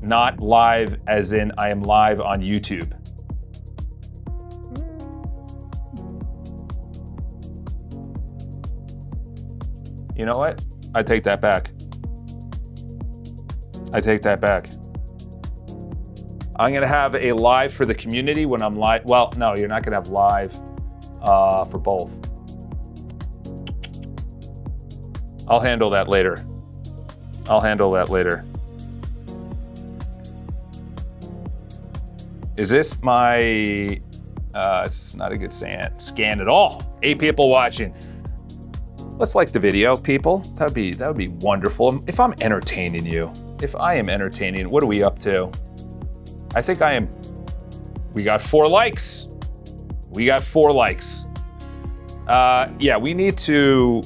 not live as in I am live on YouTube. You know what? I take that back. I take that back. I'm gonna have a live for the community when I'm live. Well, no, you're not gonna have live for both. I'll handle that later. I'll handle that later. Is this my, it's not a good scan at all. 8 people watching. Let's like the video, people. That would be wonderful. If I'm entertaining you, if I am entertaining, what are we up to? I think I am, we got 4 likes. We got 4 likes. Yeah, we need to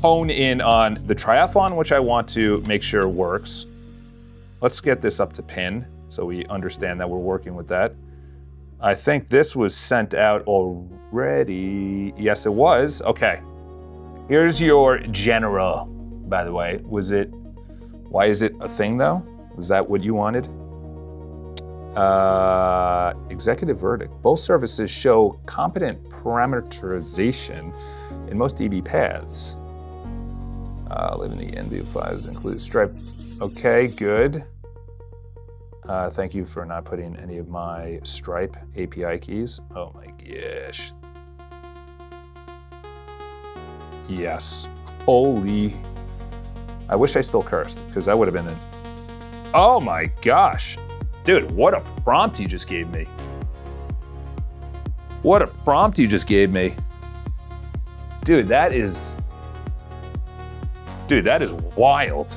hone in on the triathlon, which I want to make sure works. Let's get this up to pin so we understand that we're working with that. I think this was sent out already. Yes, it was. Okay. Here's your general, by the way. Why is it a thing though? Was that what you wanted? Executive verdict. Both services show competent parameterization in most DB paths. Living the NVIDIA files include Stripe. Okay, good. Thank you for not putting any of my Stripe API keys. Oh my gosh. Yes. Holy. I wish I still cursed, because that would have been an... Oh my gosh. Dude, what a prompt you just gave me. What a prompt you just gave me. Dude, that is wild.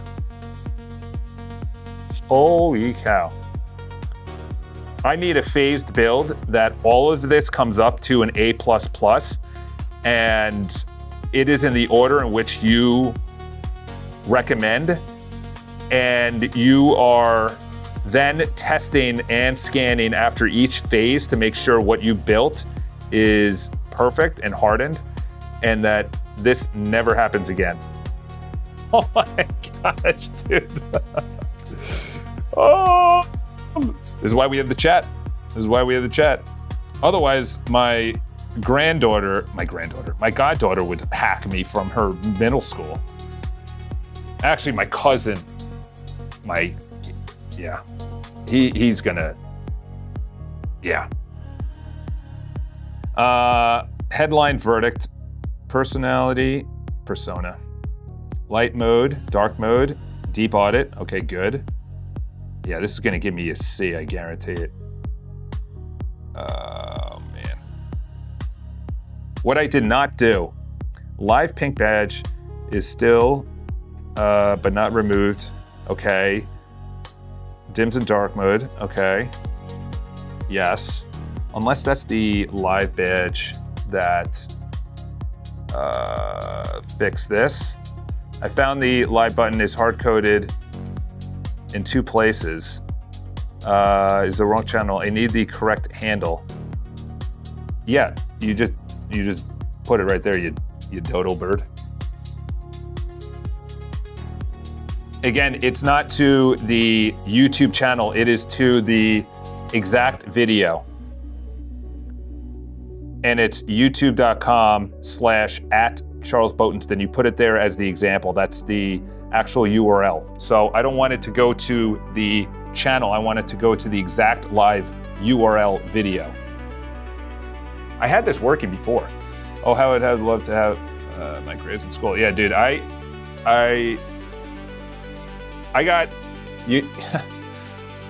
Holy cow. I need a phased build that all of this comes up to an A++, and it is in the order in which you recommend, and you are then testing and scanning after each phase to make sure what you built is perfect and hardened, and that this never happens again. Oh my gosh, dude. Oh, this is why we have the chat. This is why we have the chat. Otherwise, my goddaughter would hack me from her middle school. Actually, my cousin, yeah. He's gonna, yeah. Headline verdict, personality, persona. Light mode, dark mode, deep audit, okay, good. Yeah, this is gonna give me a C, I guarantee it. Oh, man. What I did not do, live pink badge is still, but not removed, okay. Dims and dark mode, okay. Yes, unless that's the live badge that fixed this. I found the live button is hard-coded in 2 places. Is the wrong channel. I need the correct handle. Yeah, you just put it right there, you dodo bird. Again, it's not to the YouTube channel, it is to the exact video. And it's youtube.com/@CharlesBotenston. You put it there as the example. That's the actual URL. So I don't want it to go to the channel. I want it to go to the exact live URL video. I had this working before. Oh, how I'd have loved to have my grades in school. Yeah, dude, I got you.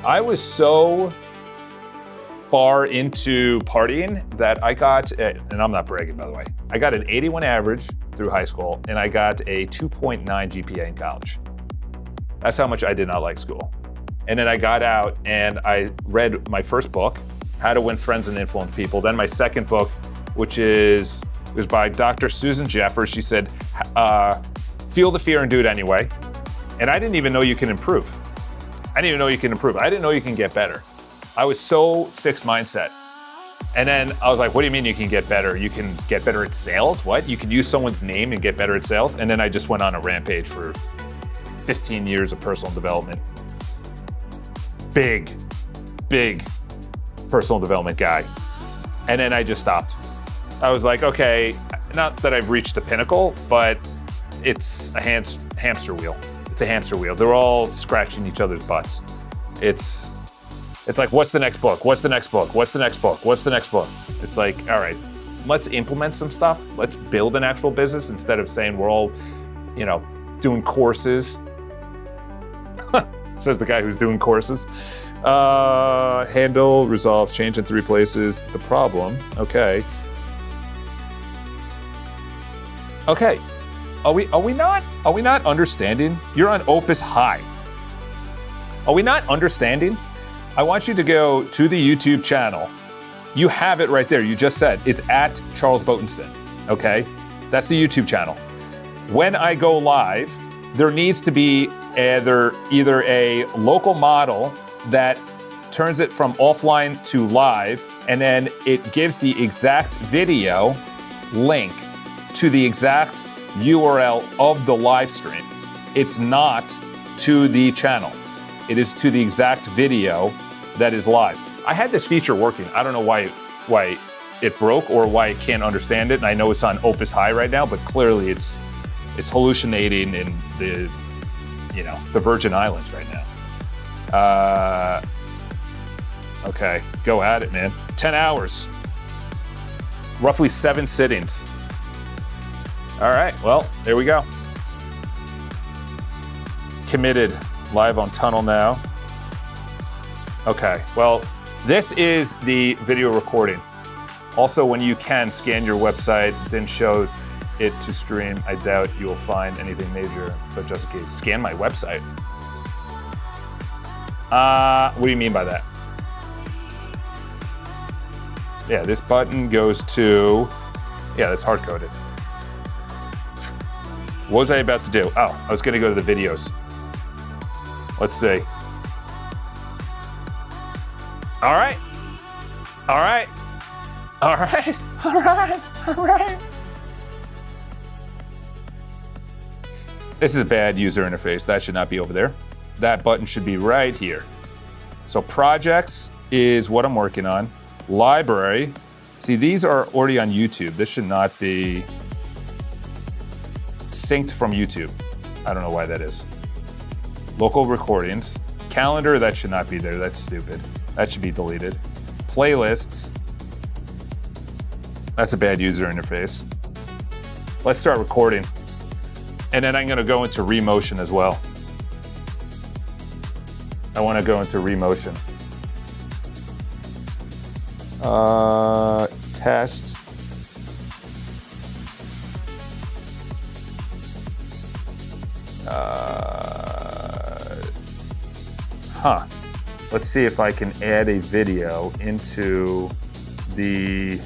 I was so far into partying that I got, and I'm not bragging by the way, I got an 81 average through high school and I got a 2.9 GPA in college. That's how much I did not like school. And then I got out and I read my first book, How to Win Friends and Influence People. Then my second book, which was by Dr. Susan Jeffers. She said, feel the fear and do it anyway. And I didn't even know you can improve. I didn't even know you can improve. I didn't know you can get better. I was so fixed mindset. And then I was like, what do you mean you can get better? You can get better at sales? What? You can use someone's name and get better at sales? And then I just went on a rampage for 15 years of personal development. Big personal development guy. And then I just stopped. I was like, okay, not that I've reached the pinnacle, but it's a hamster wheel. It's a hamster wheel. They're all scratching each other's butts. It's like, what's the next book? What's the next book? What's the next book? What's the next book? It's like, all right, let's implement some stuff. Let's build an actual business instead of saying we're all, doing courses. Says the guy who's doing courses. Handle, resolve, change in 3 places. The problem, okay. Okay, are we not understanding? You're on Opus High. Are we not understanding? I want you to go to the YouTube channel. You have it right there. You just said it's at Charles Botenston, okay? That's the YouTube channel. When I go live, there needs to be either a local model that turns it from offline to live, and then it gives the exact video link to the exact URL of the live stream. It's not to the channel. It is to the exact video that is live. I had this feature working. I don't know why it broke or why I can't understand it. And I know it's on Opus High right now, but clearly it's hallucinating in the Virgin Islands right now. Okay, go at it, man. 10 hours, roughly 7 sittings. All right, well, there we go. Committed, live on Tunnel now. Okay, well, this is the video recording. Also, when you can scan your website, didn't show it to stream. I doubt you will find anything major, but just in case, scan my website. What do you mean by that? Yeah, this button goes to, yeah, that's hard-coded. What was I about to do? Oh, I was gonna go to the videos. Let's see. All right. All right. All right. All right. All right. This is a bad user interface. That should not be over there. That button should be right here. So projects is what I'm working on. Library. See, these are already on YouTube. This should not be synced from YouTube. I don't know why that is. Local recordings. Calendar, that should not be there. That's stupid. That should be deleted. Playlists. That's a bad user interface. Let's start recording. And then I'm gonna go into remotion as well. I wanna go into remotion. Test. Let's see if I can add a video into the,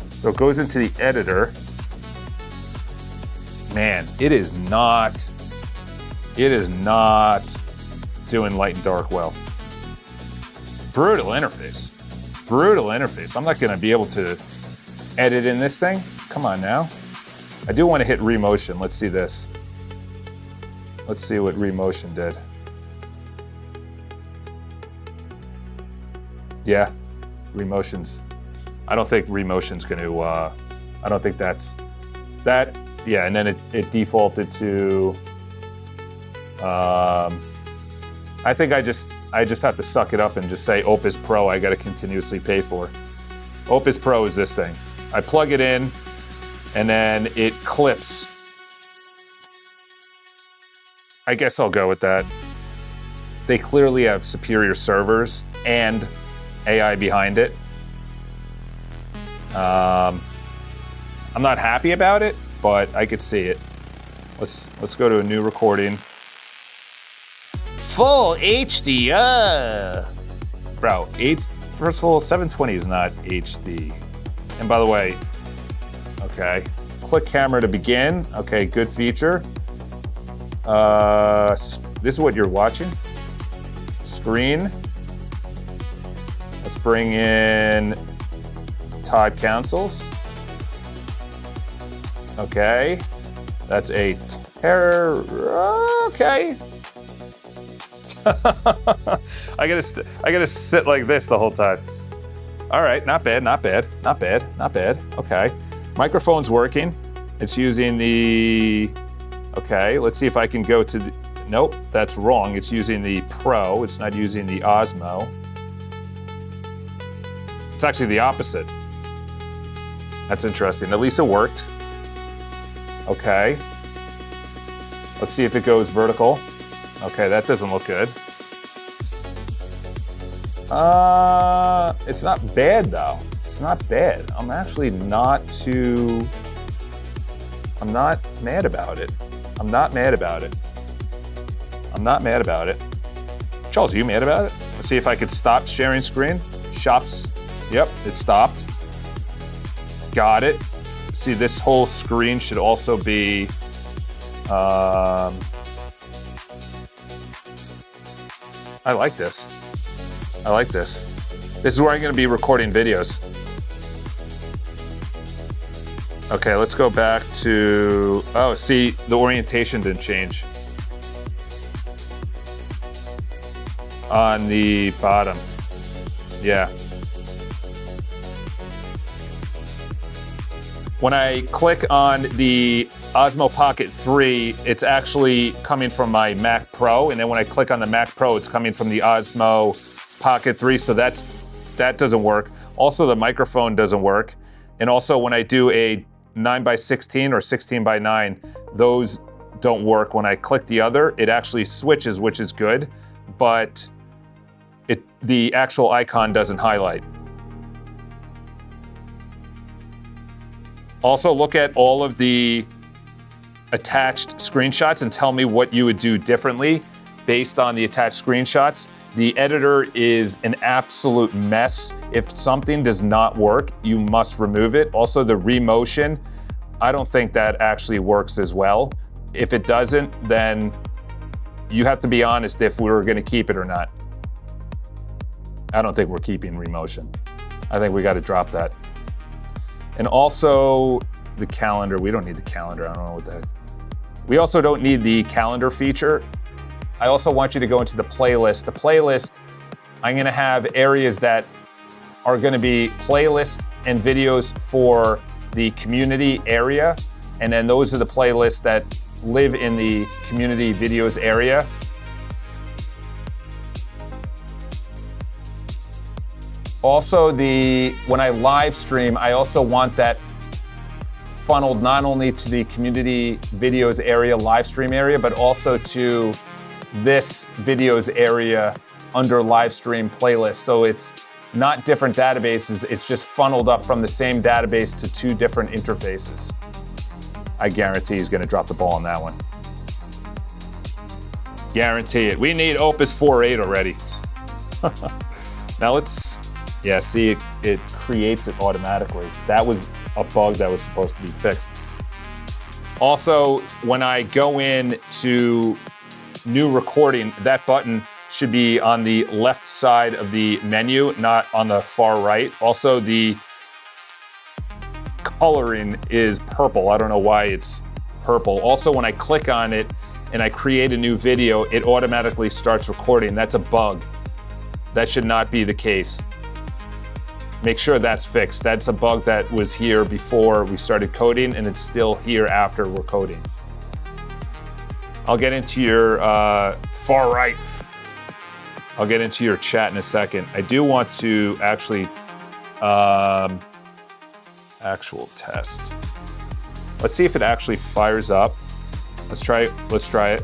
so it goes into the editor. Man, it is not doing light and dark well. Brutal interface. Brutal interface. I'm not gonna be able to edit in this thing. Come on now. I do want to hit remotion. Let's see this. Let's see what remotion did. Yeah, remotions. I don't think remotion's gonna, I don't think that's, that, yeah, and then it defaulted to, I think I just have to suck it up and just say Opus Pro I gotta continuously pay for. Opus Pro is this thing. I plug it in and then it clips. I guess I'll go with that. They clearly have superior servers and AI behind it. I'm not happy about it, but I could see it. Let's go to a new recording. Full HD. Bro, first of all, 720 is not HD. And by the way, okay, click camera to begin. Okay, good feature. This is what you're watching. Screen. Let's bring in Todd Councils. Okay, that's a terror. Okay. I gotta sit like this the whole time. All right, not bad, not bad, not bad, not bad. Okay, microphone's working. It's using the. Okay, let's see if I can go to the. Nope, that's wrong. It's using the Pro. It's not using the Osmo. It's actually the opposite. That's interesting. At least it worked. Okay. Let's see if it goes vertical. Okay, that doesn't look good. It's not bad though. It's not bad. I'm actually not too. I'm not mad about it. I'm not mad about it. I'm not mad about it. Charles, are you mad about it? Let's see if I could stop sharing screen. Shops. Yep, it stopped. Got it. See, this whole screen should also be. I like this. I like this. This is where I'm going to be recording videos. Okay, let's go back to. Oh, see, the orientation didn't change. On the bottom. Yeah. When I click on the Osmo Pocket 3, it's actually coming from my Mac Pro, and then when I click on the Mac Pro, it's coming from the Osmo Pocket 3, so that doesn't work. Also, the microphone doesn't work, and also when I do a 9x16 or 16x9, those don't work. When I click the other, it actually switches, which is good, but the actual icon doesn't highlight. Also, look at all of the attached screenshots and tell me what you would do differently based on the attached screenshots. The editor is an absolute mess. If something does not work, you must remove it. Also, the remotion, I don't think that actually works as well. If it doesn't, then you have to be honest if we were gonna keep it or not. I don't think we're keeping remotion. I think we gotta drop that. And also the calendar, we don't need the calendar, I don't know what the heck. We also don't need the calendar feature. I also want you to go into the playlist. The playlist, I'm gonna have areas that are gonna be playlists and videos for the community area. And then those are the playlists that live in the community videos area. Also, when I live stream, I also want that funneled not only to the community videos area, live stream area, but also to this videos area under live stream playlist. So it's not different databases, it's just funneled up from the same database to two different interfaces. I guarantee he's gonna drop the ball on that one. Guarantee it. We need Opus 4.8 already. Now let's, yeah, see, it creates it automatically. That was a bug that was supposed to be fixed. Also, when I go in to new recording, that button should be on the left side of the menu, not on the far right. Also, the coloring is purple. I don't know why it's purple. Also, when I click on it and I create a new video, it automatically starts recording. That's a bug. That should not be the case. Make sure that's fixed. That's a bug that was here before we started coding, and it's still here after we're coding. I'll get into your far right. I'll get into your chat in a second. I do want to actually actual test. Let's see if it actually fires up. Let's try it. Let's try it.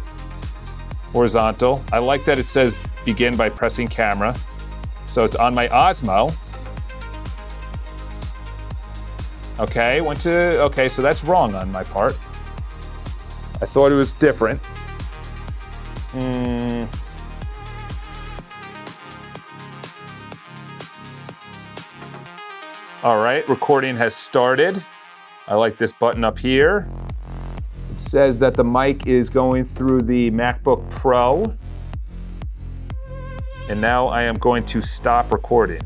Horizontal. I like that it says begin by pressing camera. So it's on my Osmo. Okay, okay, so that's wrong on my part. I thought it was different. All right, recording has started. I like this button up here. It says that the mic is going through the MacBook Pro. And now I am going to stop recording.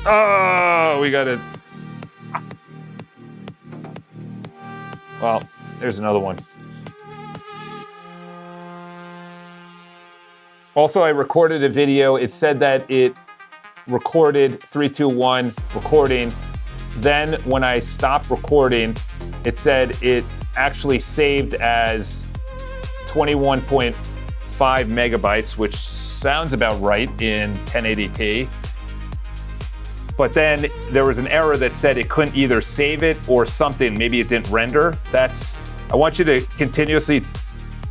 Oh, we got it. Well, there's another one. Also, I recorded a video. It said that it recorded 3, 2, 1 recording. Then when I stopped recording, it said it actually saved as 21.5 megabytes, which sounds about right in 1080p. But then there was an error that said it couldn't either save it or something. Maybe it didn't render. I want you to continuously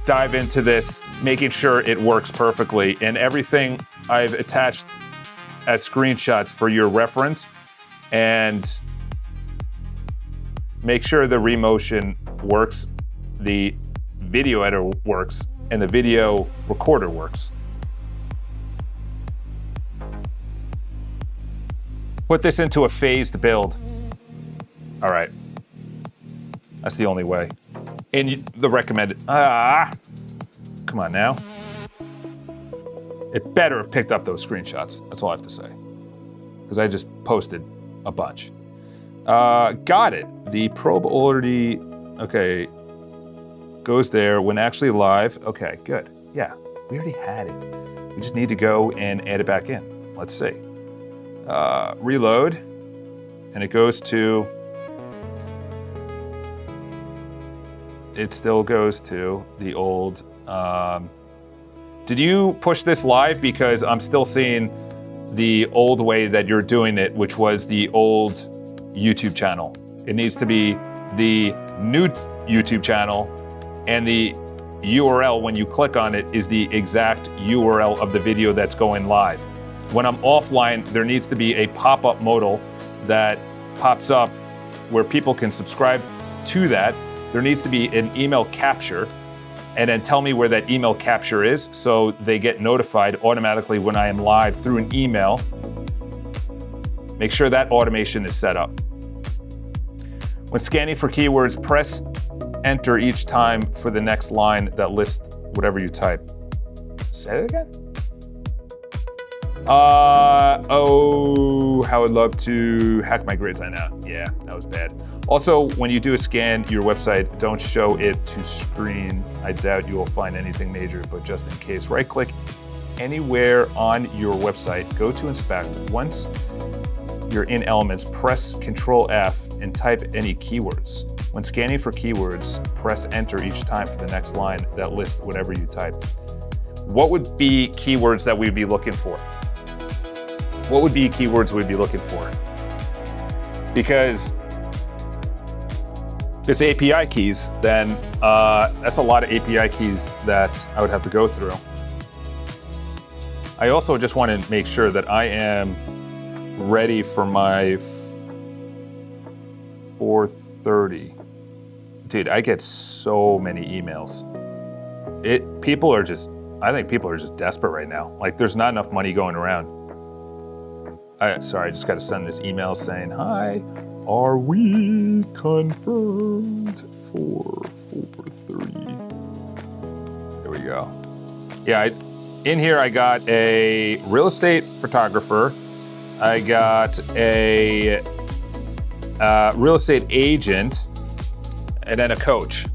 dive into this, making sure it works perfectly. And everything I've attached as screenshots for your reference. And make sure the remotion works, the video editor works, and the video recorder works. Put this into a phased build. All right. That's the only way. And the recommended, come on now. It better have picked up those screenshots. That's all I have to say. Because I just posted a bunch. Got it. The probe already, okay, goes there when actually live. Okay, good. Yeah, we already had it. We just need to go and add it back in. Let's see. Reload, and it goes to, it still goes to the old, did you push this live? Because I'm still seeing the old way that you're doing it, which was the old YouTube channel. It needs to be the new YouTube channel, and the URL when you click on it is the exact URL of the video that's going live. When I'm offline, there needs to be a pop-up modal that pops up where people can subscribe to that. There needs to be an email capture, and then tell me where that email capture is so they get notified automatically when I am live through an email. Make sure that automation is set up. When scanning for keywords, press enter each time for the next line that lists whatever you type. Say it again? Oh, how I'd love to hack my grades. I know. Yeah, that was bad. Also, when you do a scan, your website, don't show it to screen. I doubt you will find anything major, but just in case, right-click anywhere on your website, go to inspect. Once you're in Elements, press Control F and type any keywords. When scanning for keywords, press enter each time for the next line that lists whatever you typed. What would be keywords that we'd be looking for? What would be keywords we'd be looking for? Because if it's API keys, then that's a lot of API keys that I would have to go through. I also just want to make sure that I am ready for my 4:30. Dude, I get so many emails. I think people are just desperate right now. Like, there's not enough money going around. Sorry, I just got to send this email saying, hi, Are we confirmed for 4:30? There we go. Yeah, in here I got a real estate photographer. I got a real estate agent, and then a coach.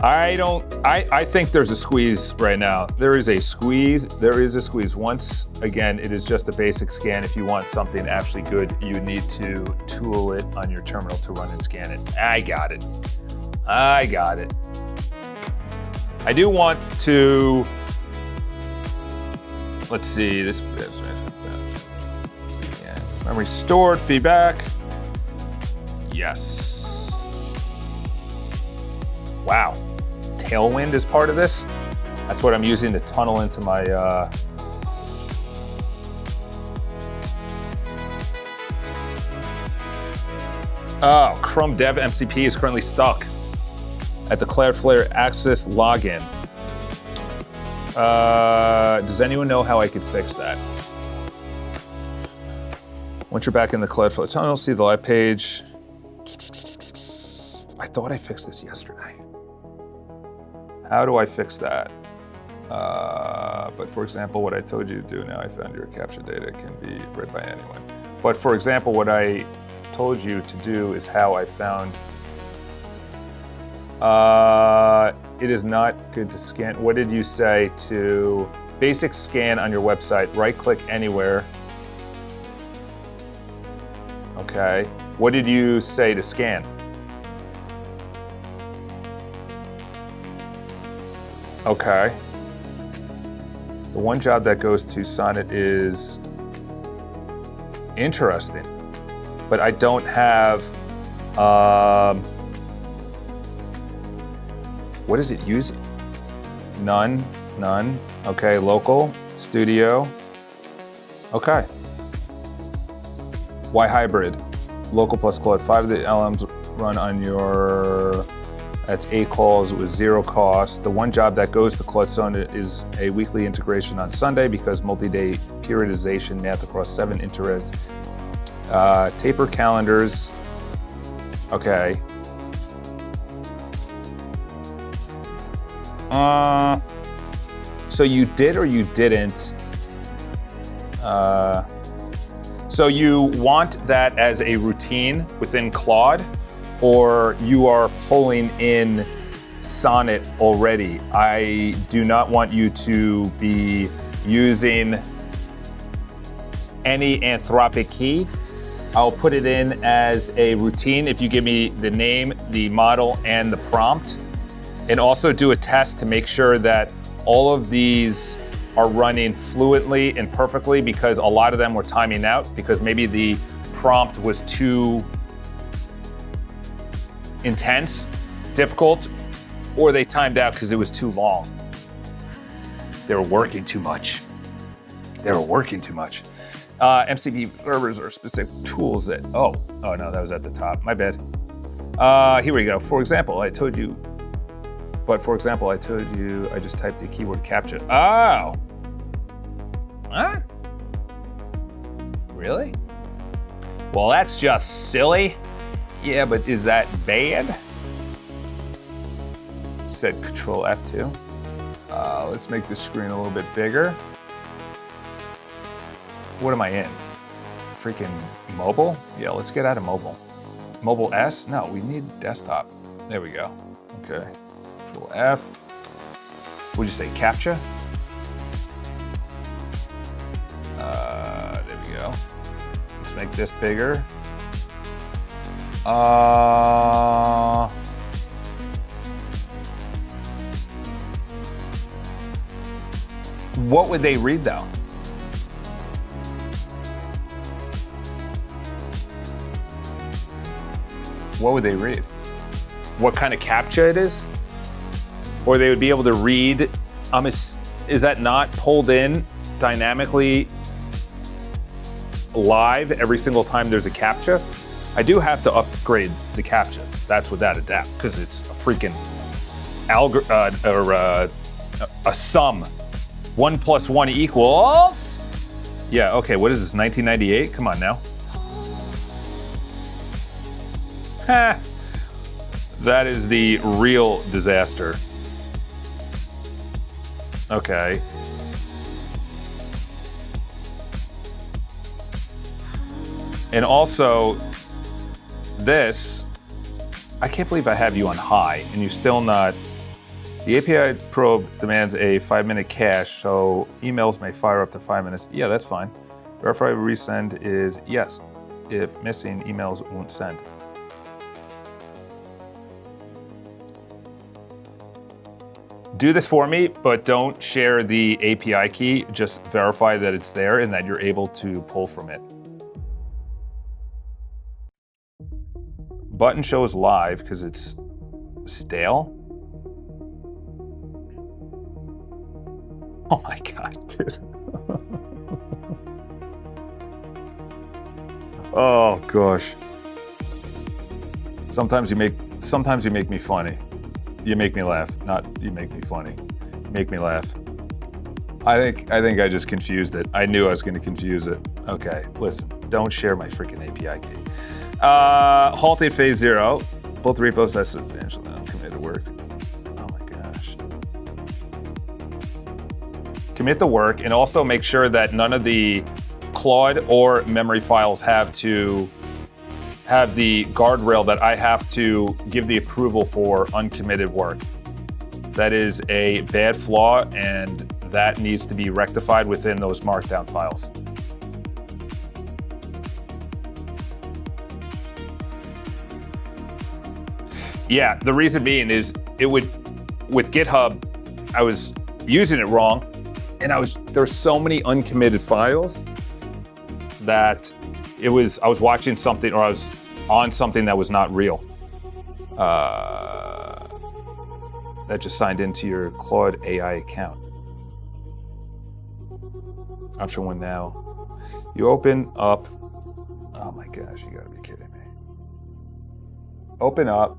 I think there's a squeeze right now. There is a squeeze. Once again, it is just a basic scan. If you want something actually good, you need to tool it on your terminal to run and scan it. I got it. I do want to, let's see, this, memory stored, feedback. Yes. Wow. Tailwind is part of this. That's what I'm using to tunnel into my Chrome Dev MCP is currently stuck at the Cloudflare Access login. Does anyone know how I could fix that? Once you're back in the Cloudflare tunnel, see the live page. I thought I fixed this yesterday. How do I fix that? But for example, what I told you to do now, I found your capture data can be read by anyone. But for example, what I told you to do is how I found it is not good to scan. What did you say to basic scan on your website? Right click anywhere. Okay. What did you say to scan? Okay. The one job that goes to Sonnet is interesting, but I don't have, what is it using? None. Okay, local, studio. Okay. Why hybrid? Local plus Cloud. 5 of the LMs run on your, that's 8 calls with 0 cost. The one job that goes to Cloud Sonnet is a weekly integration on Sunday because multi-day periodization math across 7 interreds. Taper calendars. Okay. So you did or you didn't? So you want that as a routine within Claude, or you are pulling in Sonnet already? I do not want you to be using any Anthropic key. I'll put it in as a routine if you give me the name, the model, and the prompt. And also do a test to make sure that all of these are running fluently and perfectly, because a lot of them were timing out because maybe the prompt was too intense, difficult, or they timed out because it was too long. They were working too much. MCP servers are specific tools that, oh no, that was at the top, my bad. Here we go. For example, I just typed the keyword captcha. Oh! What? Really? Well, that's just silly. Yeah, but is that bad? Said Control F2. Let's make the screen a little bit bigger. What am I in? Freaking mobile? Yeah, let's get out of mobile. Mobile S? No, we need desktop. There we go. Okay. Control F. What'd you say, captcha? There we go. Let's make this bigger. What would they read though? What would they read? What kind of captcha it is? Or they would be able to read, is that not pulled in dynamically live every single time there's a captcha? I do have to upgrade the captcha. That's without a doubt, because it's a freaking a sum. 1 + 1 equals. Yeah, okay, what is this, 1998? Come on now. That is the real disaster. Okay. And also, this, I can't believe I have you on high and you're still not. The API probe demands a 5-minute cache, so emails may fire up to 5 minutes. Yeah, that's fine. Verify resend is yes. If missing, emails won't send. Do this for me, but don't share the API key. Just verify that it's there and that you're able to pull from it. Button shows live because it's stale. Oh my gosh, dude. Oh gosh. Sometimes you make me funny. You make me laugh, not you make me funny. Make me laugh. I think I just confused it. I knew I was going to confuse it. Okay, listen, don't share my freaking API key. Halted phase 0. Both repos that's substantially uncommitted work. Oh my gosh. Commit the work and also make sure that none of the Claude or memory files have the guardrail that I have to give the approval for uncommitted work. That is a bad flaw and that needs to be rectified within those markdown files. Yeah, the reason being is with GitHub, I was using it wrong and there were so many uncommitted files that I was watching something or I was on something that was not real. That just signed into your Claude AI account. Option 1 now. You open up. Oh my gosh, you gotta be kidding me. Open up.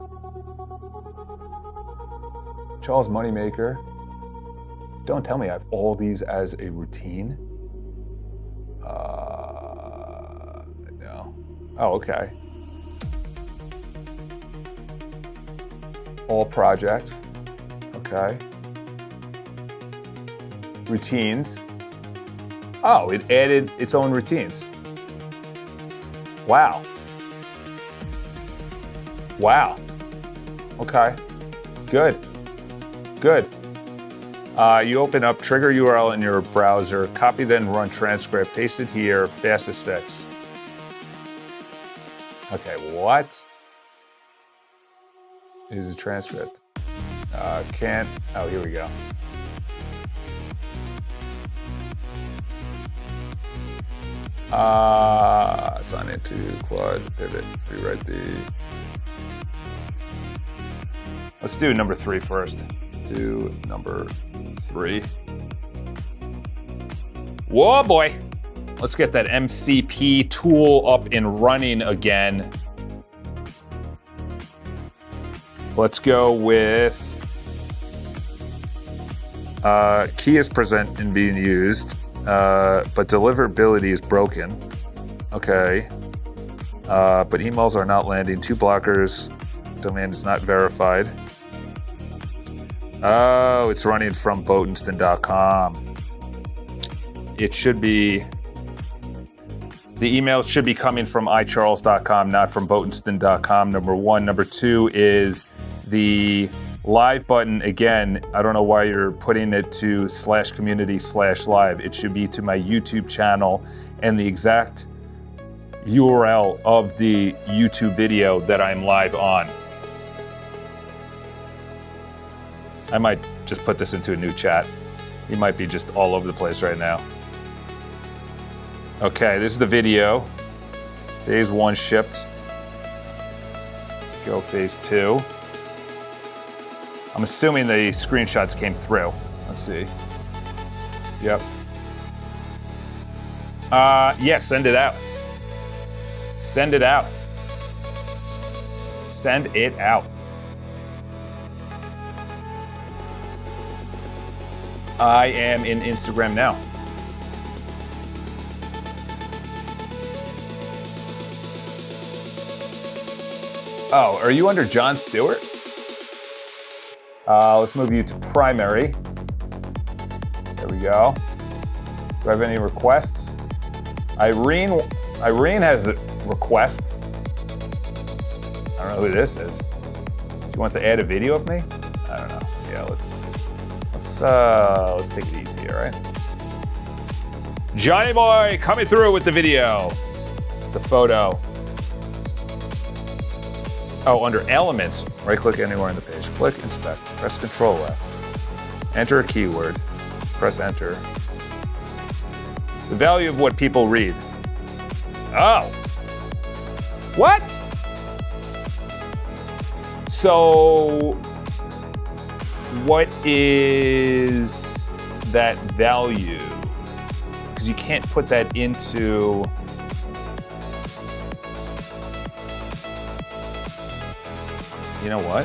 Charles Moneymaker. Don't tell me I have all these as a routine. No. Oh, okay. All projects. Okay. Routines. Oh, it added its own routines. Wow. Wow. Okay. Good. Good. You open up trigger URL in your browser, copy then run transcript, paste it here, fastest fix. Okay, what is a transcript? Oh, here we go. Sign into Claude, pivot, rewrite let's do number 3 first. Do number 3. Whoa, boy. Let's get that MCP tool up and running again. Let's go with key is present and being used, but deliverability is broken. Okay. But emails are not landing. 2 blockers. Domain is not verified. Oh, it's running from Botenston.com. It should be, the emails should be coming from iCharles.com, not from Botenston.com, number 1. Number 2 is the live button. Again, I don't know why you're putting it to /community/live. It should be to my YouTube channel and the exact URL of the YouTube video that I'm live on. I might just put this into a new chat. He might be just all over the place right now. Okay, this is the video. Phase 1 shipped. Go phase 2. I'm assuming the screenshots came through. Let's see. Yep. Yeah, send it out. Send it out. Send it out. I am in Instagram now. Oh, are you under Jon Stewart? Let's move you to primary. There we go. Do I have any requests? Irene has a request. I don't know who this is. She wants to add a video of me? I don't know. Yeah, let's take it easy, all right? Johnny boy coming through with the video. The photo. Oh, under elements, right click anywhere on the page. Click inspect, press Control F. Enter a keyword, press enter. The value of what people read. Oh. What? So, what is that value? Because you can't put that into. You know what?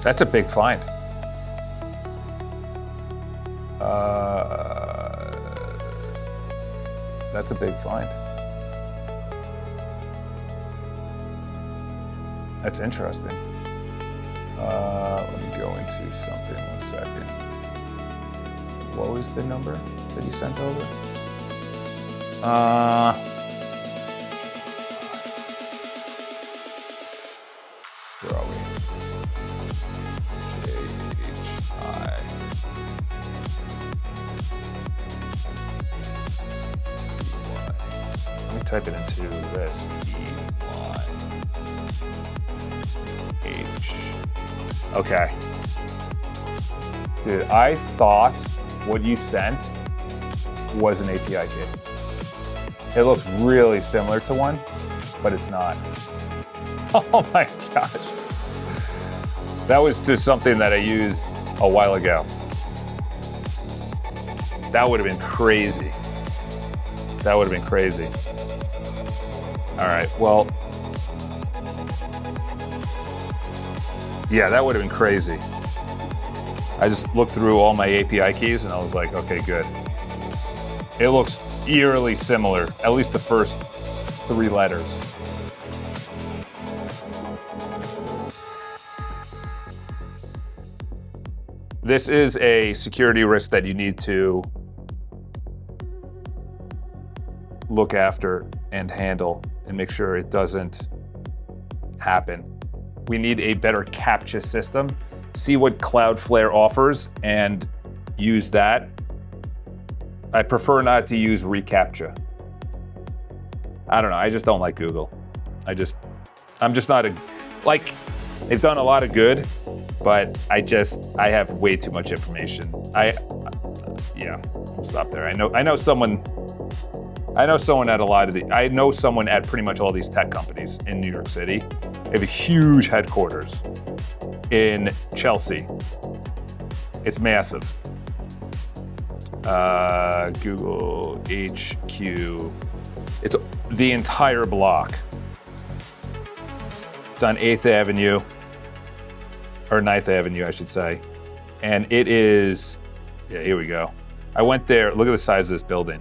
That's a big find. That's a big find. That's interesting. Let me go into something 1 second. What was the number that you sent over? Where are we? AAR. Let me type it into this. Okay. Dude, I thought what you sent was an API key. It looks really similar to one, but it's not. Oh my gosh. That was just something that I used a while ago. That would have been crazy. That would have been crazy. All right, well, yeah, that would have been crazy. I just looked through all my API keys and I was like, okay, good. It looks eerily similar, at least the first 3 letters. This is a security risk that you need to look after and handle and make sure it doesn't happen. We need a better CAPTCHA system. See what Cloudflare offers and use that. I prefer not to use reCAPTCHA. I don't know, I just don't like Google. I'm just not like, they've done a lot of good, but I have way too much information. Yeah, I'll stop there. I know someone at pretty much all these tech companies in New York City. They have a huge headquarters in Chelsea. It's massive. Google HQ. It's the entire block. It's on 8th Avenue, or 9th Avenue, I should say. And it is, yeah, here we go. I went there, look at the size of this building.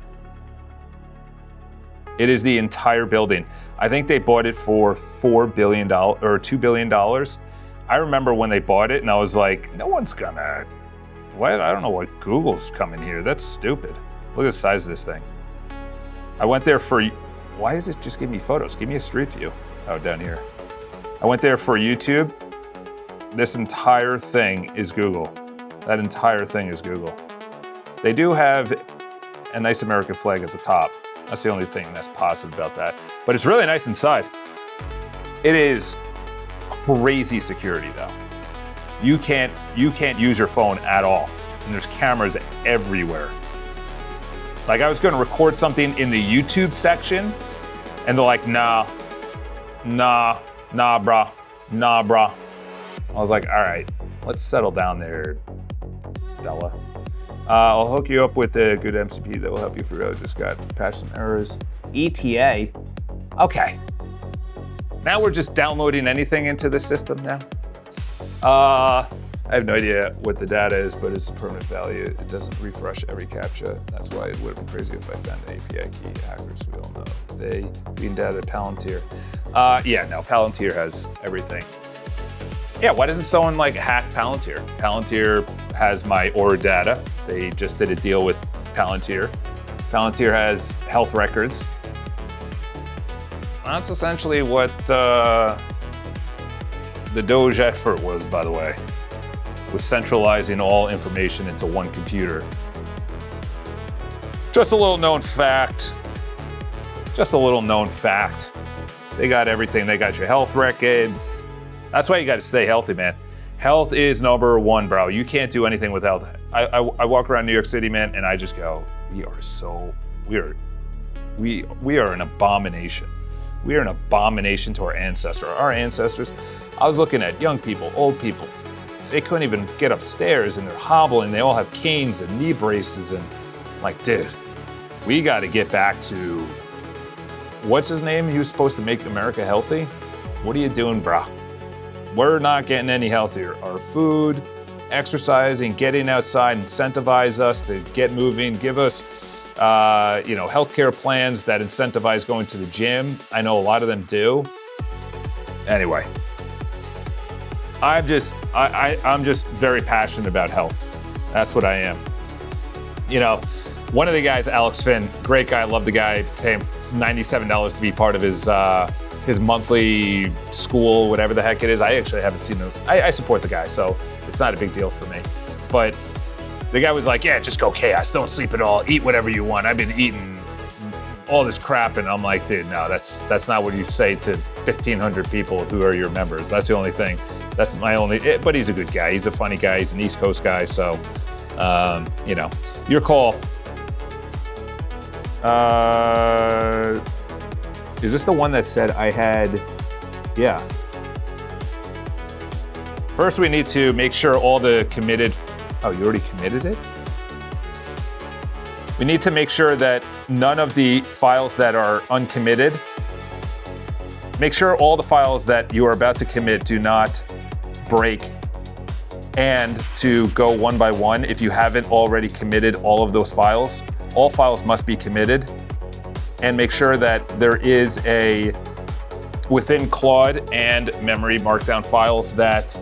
It is the entire building. I think they bought it for $4 billion or $2 billion. I remember when they bought it and I was like, no one's gonna, what? I don't know what Google's coming here. That's stupid. Look at the size of this thing. I went there for, why is it just giving me photos? Give me a street view. Oh, down here. I went there for YouTube. This entire thing is Google. That entire thing is Google. They do have a nice American flag at the top. That's the only thing that's positive about that. But it's really nice inside. It is crazy security though. You can't use your phone at all. And there's cameras everywhere. Like I was gonna record something in the YouTube section and they're like, nah, brah. I was like, all right, let's settle down there, fella. I'll hook you up with a good MCP that will help you for real. Just got patched some errors. ETA. Okay. Now we're just downloading anything into the system now. I have no idea what the data is, but it's a permanent value. It doesn't refresh every CAPTCHA. That's why it would have been crazy if I found an API key. Hackers, we all know. They feed data to Palantir. Yeah, no, Palantir has everything. Yeah, why doesn't someone like hack Palantir? Palantir has my AAR data. They just did a deal with Palantir. Palantir has health records. That's essentially what the Doge effort was, by the way, was centralizing all information into one computer. Just a little known fact. Just a little known fact. They got everything. They got your health records. That's why you got to stay healthy, man. Health is number one, bro. You can't do anything without health. I walk around New York City, man, and I just go, we are an abomination. We are an abomination to our ancestors. Our ancestors, I was looking at young people, old people. They couldn't even get upstairs and they're hobbling. They all have canes and knee braces and I'm like, dude, we got to get back to, what's his name? He was supposed to make America healthy. What are you doing, brah? We're not getting any healthier. Our food, exercising, getting outside, incentivize us to get moving, give us healthcare plans that incentivize going to the gym. I know a lot of them do. Anyway, I'm just very passionate about health. That's what I am. You know, one of the guys, Alex Finn, great guy, love the guy, pay him $97 to be part of his monthly school, whatever the heck it is. I actually haven't seen him. I support the guy, so it's not a big deal for me. But the guy was like, yeah, just go chaos, don't sleep at all, eat whatever you want. I've been eating all this crap, and I'm like, dude, no, that's not what you say to 1,500 people who are your members. That's the only thing. That's my only, but he's a good guy. He's a funny guy. He's an East Coast guy, so, your call. Is this the one that said I had, yeah. First, we need to make sure all the committed, oh, you already committed it? We need to make sure that none of the files that are uncommitted, make sure all the files that you are about to commit do not break, and to go one by one. If you haven't already committed all of those files, all files must be committed, and make sure that there is within Claude and memory markdown files that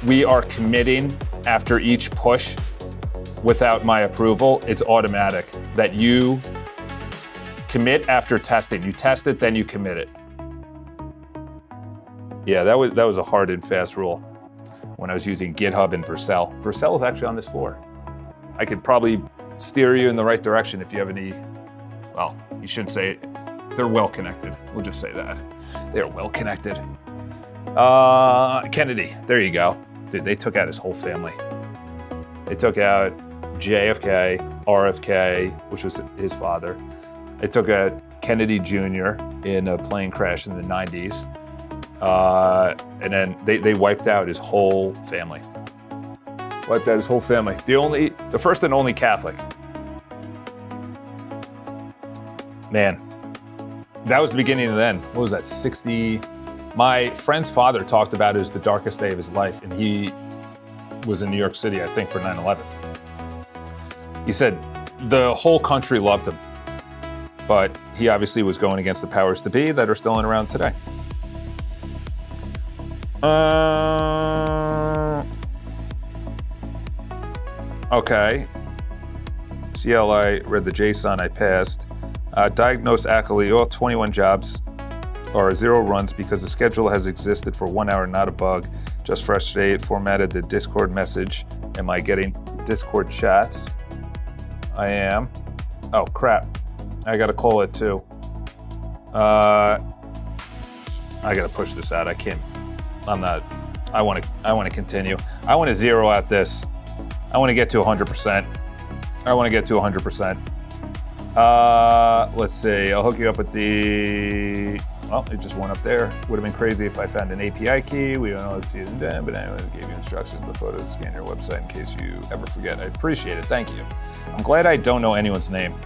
we are committing after each push without my approval. It's automatic that you commit after testing. You test it, then you commit it. Yeah, that was a hard and fast rule when I was using GitHub and Vercel. Vercel is actually on this floor. I could probably steer you in the right direction if you have any, well, you shouldn't say it. They're well connected. We'll just say that. They're well connected. Kennedy, there you go. Dude, they took out his whole family. They took out JFK, RFK, which was his father. They took out Kennedy Jr. in a plane crash in the 90s. And then they wiped out his whole family. Wiped out his whole family. The first and only Catholic. Man, that was the beginning of then. What was that, 60? My friend's father talked about it as the darkest day of his life, and he was in New York City, I think, for 9/11. He said the whole country loved him, but he obviously was going against the powers to be that are still around today. Okay. CLI, read the JSON, I passed. Diagnose accurately, all 21 jobs are 0 runs because the schedule has existed for 1 hour, not a bug. Just frustrated, formatted the Discord message. Am I getting Discord chats? I am. Oh crap, I gotta call it too. I gotta push this out, I can't, I wanna continue. I wanna zero out this. I wanna get to 100%. I wanna get to 100%. Let's see, I'll hook you up with well, it just went up there. Would have been crazy if I found an API key. We don't know if it's done, but anyway, I gave you instructions, the photos, scan your website in case you ever forget. I appreciate it, thank you. I'm glad I don't know anyone's name.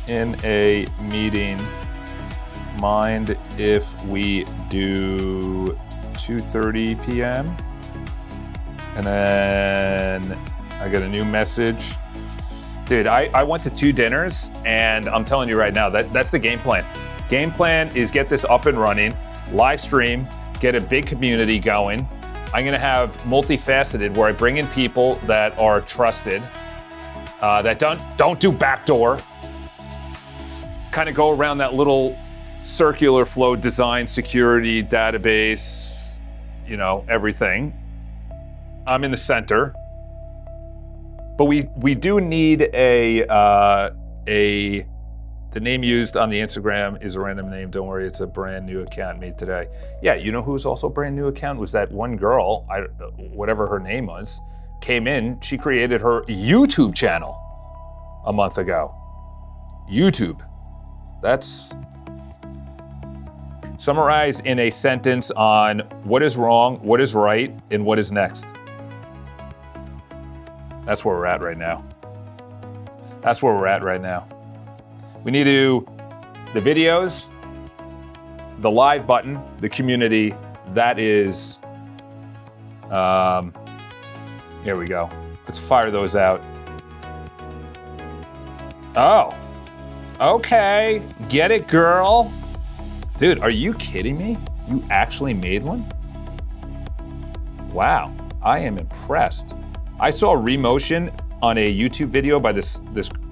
In a meeting, mind if we do 2:30 p.m.? And then I got a new message. Dude, I went to 2 dinners, and I'm telling you right now, that's the game plan. Game plan is get this up and running, live stream, get a big community going. I'm gonna have multifaceted where I bring in people that are trusted, that don't do backdoor, kind of go around that little circular flow design, security, database, you know, everything. I'm in the center. But we do need the name used on the Instagram is a random name. Don't worry, it's a brand new account made today. Yeah, you know who's also a brand new account was that one girl, whatever her name was, came in. She created her YouTube channel a month ago. YouTube. That's summarize in a sentence on what is wrong, what is right, and what is next. That's where we're at right now. That's where we're at right now. We need to, the videos, the live button, the community, that is, here we go. Let's fire those out. Oh, okay, get it, girl. Dude, are you kidding me? You actually made one? Wow, I am impressed. I saw Remotion on a YouTube video by this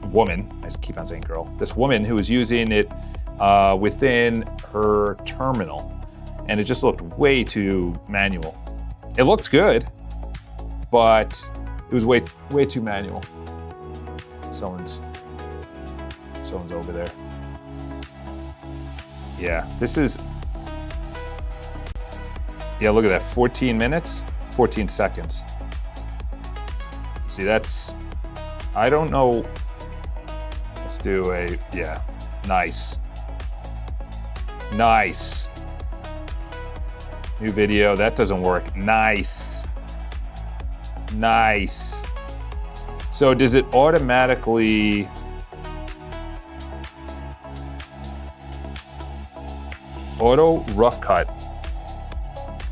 woman, I keep on saying girl, this woman who was using it within her terminal, and it just looked way too manual. It looked good, but it was way too manual. Someone's over there. Yeah, this is, yeah, look at that, 14 minutes, 14 seconds. See, that's, I don't know. Let's do a, yeah, nice. Nice. New video, that doesn't work. Nice. Nice. So does it automatically, auto rough cut?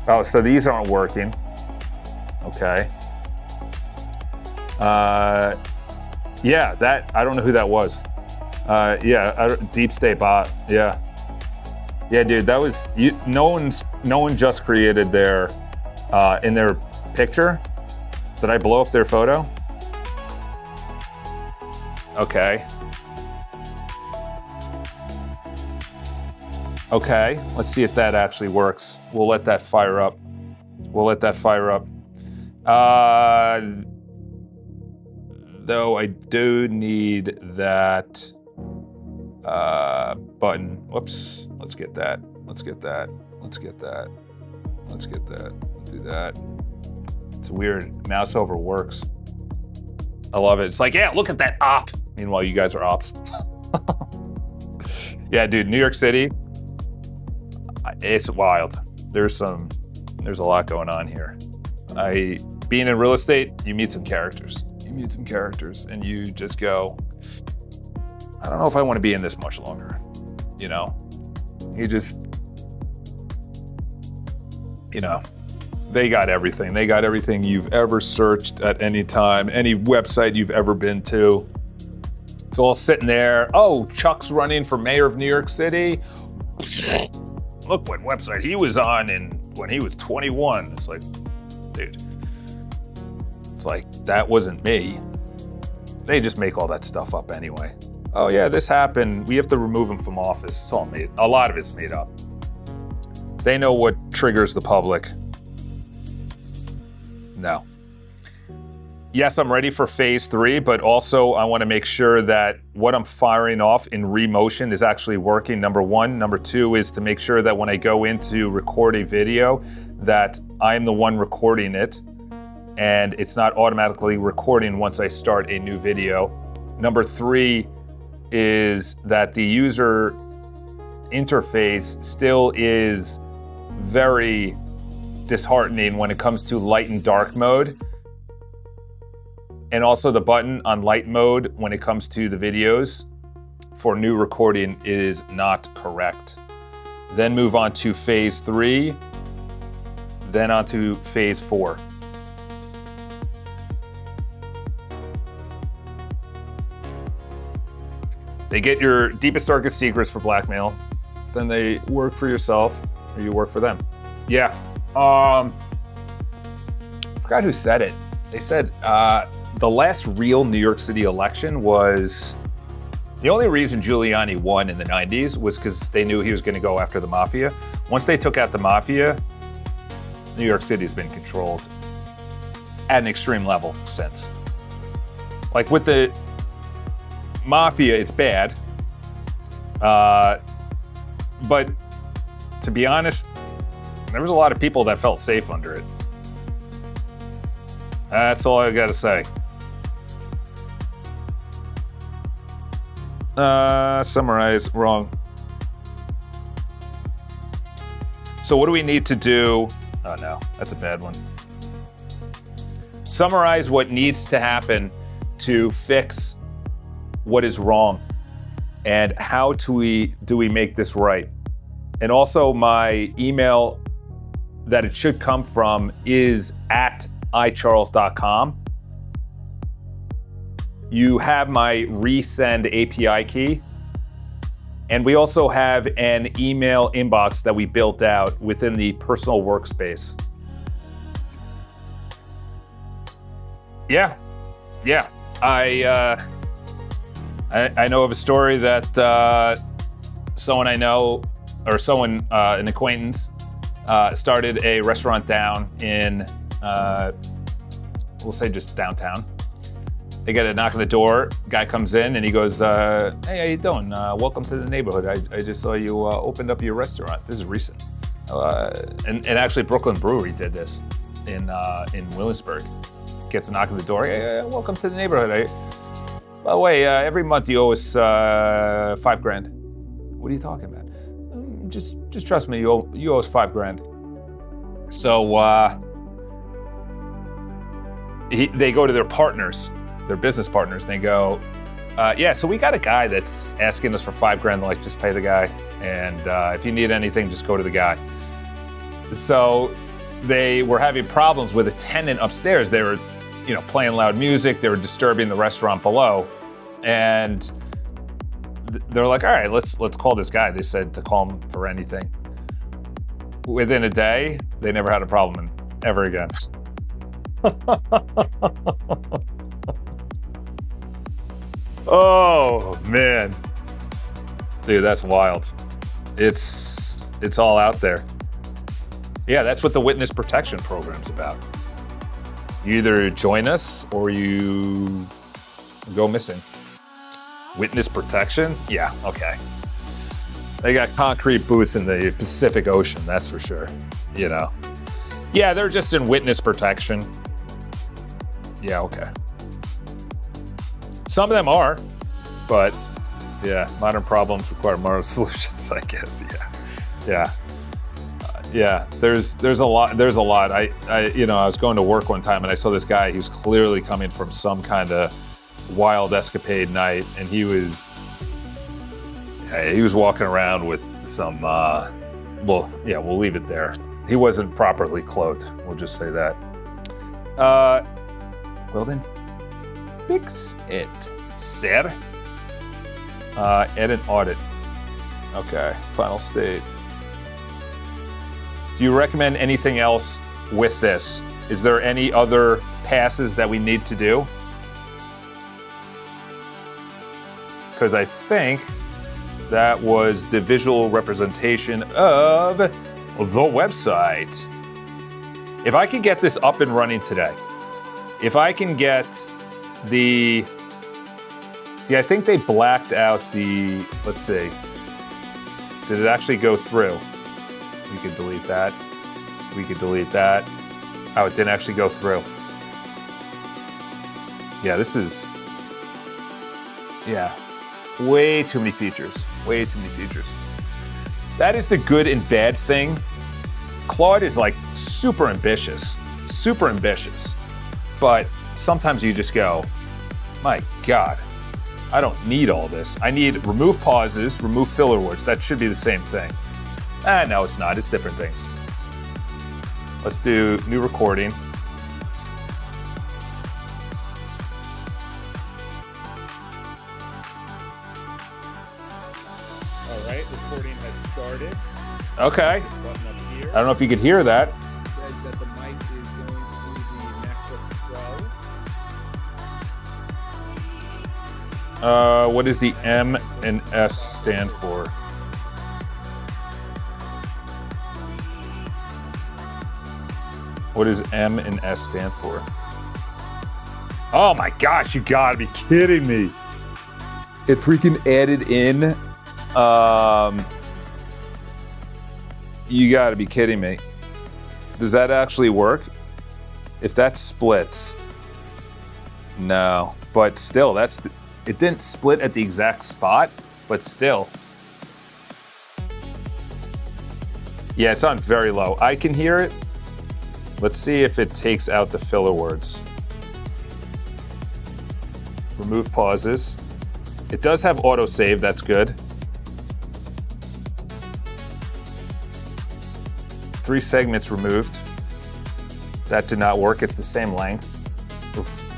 Oh, so these aren't working. Okay. Yeah, that, I don't know who that was. Yeah, Deep State Bot, yeah. Yeah, dude, that was, no one just created their, in their picture. Did I blow up their photo? Okay. Okay, let's see if that actually works. We'll let that fire up. We'll let that fire up. Though I do need that button. Whoops, let's get that. Let's get that. Let's get that. Let's get that. Let's do that. It's weird, mouse over works. I love it. It's like, yeah, look at that op. Meanwhile, you guys are ops. Yeah, dude, New York City, it's wild. There's a lot going on here. Being in real estate, you meet some characters. And you just go, I don't know if I want to be in this much longer. You know, they got everything. They got everything you've ever searched at any time, any website you've ever been to. It's all sitting there. Oh, Chuck's running for mayor of New York City. Look what website he was on when he was 21. It's like, dude. It's like, that wasn't me. They just make all that stuff up anyway. Oh yeah, this happened. We have to remove him from office. It's all made. A lot of it's made up. They know what triggers the public. No. Yes, I'm ready for phase 3, but also I want to make sure that what I'm firing off in Remotion is actually working, number 1. Number 2 is to make sure that when I go in to record a video, that I'm the one recording it, and it's not automatically recording once I start a new video. Number 3 is that the user interface still is very disheartening when it comes to light and dark mode. And also the button on light mode when it comes to the videos for new recording is not correct. then move on to phase 3, then on to phase 4. They get your deepest, darkest secrets for blackmail. Then they work for yourself, or you work for them. Yeah. I forgot who said it. They said the last real New York City election was... The only reason Giuliani won in the 90s was because they knew he was going to go after the mafia. Once they took out the mafia, New York City's been controlled at an extreme level since. Like with the mafia, it's bad. But to be honest, there was a lot of people that felt safe under it. That's all I got to say. Summarize, wrong. So what do we need to do? Oh no, that's a bad one. Summarize what needs to happen to fix what is wrong and how do we make this right? And also my email that it should come from is at icharles.com. You have my resend API key. And we also have an email inbox that we built out within the personal workspace. Yeah. I know of a story that someone I know, or someone, an acquaintance, started a restaurant down in, we'll say just downtown. They get a knock on the door, guy comes in and he goes, hey, how you doing? Welcome to the neighborhood. I just saw you opened up your restaurant. This is recent. And actually Brooklyn Brewery did this in Williamsburg. Gets a knock on the door, hey, welcome to the neighborhood. By the way, every month you owe us $5,000. What are you talking about? Just trust me, you owe us $5,000. So they go to their partners, their business partners, and they go, yeah, so we got a guy that's asking us for $5,000, like just pay the guy. And if you need anything, just go to the guy. So they were having problems with a tenant upstairs. They were, playing loud music. They were disturbing the restaurant below. And they're like, all right, let's call this guy. They said to call him for anything. Within a day, they never had a problem ever again. Oh, man. Dude, that's wild. It's all out there. Yeah, that's what the witness protection program's about. You either join us or you go missing. Witness protection? Yeah, okay. They got concrete boots in the Pacific Ocean, that's for sure. Yeah, they're just in witness protection. Yeah, okay. Some of them are, but yeah, modern problems require modern solutions, I guess. Yeah. There's a lot. I was going to work one time and I saw this guy. He was clearly coming from some kind of wild escapade night, and he was walking around with some. We'll leave it there. He wasn't properly clothed. We'll just say that. Well then, fix it, sir. Edit audit. Okay, final state. Do you recommend anything else with this? Is there any other passes that we need to do? Because I think that was the visual representation of the website. If I can get this up and running today, if I can get the... See, I think they blacked out the... Let's see. Did it actually go through? We could delete that. We could delete that. Oh, it didn't actually go through. Yeah, this is... Yeah. Way too many features. Way too many features. That is the good and bad thing. Claude is like super ambitious. Super ambitious. But sometimes you just go, my God, I don't need all this. I need remove pauses, remove filler words. That should be the same thing. No, it's not. It's different things. Let's do new recording. All right, recording has started. Okay. This button up here I don't know if you could hear that. says that the mic is going through the MacBook Pro. What does the M and S stand for? What does M and S stand for? Oh my gosh, you gotta be kidding me. It freaking added in, you gotta be kidding me. Does that actually work? If that splits, no, but still, it didn't split at the exact spot, but still. Yeah, it's on very low. I can hear it. Let's see if it takes out the filler words. Remove pauses. It does have autosave, that's good. 3 segments removed. That did not work, it's the same length.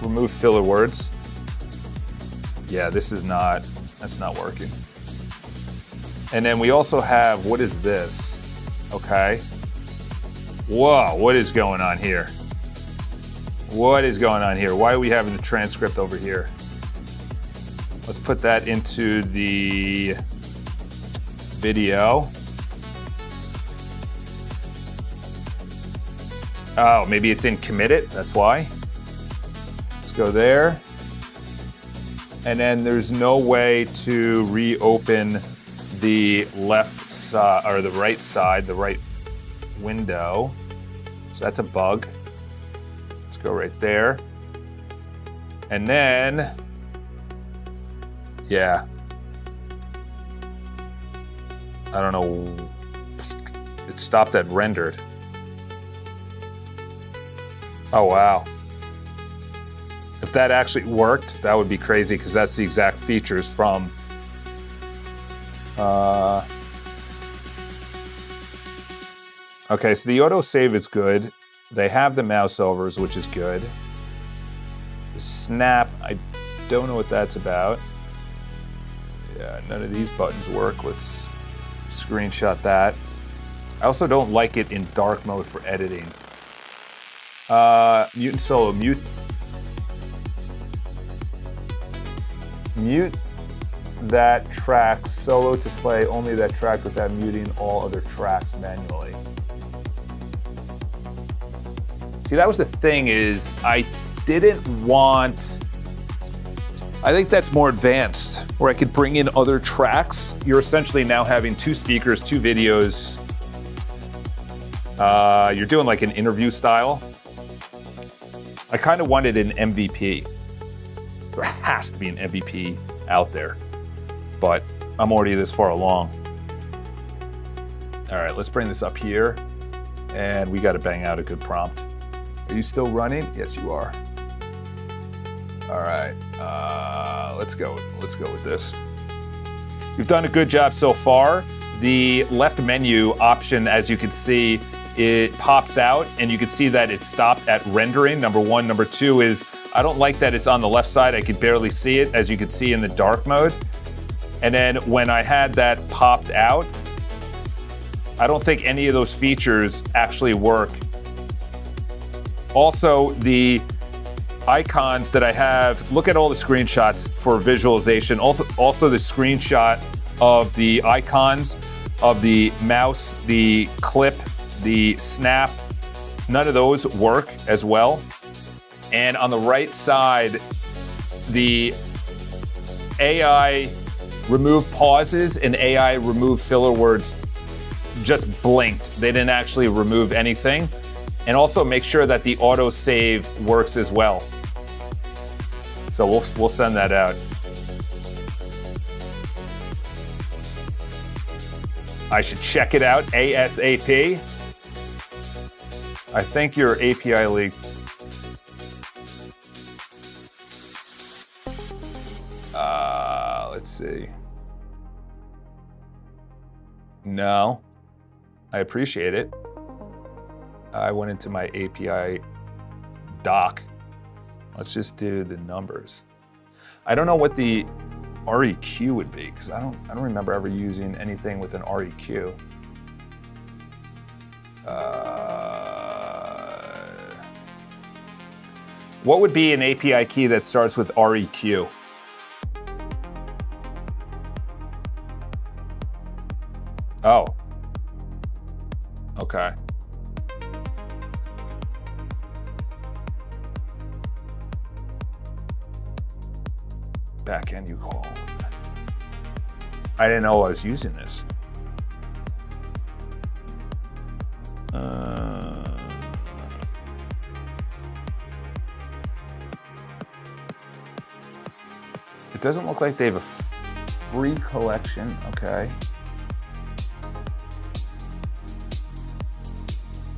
Remove filler words. Yeah, that's not working. And then we also have, what is this? Okay. Whoa, what is going on here? What is going on here? Why are we having the transcript over here? Let's put that into the video. Oh, maybe it didn't commit it, that's why. Let's go there. And then there's no way to reopen the left side, or the right side, the right window. So that's a bug. Let's go right there. And then, yeah. I don't know. It stopped at rendered. Oh, wow. If that actually worked, that would be crazy because that's the exact features from okay, so the autosave is good. They have the mouse overs, which is good. The snap, I don't know what that's about. Yeah, none of these buttons work. Let's screenshot that. I also don't like it in dark mode for editing. Mute and solo, mute that track solo to play only that track without muting all other tracks manually. See, that was the thing, is I think that's more advanced, where I could bring in other tracks. You're essentially now having 2 speakers, 2 videos. You're doing like an interview style. I kind of wanted an MVP. There has to be an MVP out there, but I'm already this far along. All right, let's bring this up here, and we got to bang out a good prompt. Are you still running? Yes, you are. All right, let's go with this. You've done a good job so far. The left menu option, as you can see, it pops out, and you can see that it stopped at rendering, number 1. Number 2 is, I don't like that it's on the left side. I could barely see it, as you can see in the dark mode. And then when I had that popped out, I don't think any of those features actually work. Also, the icons that I have, look at all the screenshots for visualization. Also the screenshot of the icons of the mouse, the clip, the snap, none of those work as well. And on the right side, the AI remove pauses and AI remove filler words just blinked. They didn't actually remove anything. And also make sure that the autosave works as well. So we'll send that out. I should check it out ASAP. I think your API leak. Let's see. No. I appreciate it. I went into my API doc. Let's just do the numbers. I don't know what the REQ would be because I don't remember ever using anything with an REQ. What would be an API key that starts with REQ? Oh. Okay. Backend you call. I didn't know I was using this. It doesn't look like they have a free collection. Okay.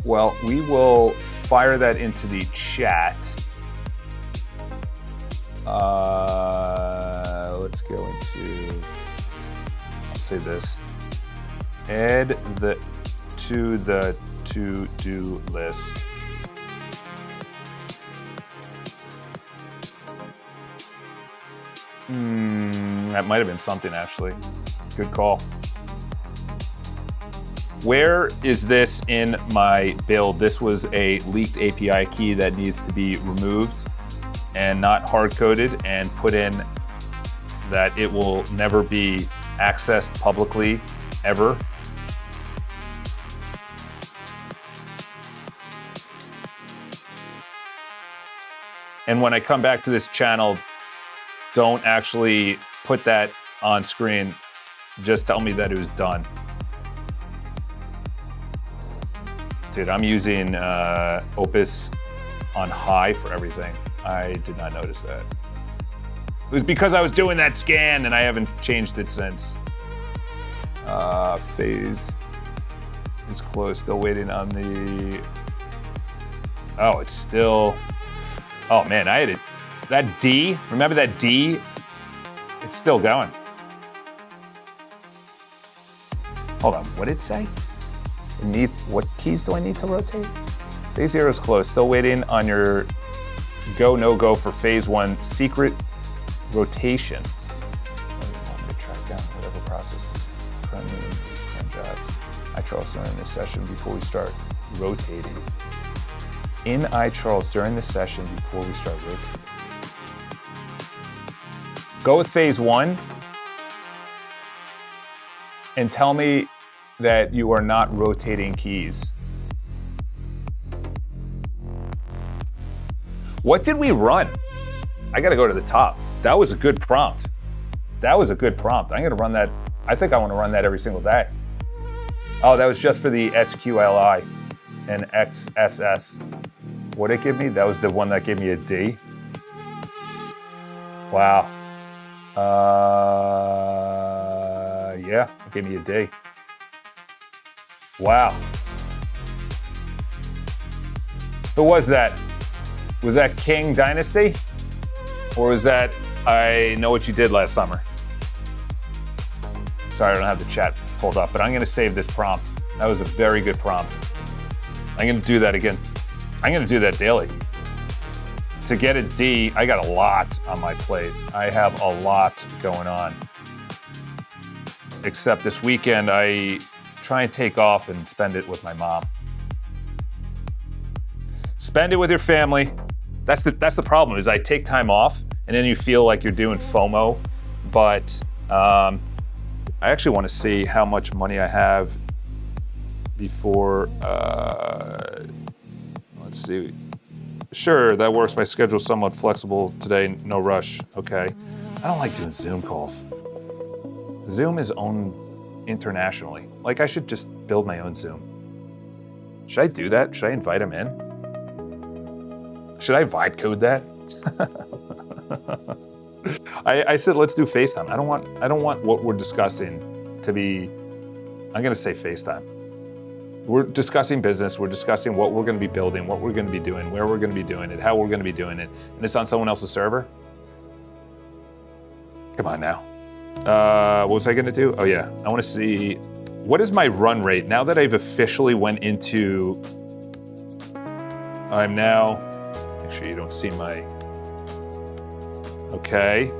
Well, we will fire that into the chat. Let's go into, I'll say this, add to the to-do list. That might have been something actually. Good call. Where is this in my build? This was a leaked API key that needs to be removed and not hard-coded and put in that it will never be accessed publicly ever. And when I come back to this channel, don't actually put that on screen. Just tell me that it was done. Dude, I'm using Opus on high for everything. I did not notice that. It was because I was doing that scan and I haven't changed it since. Phase is closed, still waiting on the, oh, it's still, oh man, I had it. That D, remember that D? It's still going. Hold on, what did it say? What keys do I need to rotate? Phase 0 is closed, still waiting on your go, no go for phase 1 secret rotation. I want me to track down whatever processes currently in jobs. iCharles during this session before we start rotating. In iCharles during this session before we start rotating. Go with phase 1 and tell me that you are not rotating keys. What did we run? I gotta go to the top. That was a good prompt. That was a good prompt. I'm gonna run that. I think I wanna run that every single day. Oh, that was just for the SQLI and XSS. What did it give me? That was the one that gave me a D. Wow. Yeah, it gave me a D. Wow. Who was that? Was that King Dynasty? Or was that I Know What You Did Last Summer? Sorry, I don't have the chat pulled up, but I'm gonna save this prompt. That was a very good prompt. I'm gonna do that again. I'm gonna do that daily. To get a D, I got a lot on my plate. I have a lot going on. Except this weekend, I try and take off and spend it with my mom. Spend it with your family. That's the problem, is I take time off and then you feel like you're doing FOMO, but I actually want to see how much money I have before, let's see. Sure, that works. My schedule's somewhat flexible today, no rush. Okay. I don't like doing Zoom calls. Zoom is owned internationally. Like, I should just build my own Zoom. Should I do that? Should I invite him in? Should I vibe code that? I said, let's do FaceTime. I don't want what we're discussing to be, I'm gonna say FaceTime. We're discussing business, we're discussing what we're gonna be building, what we're gonna be doing, where we're gonna be doing it, how we're gonna be doing it, and it's on someone else's server? Come on now. What was I gonna do? Oh yeah, I wanna see what is my run rate now that I've officially went into, I'm now, make sure you don't see my, okay.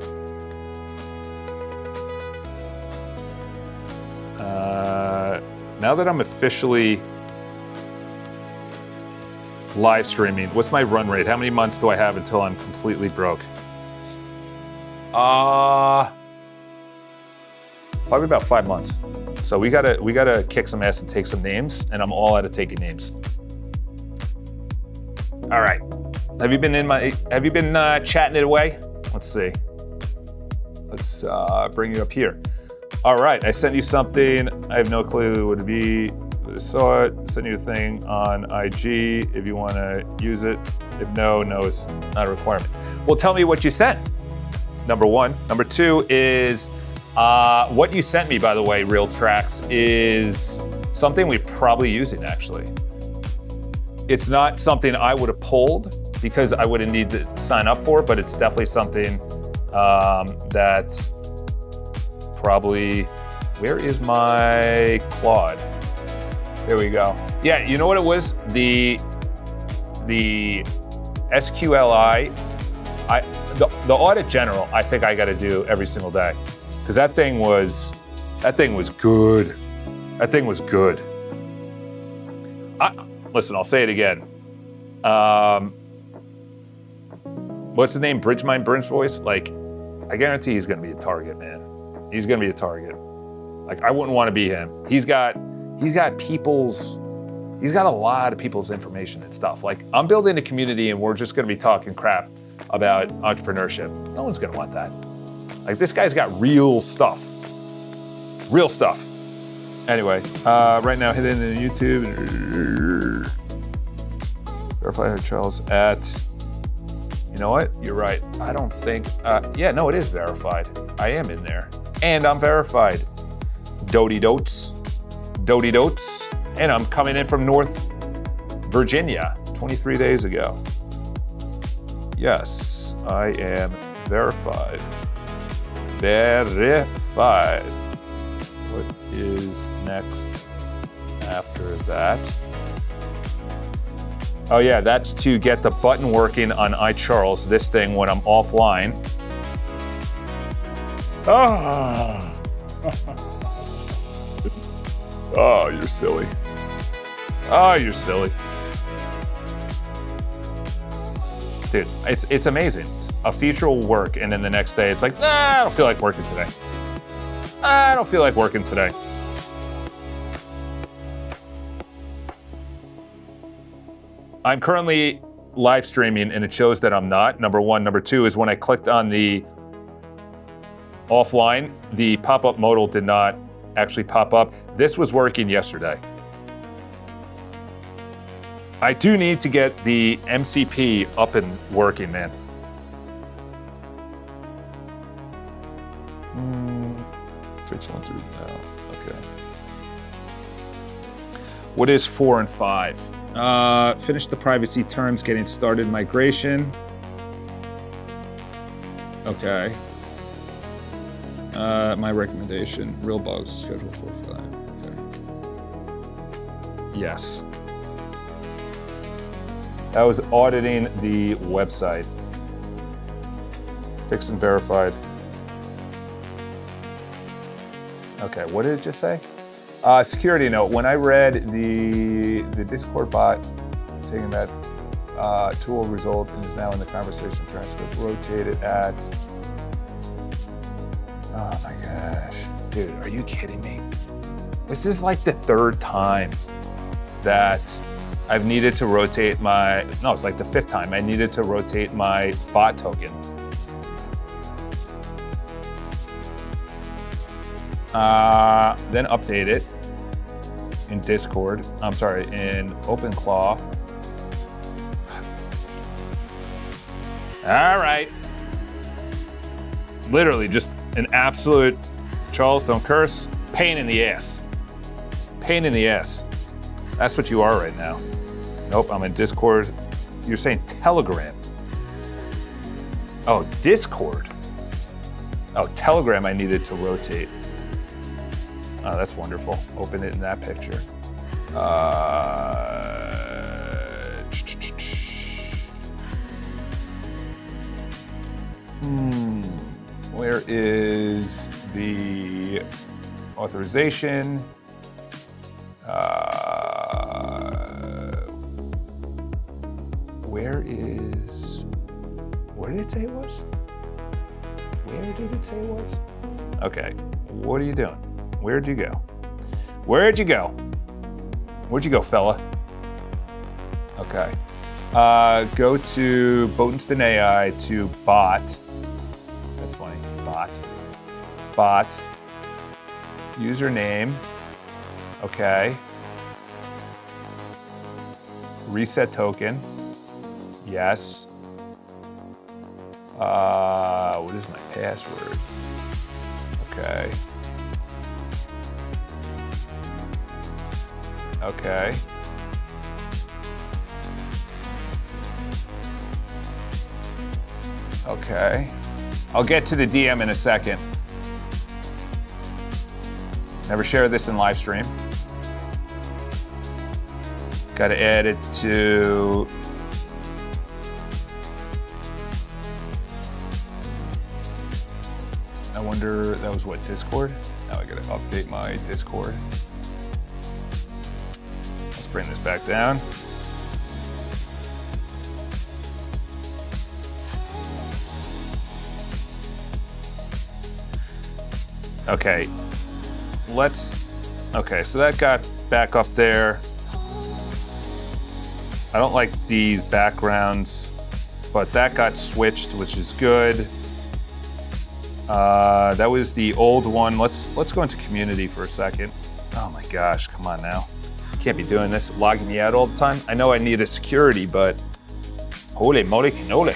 Now that I'm officially live streaming, what's my run rate? How many months do I have until I'm completely broke? Probably about 5 months. So we gotta kick some ass and take some names, and I'm all out of taking names. All right. Have you been chatting it away? Let's see. Let's bring you up here. All right, I sent you something. I have no clue what it would be. I saw it. Sent you a thing on IG if you want to use it. If no, it's not a requirement. Well, tell me what you sent. Number one. Number two is what you sent me, by the way, Real Tracks, is something we're probably using, actually. It's not something I would have pulled because I wouldn't need to sign up for, but it's definitely something that probably, where is my Claude? There we go. Yeah, you know what it was? The SQLI, the audit general, I think I got to do every single day because that thing was good. That thing was good. Listen, I'll say it again. What's his name? Bridgemind Burns voice? Like, I guarantee he's going to be a target, man. He's going to be a target. Like, I wouldn't want to be him. He's got a lot of people's information and stuff. Like, I'm building a community and we're just going to be talking crap about entrepreneurship. No one's going to want that. Like, this guy's got real stuff. Real stuff. Anyway, right now, hit it in YouTube. Verify Charles at, you know what? You're right. I don't think, yeah, no, it is verified. I am in there. And I'm verified. Doty Dotes. And I'm coming in from North Virginia 23 days ago. Yes, I am verified. Verified. What is next after that? Oh yeah, that's to get the button working on iCharles, this thing when I'm offline. Oh, you're silly. Oh, you're silly. Dude, it's amazing. A feature will work, and then the next day it's like, nah, I don't feel like working today. I don't feel like working today. I'm currently live streaming, and it shows that I'm not, number one. Number two is when I clicked on the offline, the pop-up modal did not actually pop up. This was working yesterday. I do need to get the MCP up and working, man. Fix one through now. Okay. What is 4 and 5? Finish the privacy terms, getting started migration. Okay. My recommendation, real bugs, schedule 4 5. Okay. Yes. That was auditing the website. Fixed and verified. Okay, what did it just say? Security note, when I read the Discord bot taking that tool result and is now in the conversation transcript, rotated at, oh my gosh. Dude, are you kidding me? This is like the third time that I've needed to rotate my, no, it's like the 5th time I needed to rotate my bot token. Then update it in Discord. I'm sorry, in OpenClaw. All right. Literally just an absolute, Charles, don't curse, pain in the ass. Pain in the ass. That's what you are right now. Nope, I'm in Discord. You're saying Telegram. Oh, Discord. Oh, Telegram I needed to rotate. Oh, that's wonderful. Open it in that picture. Where is the authorization? Where did it say it was? Where did it say it was? Okay, what are you doing? Where'd you go? Where'd you go? Where'd you go, fella? Okay. Go to Botenston AI to bot. That's funny. Bot. Bot. Username. Okay. Reset token. Yes. What is my password? Okay. Okay. Okay. I'll get to the DM in a second. Never share this in live stream. Got to add it to. I wonder, that was what, Discord? Now I got to update my Discord. Let's bring this back down. Okay, okay, so that got back up there. I don't like these backgrounds, but that got switched, which is good. That was the old one. Let's go into community for a second. Oh my gosh, come on now. Can't be doing this, logging me out all the time. I know I need a security, but holy moly cannoli.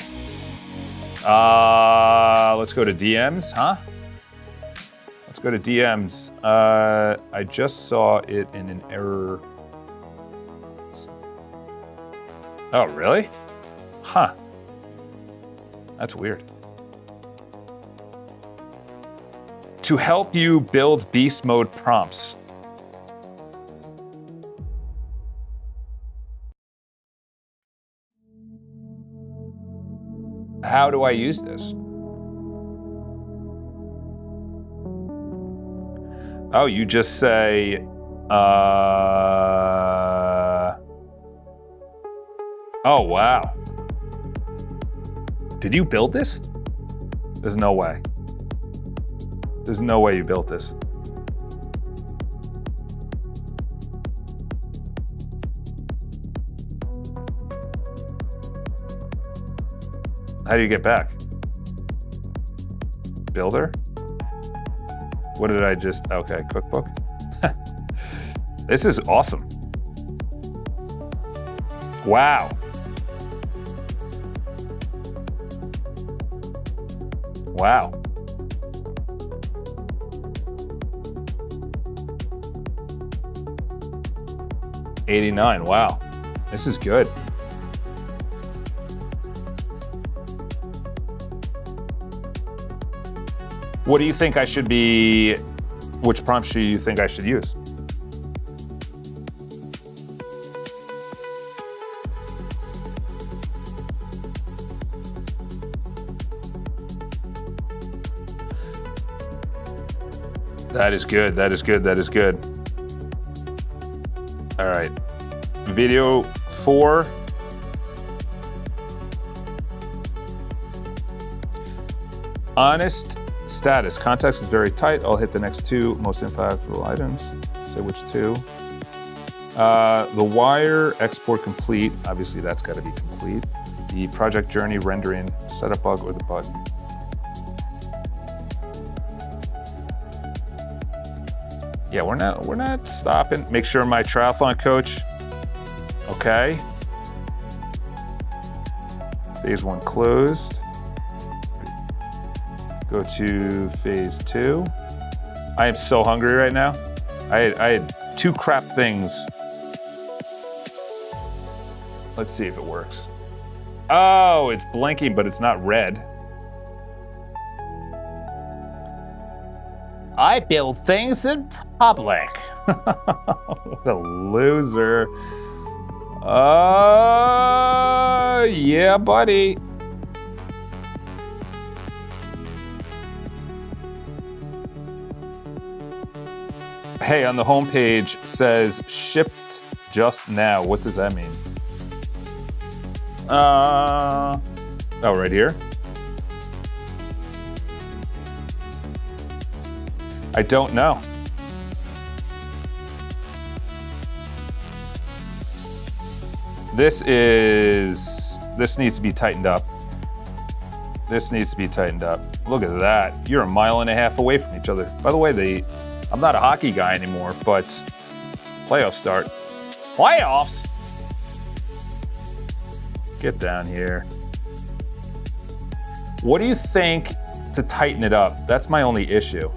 Let's go to DMs, huh? Let's go to DMs. I just saw it in an error. Oh, really? Huh. That's weird. To help you build beast mode prompts. How do I use this? Oh, you just say, oh, wow. Did you build this? There's no way. There's no way you built this. How do you get back? Builder? What did I just, okay, cookbook. This is awesome. Wow. Wow. $89, wow. This is good. What do you think I should be, which prompts do you think I should use? That is good, that is good, that is good. All right, video 4. Honest status. Context is very tight. I'll hit the next 2 most impactful items. Say which 2. The wire export complete. Obviously, that's got to be complete. The project journey rendering setup bug or the button. Yeah, we're not stopping. Make sure my triathlon coach. Okay. Phase 1 closed. Go to phase 2. I am so hungry right now. I had 2 crap things. Let's see if it works. Oh, it's blinking, but it's not red. I build things in public. What a loser. Yeah, buddy. Hey, on the homepage says shipped just now. What does that mean? Oh, right here. I don't know. This needs to be tightened up. This needs to be tightened up. Look at that. You're a mile and a half away from each other. By the way, I'm not a hockey guy anymore, but playoffs start. Playoffs? Get down here. What do you think to tighten it up? That's my only issue.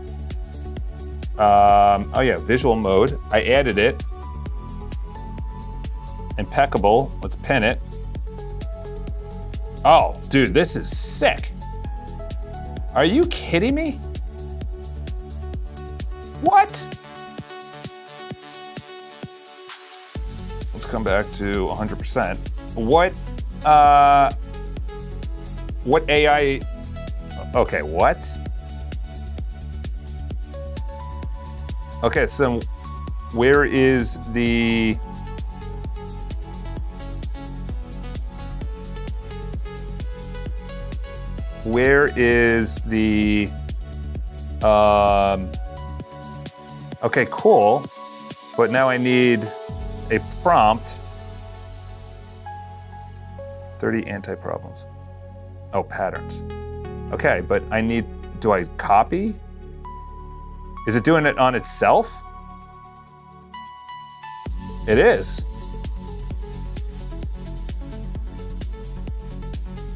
Oh yeah, visual mode. I added it. Impeccable. Let's pin it. Oh, dude, this is sick. Are you kidding me? What? Let's come back to 100%. What AI? Okay, what? Okay, so where is the okay, cool, but now I need a prompt. 30 anti-problems. Oh, patterns. Okay, but do I copy? Is it doing it on itself? It is.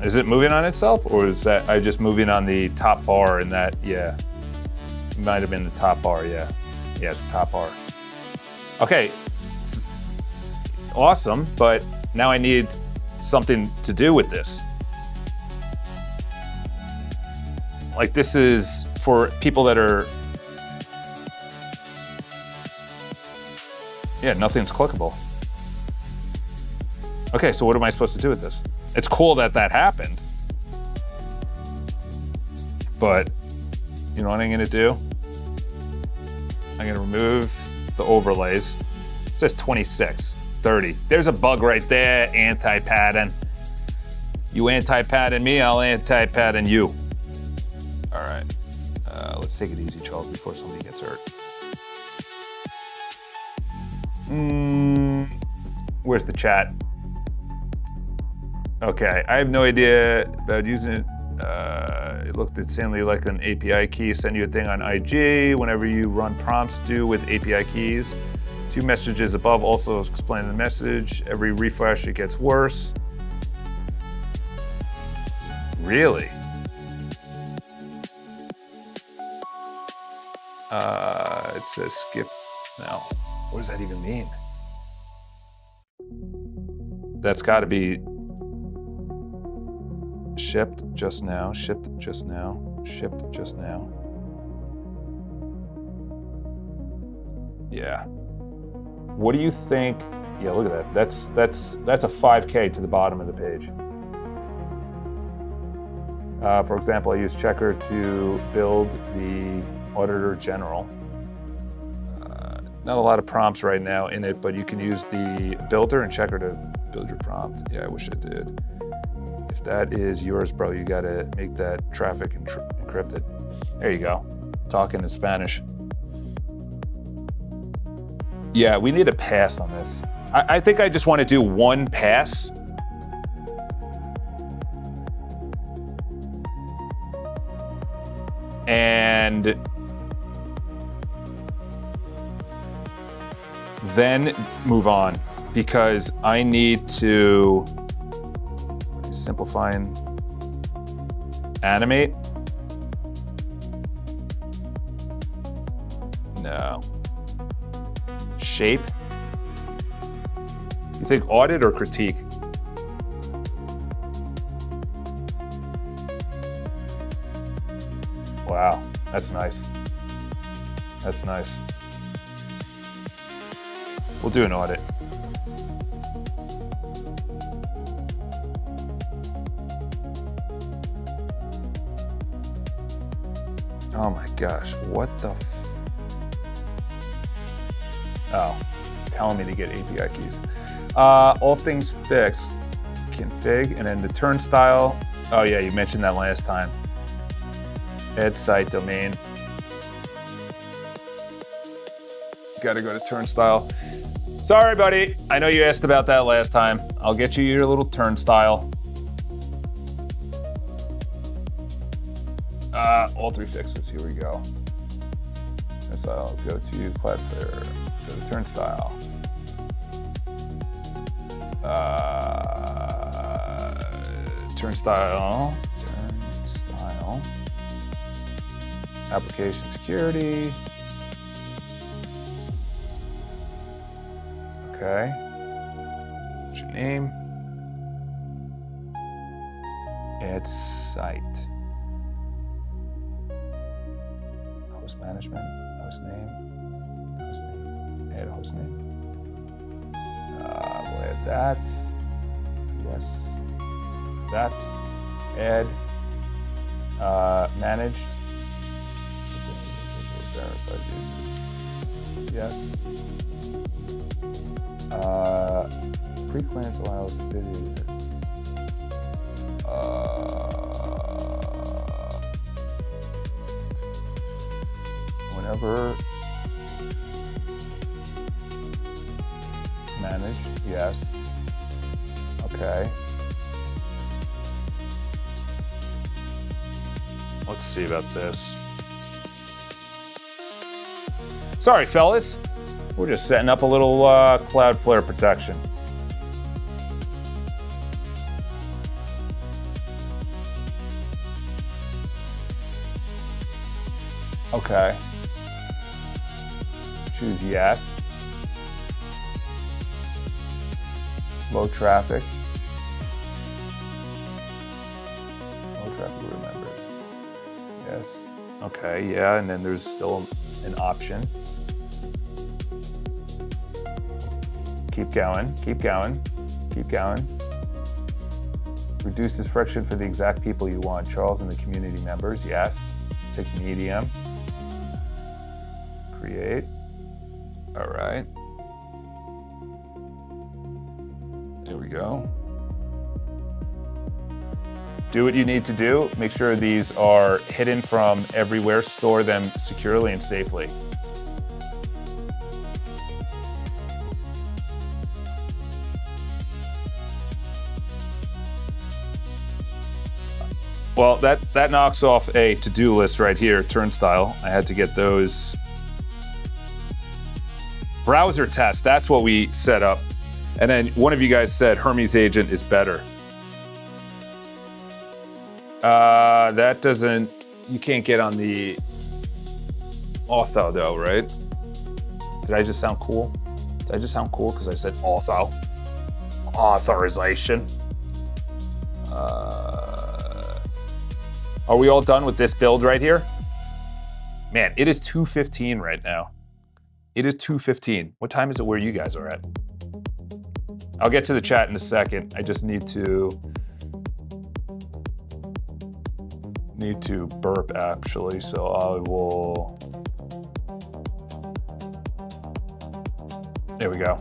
Is it moving on itself, or is that I just moving on the top bar and that, yeah. It might have been the top bar, yeah. Yeah, it's the top bar. Okay, awesome, but now I need something to do with this. Like, this is for people that are, yeah, nothing's clickable. Okay, so what am I supposed to do with this? It's cool that happened, but you know what I'm gonna do? I'm gonna remove the overlays. It says 26, 30. There's a bug right there, anti-pattern. You anti-pattern me, I'll anti-pattern you. All right, let's take it easy, Charles, before somebody gets hurt. Where's the chat? Okay, I have no idea about using it. It looked insanely like an API key. Send you a thing on IG whenever you run prompts due with API keys. 2 messages above also explain the message. Every refresh, it gets worse. Really? It says skip now. What does that even mean? That's got to be shipped just now, shipped just now, shipped just now. Yeah. What do you think? Yeah, look at that. That's a 5K to the bottom of the page. For example, I use Checker to build the Auditor General. Not a lot of prompts right now in it, but you can use the builder and Checker to build your prompt. Yeah, I wish I did. If that is yours, bro, you gotta make that traffic encrypted. There you go. Talking in Spanish. Yeah, we need a pass on this. I think I just want to do one pass. And then move on, because I need to simplify and animate. No. Shape. You think audit or critique? Wow, that's nice. That's nice. We'll do an audit. Oh my gosh, what the oh, telling me to get API keys. All things fixed, config, and then the turnstile. Oh yeah, you mentioned that last time. Add site domain. Gotta go to turnstile. Sorry, buddy. I know you asked about that last time. I'll get you your little turnstile. All three fixes, here we go. So I'll go to Cloudflare, go to turnstile. Turnstile. Application security. Okay. What's your name? Add site. Host management, host name, add a host name. We'll add that. Yes. That. Add. Managed. Yes. Pre-clearance allows video. Whenever managed, yes. Okay. Let's see about this. Sorry, fellas. We're just setting up a little Cloudflare protection. Okay. Choose yes. Low traffic. Low traffic remembers. Yes. Okay, yeah, and then there's still an option. Keep going, keep going, keep going. Reduces friction for the exact people you want. Charles and the community members, yes. Pick medium. Create. All right. There we go. Do what you need to do. Make sure these are hidden from everywhere. Store them securely and safely. Well, that knocks off a to-do list right here, turnstile. I had to get those. Browser test, that's what we set up. And then one of you guys said Hermes agent is better. That doesn't, you can't get on the author though, right? Did I just sound cool? Did I just sound cool because I said author? Authorization. Are we all done with this build right here? Man, it is 2:15 right now. It is 2:15. What time is it where you guys are at? I'll get to the chat in a second. I just need to burp actually, so I will. There we go.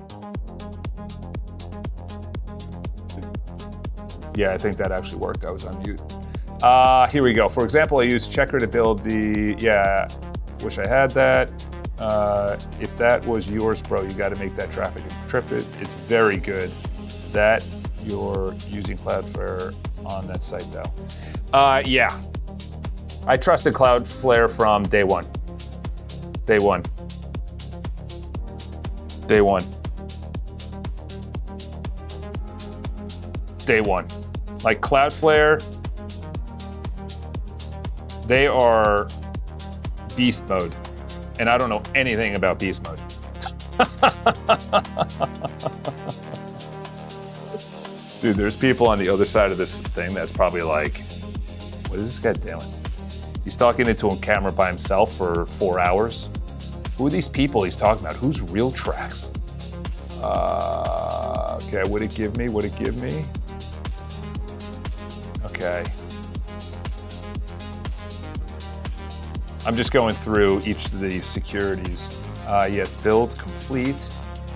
Yeah, I think that actually worked. I was on mute. Here we go. For example, I used Checker to build the, yeah, wish I had that. If that was yours, bro, you got to make that traffic encrypted. It's very good that you're using Cloudflare on that site though. Yeah, I trusted Cloudflare from day one. Day one. Day one. Day one. Like Cloudflare, they are beast mode. And I don't know anything about beast mode. Dude, there's people on the other side of this thing that's probably like, what is this guy doing? He's talking into a camera by himself for 4 hours. Who are these people he's talking about? Who's Real Tracks? Okay, what'd it give me? What'd it give me? Okay. I'm just going through each of the securities. Yes, build complete,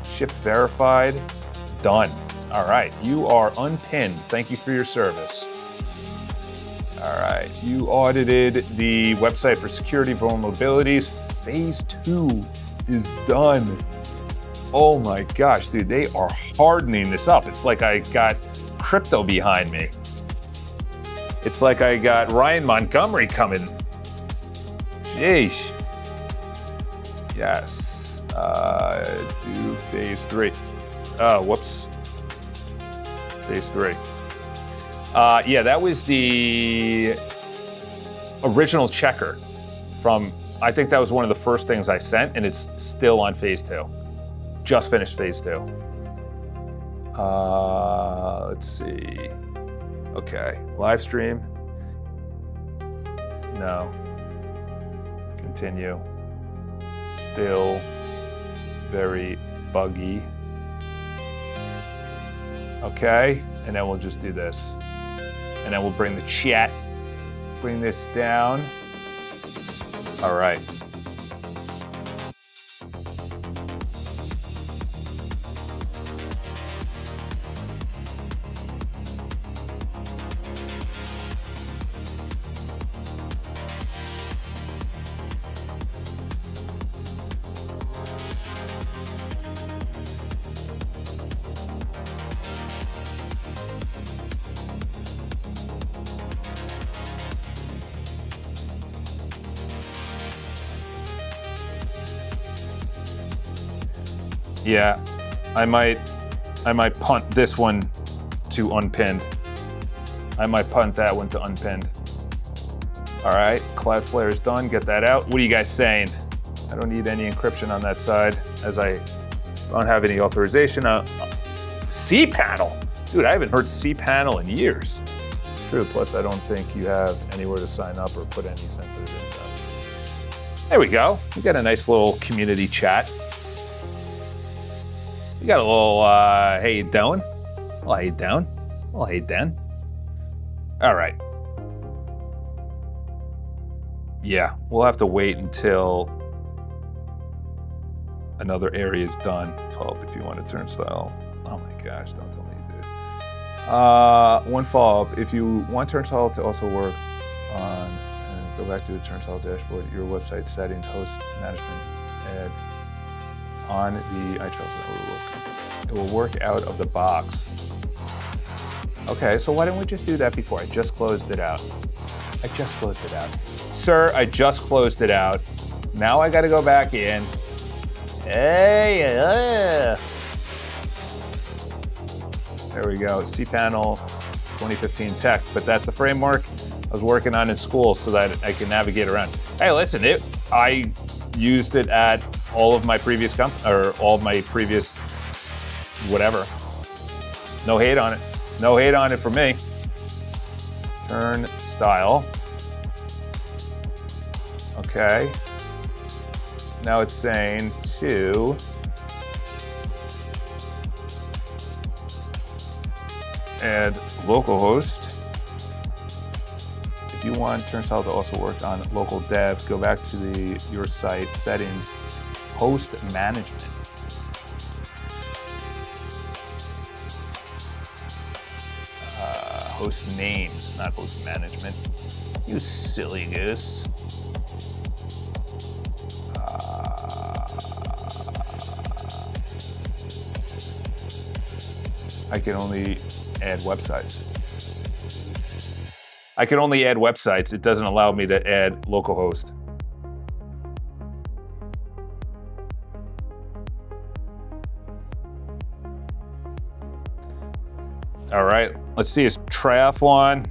shipped verified, done. All right, you are unpinned. Thank you for your service. All right, you audited the website for security vulnerabilities. Phase 2 is done. Oh my gosh, dude, they are hardening this up. It's like I got crypto behind me. It's like I got Ryan Montgomery coming. Sheesh. Yes. Do phase 3. Whoops. Phase 3. Yeah, that was the original checker from, I think that was one of the first things I sent, and it's still on phase 2. Just finished phase 2. Let's see. Okay, live stream. No. Continue. Still very buggy. Okay, and then we'll just do this. And then we'll bring the chat, bring this down. All right. Yeah, I might punt this one to unpinned. I might punt that one to unpinned. All right, Cloudflare is done. Get that out. What are you guys saying? I don't need any encryption on that side, as I don't have any authorization. cPanel, dude, I haven't heard cPanel in years. True. Plus, I don't think you have anywhere to sign up or put any sensitive info. There we go. We got a nice little community chat. We got a little, hey, you doing? Well, hey, down. Well, hey, Dan. All right. Yeah, we'll have to wait until another area is done. Follow up if you want a turnstile. Oh my gosh, don't tell me you did. One follow-up. If you want turnstile to also work on, go back to the turnstile dashboard, your website settings, host management, add on the iTrails. It will work out of the box. Okay, so why don't we just do that before? I just closed it out. I just closed it out. Sir, I just closed it out. Now I gotta go back in. Hey, there we go, cPanel 2015 tech, but that's the framework I was working on in school so that I can navigate around. Hey, listen, I used it at all of my previous all of my previous whatever. No hate on it. No hate on it for me. Turnstile. Okay. Now it's saying to add localhost. If you want Turnstile to also work on local dev, go back to your site settings, host management. Host names, not host management. You silly goose. I can only add websites. I can only add websites. It doesn't allow me to add localhost. All right, let's see, it's triathlon.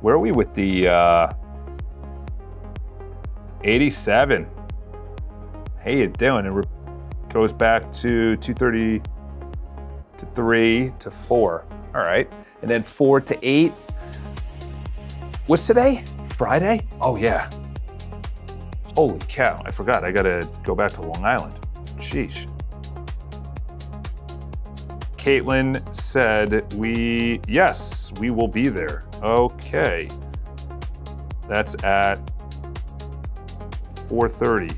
Where are we with the 87? Hey, you doing? It goes back to 2:30 to 3 to 4. All right, and then 4 to 8. What's today? Friday? Oh yeah. Holy cow, I forgot. I gotta go back to Long Island. Sheesh. Caitlin said, yes, we will be there. Okay. That's at 4:30.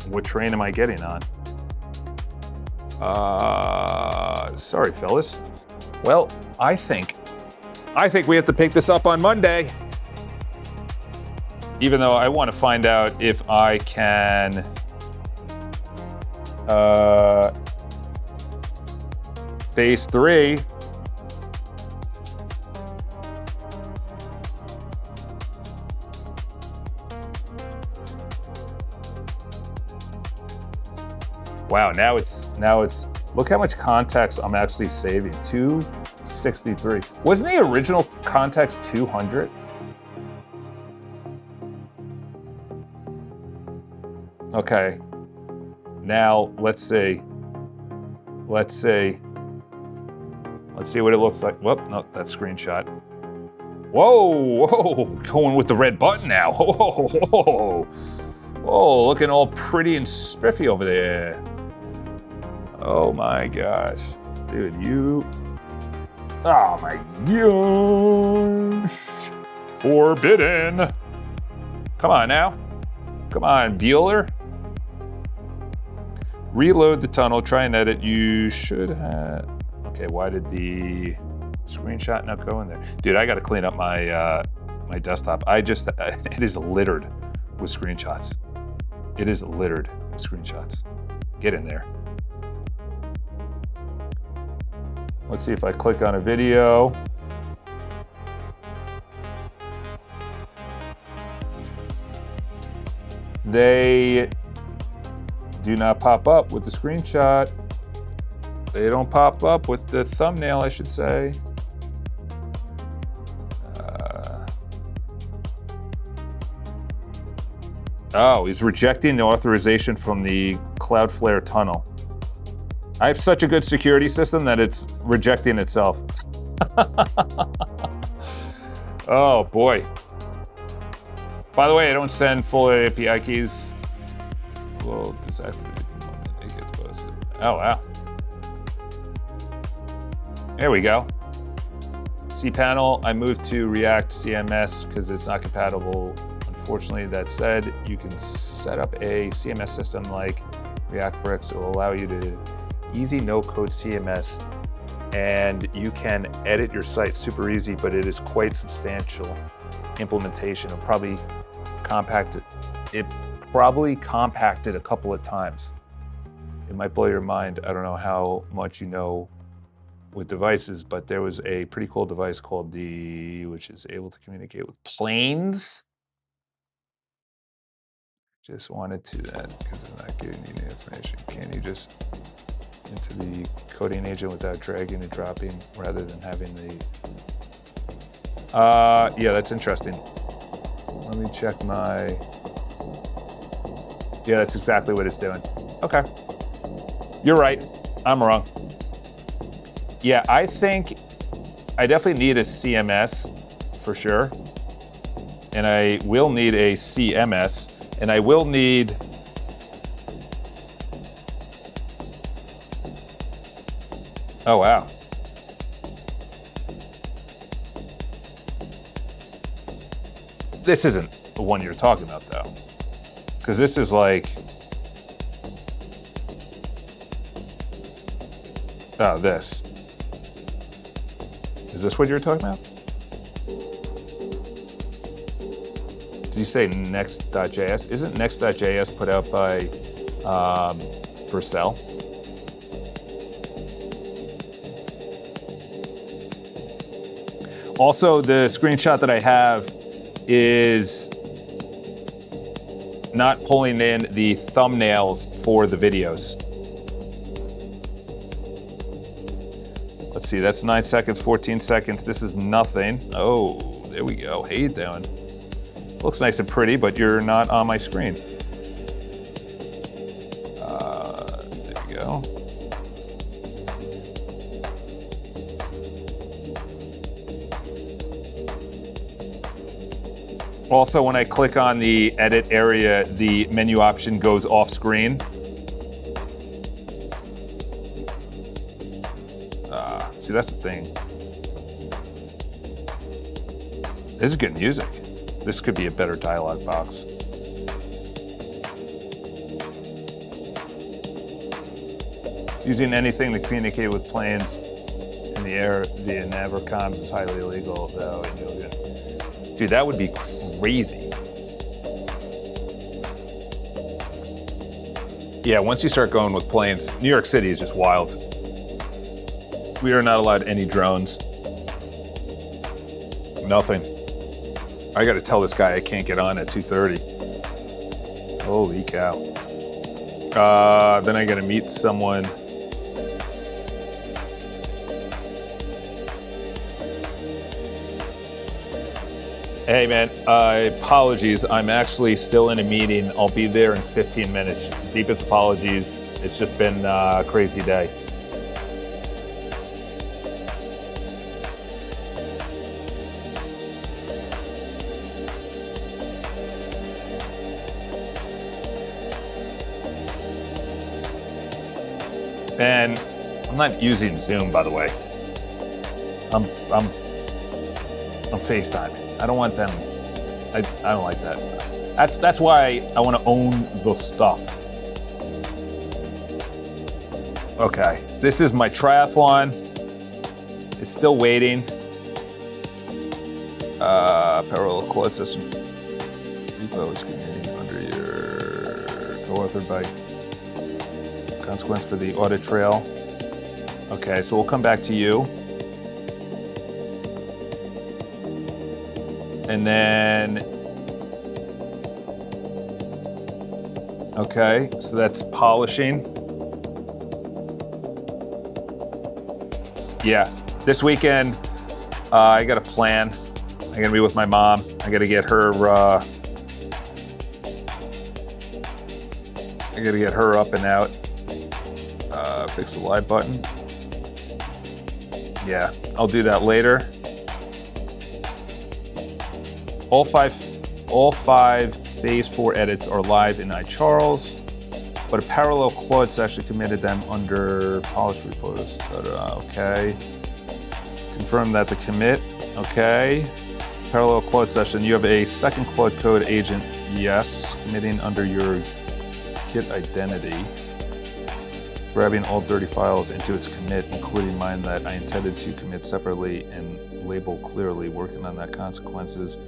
What train am I getting on? Sorry, fellas. Well, I think we have to pick this up on Monday. Even though I want to find out if I can phase 3. Wow, now it's look how much context I'm actually saving. 263. Wasn't the original context 200? Okay. Now let's see what it looks like. Whoop, no, that screenshot. Whoa, going with the red button now. Whoa, looking all pretty and spiffy over there. Oh my gosh, dude, oh my gosh. Forbidden. Come on now. Come on, Bueller. Reload the tunnel, try and edit. You should have. Okay, why did the screenshot not go in there? Dude, I gotta clean up my my desktop. It is littered with screenshots. It is littered with screenshots. Get in there. Let's see if I click on a video. They do not pop up with the screenshot. They don't pop up with the thumbnail, I should say. Oh, he's rejecting the authorization from the Cloudflare tunnel. I have such a good security system that it's rejecting itself. Oh boy. By the way, I don't send full API keys. We'll deactivate the moment it gets posted. Oh wow. There we go. cPanel, I moved to React CMS because it's not compatible. Unfortunately, that said, you can set up a CMS system like React Bricks. It will allow you to easy no-code CMS, and you can edit your site super easy, but it is quite substantial implementation. It'll probably compacted a couple of times. It might blow your mind. I don't know how much you know with devices, but there was a pretty cool device called which is able to communicate with planes. Just wanted to that because I'm not giving you the information. Can you just into the coding agent without dragging and dropping rather than having the yeah, that's interesting. Let me check my yeah, that's exactly what it's doing. Okay, you're right, I'm wrong. Yeah, I think I definitely need a CMS for sure, and I will need a CMS, and I will need oh wow. This isn't the one you're talking about though, because this is like, oh, this. Is this what you're talking about? Did you say next.js? Isn't next.js put out by Vercel? Also, the screenshot that I have is not pulling in the thumbnails for the videos. Let's see, that's 9 seconds, 14 seconds. This is nothing. Oh, there we go. How you doing? Looks nice and pretty, but you're not on my screen. There you go. Also, when I click on the edit area, the menu option goes off screen. See, that's the thing. This is good music. This could be a better dialogue box. Using anything to communicate with planes in the air via Navarcoms is highly illegal, though. Dude, that would be crazy. Yeah, once you start going with planes, New York City is just wild. We are not allowed any drones. Nothing. I gotta tell this guy I can't get on at 2:30. Holy cow. Then I gotta meet someone. Hey man, apologies. I'm actually still in a meeting. I'll be there in 15 minutes. Deepest apologies. It's just been a crazy day. And I'm not using Zoom, by the way. I'm FaceTiming. I don't want them. I don't like that. That's why I want to own the stuff. Okay, this is my triathlon. It's still waiting. Parallel quote system. Repo is committing under your co-authored by consequence for the audit trail. Okay, so we'll come back to you. And then, okay, so that's polishing. Yeah, this weekend, I got a plan. I'm gonna be with my mom. I gotta get her, up and out. Fix the live button. Yeah, I'll do that later. All five Phase 4 edits are live in iCharles, but a parallel Claude session committed them under polish repost. Okay. Confirm that the commit. Okay. Parallel Claude session. You have a second Claude code agent. Yes. Committing under your Git identity. Grabbing all dirty files into its commit, including mine that I intended to commit separately and label clearly. Working on that consequences.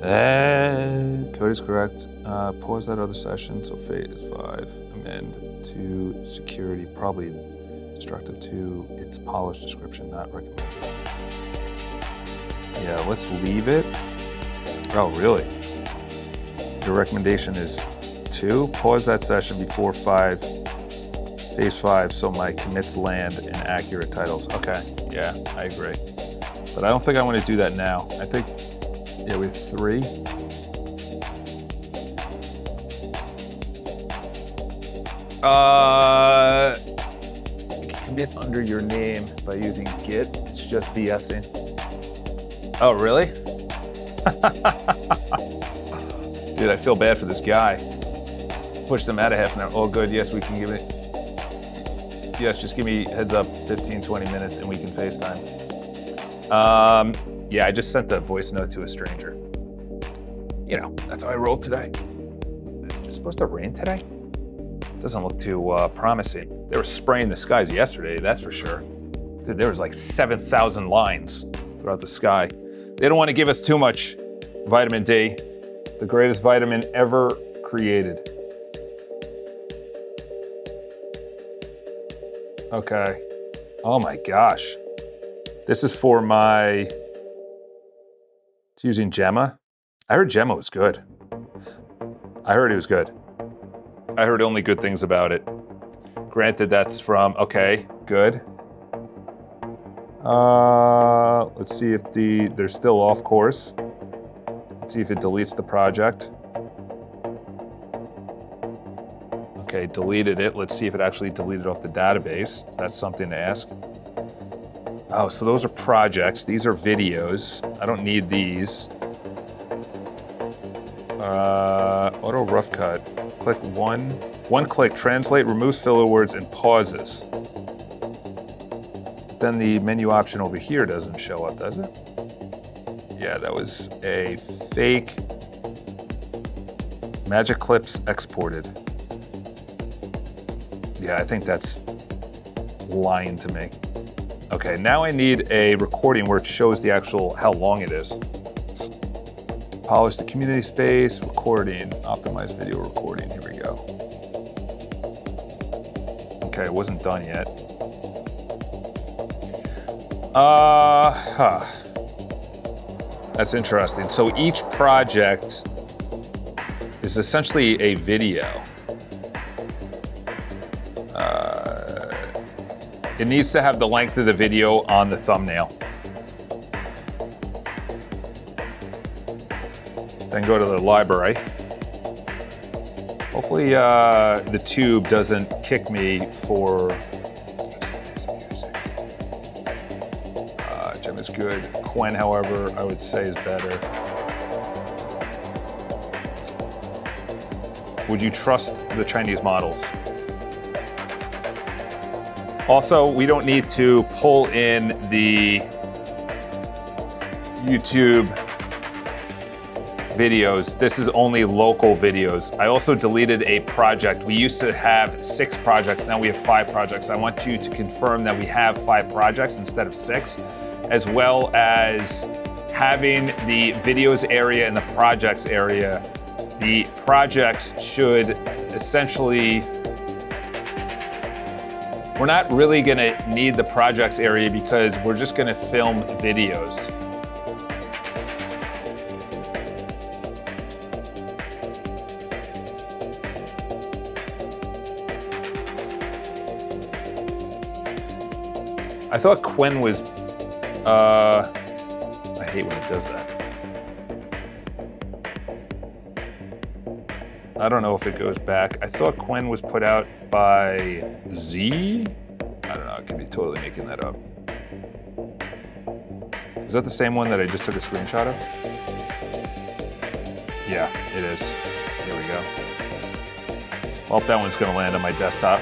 Code is correct. Pause that other session. So phase 5, amend to security, probably destructive to its polished description, not recommended. Yeah, let's leave it. Oh, really? Your recommendation is 2. Pause that session before phase 5, so my commits land in accurate titles. Okay, yeah, I agree. But I don't think I want to do that now. I think, yeah, we have 3. You can commit under your name by using Git. It's just BSing. Oh, really? Dude, I feel bad for this guy. Pushed him out of half an hour. Oh, good. Yes, we can give it. Yes, just give me heads up, 15, 20 minutes, and we can FaceTime. Yeah, I just sent a voice note to a stranger. You know, that's how I rolled today. It's supposed to rain today? Doesn't look too promising. They were spraying the skies yesterday, that's for sure. Dude, there was like 7,000 lines throughout the sky. They don't want to give us too much vitamin D, the greatest vitamin ever created. Okay. Oh my gosh. This is for my, it's using Gemma. I heard Gemma was good. I heard it was good. I heard only good things about it. Granted, that's from, okay, good. Let's see if they're still off course. Let's see if it deletes the project. Okay, deleted it. Let's see if it actually deleted off the database. That's something to ask. Oh, so those are projects. These are videos. I don't need these. Auto rough cut. Click one click, translate, removes filler words and pauses. Then the menu option over here doesn't show up, does it? Yeah, that was a fake Magic Clips exported. Yeah, I think that's lying to me. Okay, now I need a recording where it shows the actual how long it is. Polish the community space, recording, optimize video recording. Here we go. Okay, it wasn't done yet. That's interesting. So each project is essentially a video. It needs to have the length of the video on the thumbnail. Then go to the library. Hopefully the tube doesn't kick me for Gem is good. Quen, however, I would say is better. Would you trust the Chinese models? Also, we don't need to pull in the YouTube videos. This is only local videos. I also deleted a project. We used to have 6 projects, now we have 5 projects. I want you to confirm that we have 5 projects instead of 6, as well as having the videos area and the projects area. The projects should essentially, we're not really gonna need the projects area because we're just gonna film videos. I thought Quen was, I hate when it does that. I don't know if it goes back. I thought Quen was put out by Z. I don't know, I could be totally making that up. Is that the same one that I just took a screenshot of? Yeah, it is. Here we go. Well, that one's gonna land on my desktop.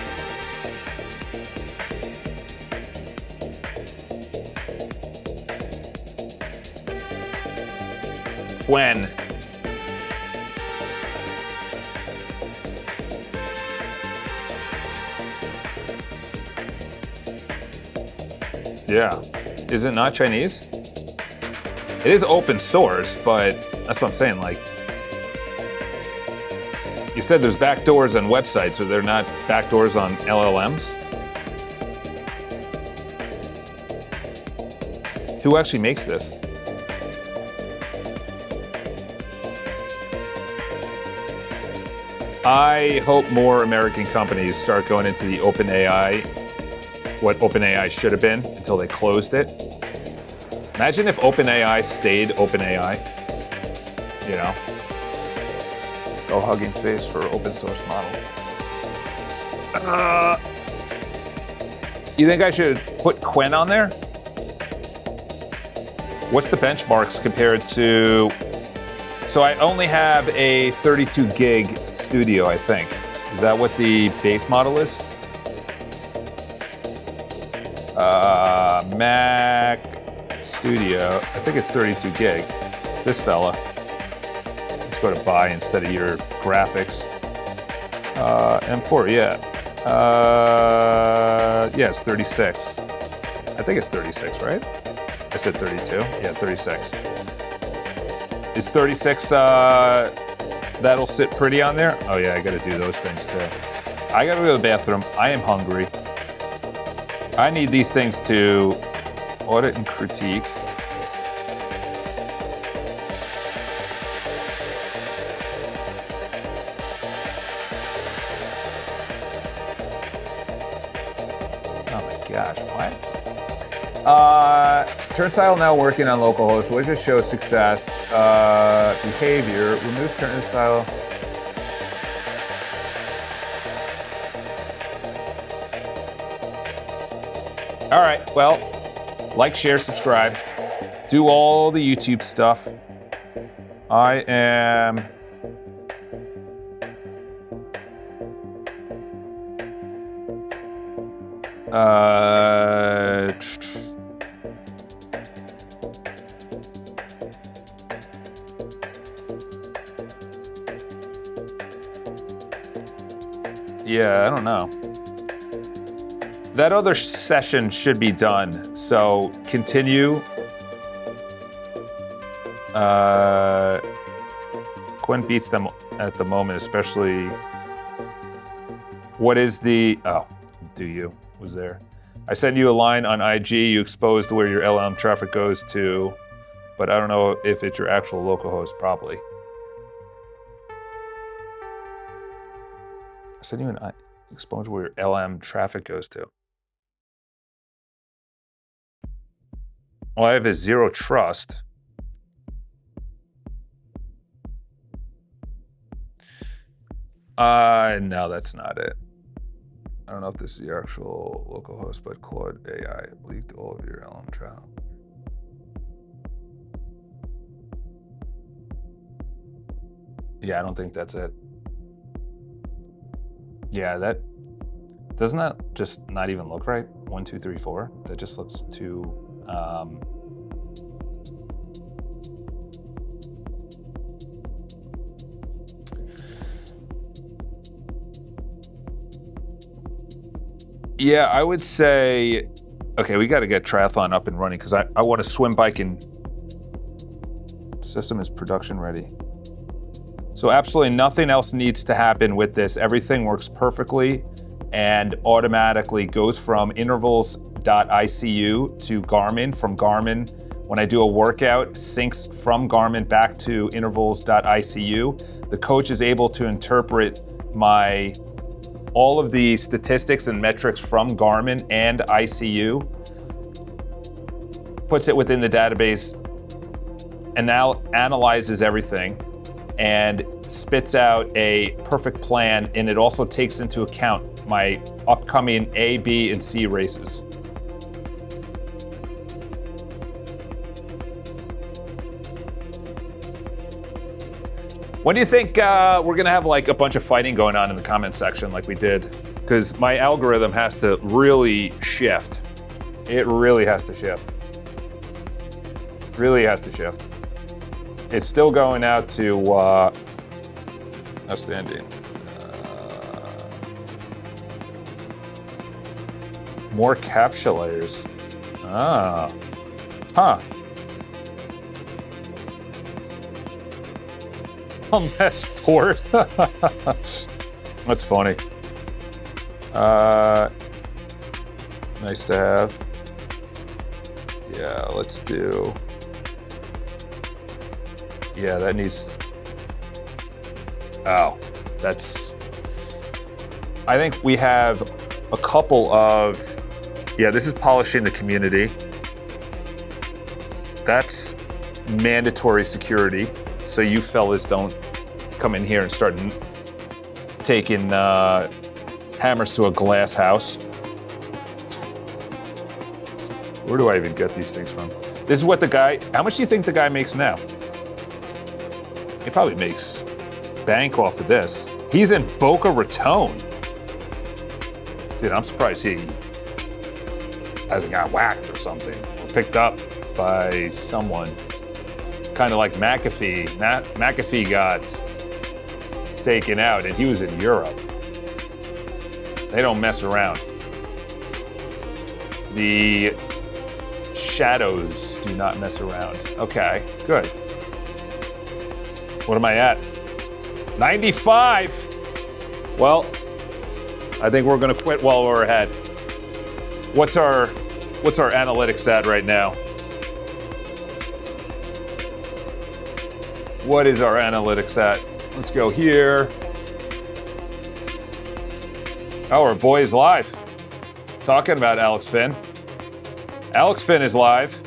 Quen. Yeah. Is it not Chinese? It is open source, but that's what I'm saying. Like, you said there's backdoors on websites. Are there not backdoors on LLMs? Who actually makes this? I hope more American companies start going into the OpenAI, what OpenAI should have been until they closed it. Imagine if OpenAI stayed OpenAI, you know? Go hugging face for open source models. You think I should put Quen on there? What's the benchmarks compared to, so I only have a 32 gig studio, I think. Is that what the base model is? Mac Studio, I think it's 32 gig. This fella. Let's go to buy instead of your graphics. M4, yeah. Yeah, it's 36. I think it's 36, right? I said 32. Yeah, 36. Is 36, that'll sit pretty on there? Oh yeah, I gotta do those things too. I gotta go to the bathroom. I am hungry. I need these things to audit and critique. Oh my gosh, what? Turnstile now working on localhost. Widget shows success. Behavior. Remove turnstile. All right, well, like, share, subscribe. Do all the YouTube stuff. I am Uh, yeah, I don't know. That other session should be done. So continue. Quinn beats them at the moment, especially. What is the? Oh, do you? Was there? I sent you a line on IG. You exposed where your LM traffic goes to, but I don't know if it's your actual localhost. Probably. I sent you an exposed where your LM traffic goes to. Well, I have a zero trust. No, that's not it. I don't know if this is your actual localhost, but Claude AI leaked all of your LM traffic. Yeah, I don't think that's it. Yeah, that doesn't that just not even look right? 1, 2, 3, 4. That just looks too. Yeah, I would say, okay, we got to get triathlon up and running because I want to swim, bike, and system is production ready. So absolutely nothing else needs to happen with this. Everything works perfectly and automatically goes from intervals.icu to Garmin. From Garmin, when I do a workout, syncs from Garmin back to intervals.icu. The coach is able to interpret all of the statistics and metrics from Garmin and ICU, puts it within the database, and now analyzes everything and spits out a perfect plan, and it also takes into account my upcoming A, B, and C races. When do you think we're gonna have like a bunch of fighting going on in the comment section like we did? Because my algorithm has to really shift. It really has to shift. Really has to shift. It's still going out to outstanding. More captcha layers. Ah. Huh. That's port. That's funny. Nice to have. Yeah, let's do. Yeah, that needs. Oh, that's. I think we have a couple of. Yeah, this is polishing the community. That's mandatory security. So you fellas don't come in here and start taking hammers to a glass house. Where do I even get these things from? This is what the guy, how much do you think the guy makes now? He probably makes bank off of this. He's in Boca Raton. Dude, I'm surprised he hasn't got whacked or something, or picked up by someone. Kind of like McAfee. McAfee got taken out and he was in Europe. They don't mess around. The shadows do not mess around. Okay, good. What am I at? 95. Well, I think we're gonna quit while we're ahead. What's our analytics at right now? What is our analytics at? Let's go here. Oh, our boy is live. Talking about Alex Finn. Alex Finn is live.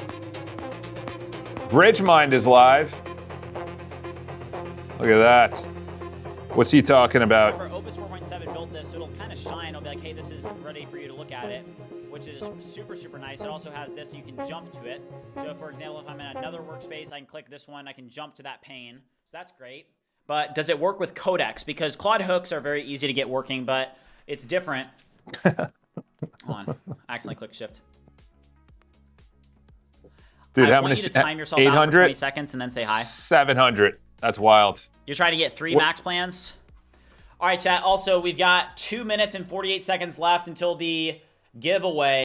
Bridgemind is live. Look at that. What's he talking about? Remember, Opus 4.7 built this, so it'll kind of shine. It'll be like, hey, this is ready for you to look at it, which is super, super nice. It also has this, so you can jump to it. So for example, if I'm in another workspace, I can click this one, I can jump to that pane. So that's great. But does it work with codecs? Because Claude hooks are very easy to get working, but it's different. Hold on. accidentally click shift. Dude, I how want many? you to time yourself out for 800? 20 seconds and then say hi. 700. That's wild. You're trying to get 3 max plans? All right, chat. Also, we've got 2 minutes and 48 seconds left until the giveaway.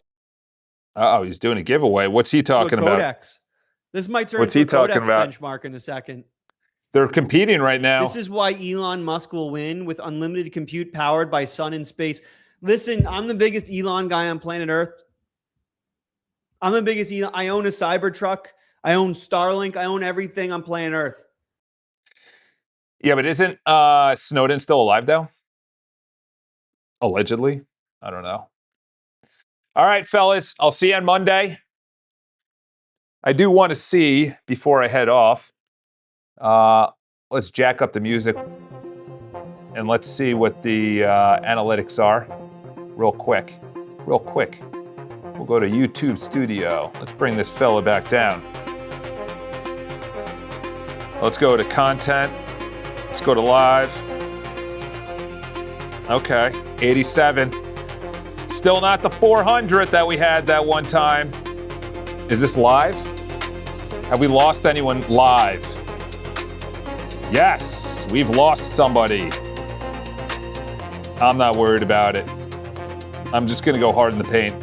Oh, he's doing a giveaway. What's he talking about? Codex. This might turn What's into he a talking Codex about? benchmark in a second. They're competing right now. This is why Elon Musk will win with unlimited compute powered by sun and space. Listen, I'm the biggest Elon guy on planet Earth. I'm the biggest Elon. I own a Cybertruck. I own Starlink. I own everything on planet Earth. Yeah, but isn't Snowden still alive though? Allegedly. I don't know. All right, fellas. I'll see you on Monday. I do want to see, before I head off, let's jack up the music and let's see what the analytics are real quick. Real quick. We'll go to YouTube Studio. Let's bring this fella back down. Let's go to content. Let's go to live. Okay, 87. Still not the 400 that we had that one time. Is this live? Have we lost anyone live? Yes, we've lost somebody. I'm not worried about it. I'm just gonna go hard in the paint.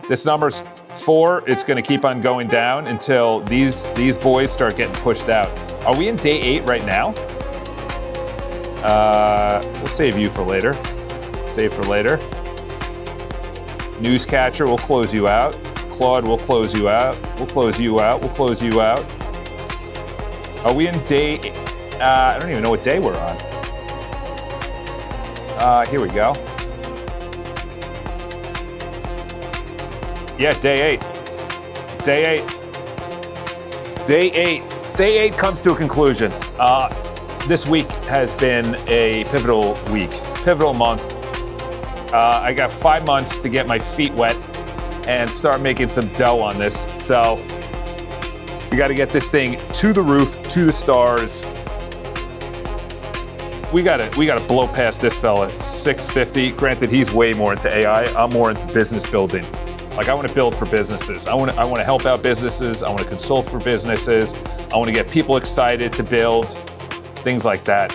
This number's 4. It's gonna keep on going down until these boys start getting pushed out. Are we in day 8 right now? We'll save you for later. Save for later. Newscatcher will close you out. Claude will close you out. We'll close you out. We'll close you out. Are we in day? I don't even know what day we're on. Here we go. Yeah, day 8. Day 8. Day 8. Day 8 comes to a conclusion. This week has been a pivotal week, pivotal month. I got 5 months to get my feet wet and start making some dough on this. So we got to get this thing to the roof, to the stars. We gotta blow past this fella, 650. Granted, he's way more into AI. I'm more into business building. Like, I want to build for businesses. I want to help out businesses. I want to consult for businesses. I want to get people excited to build, things like that.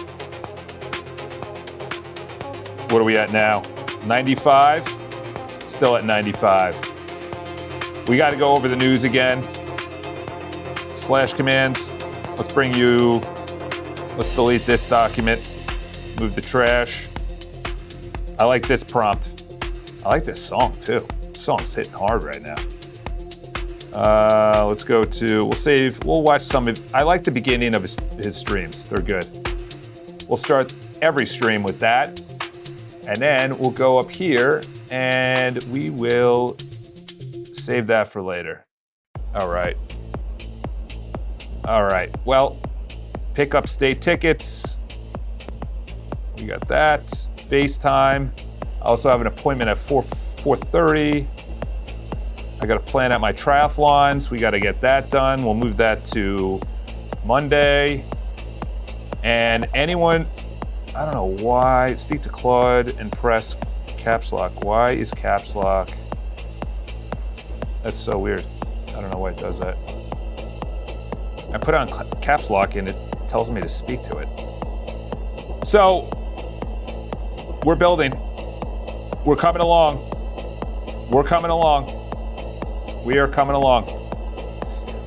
What are we at now? 95? Still at 95. We got to go over the news again. Slash commands. Let's delete this document. Move the trash. I like this prompt. I like this song too. This song's hitting hard right now. Let's go to, we'll watch some of, I like the beginning of his streams. They're good. We'll start every stream with that. And then we'll go up here and we will save that for later. All right. All right. Well, pick up state tickets. We got that. FaceTime. I also have an appointment at 4:30. I got to plan out my triathlons. We got to get that done. We'll move that to Monday. And anyone, I don't know why, speak to Claude and press caps lock. Why is caps lock? That's so weird. I don't know why it does that. I put on caps lock and it tells me to speak to it. So, we're building. We're coming along. We're coming along. We are coming along.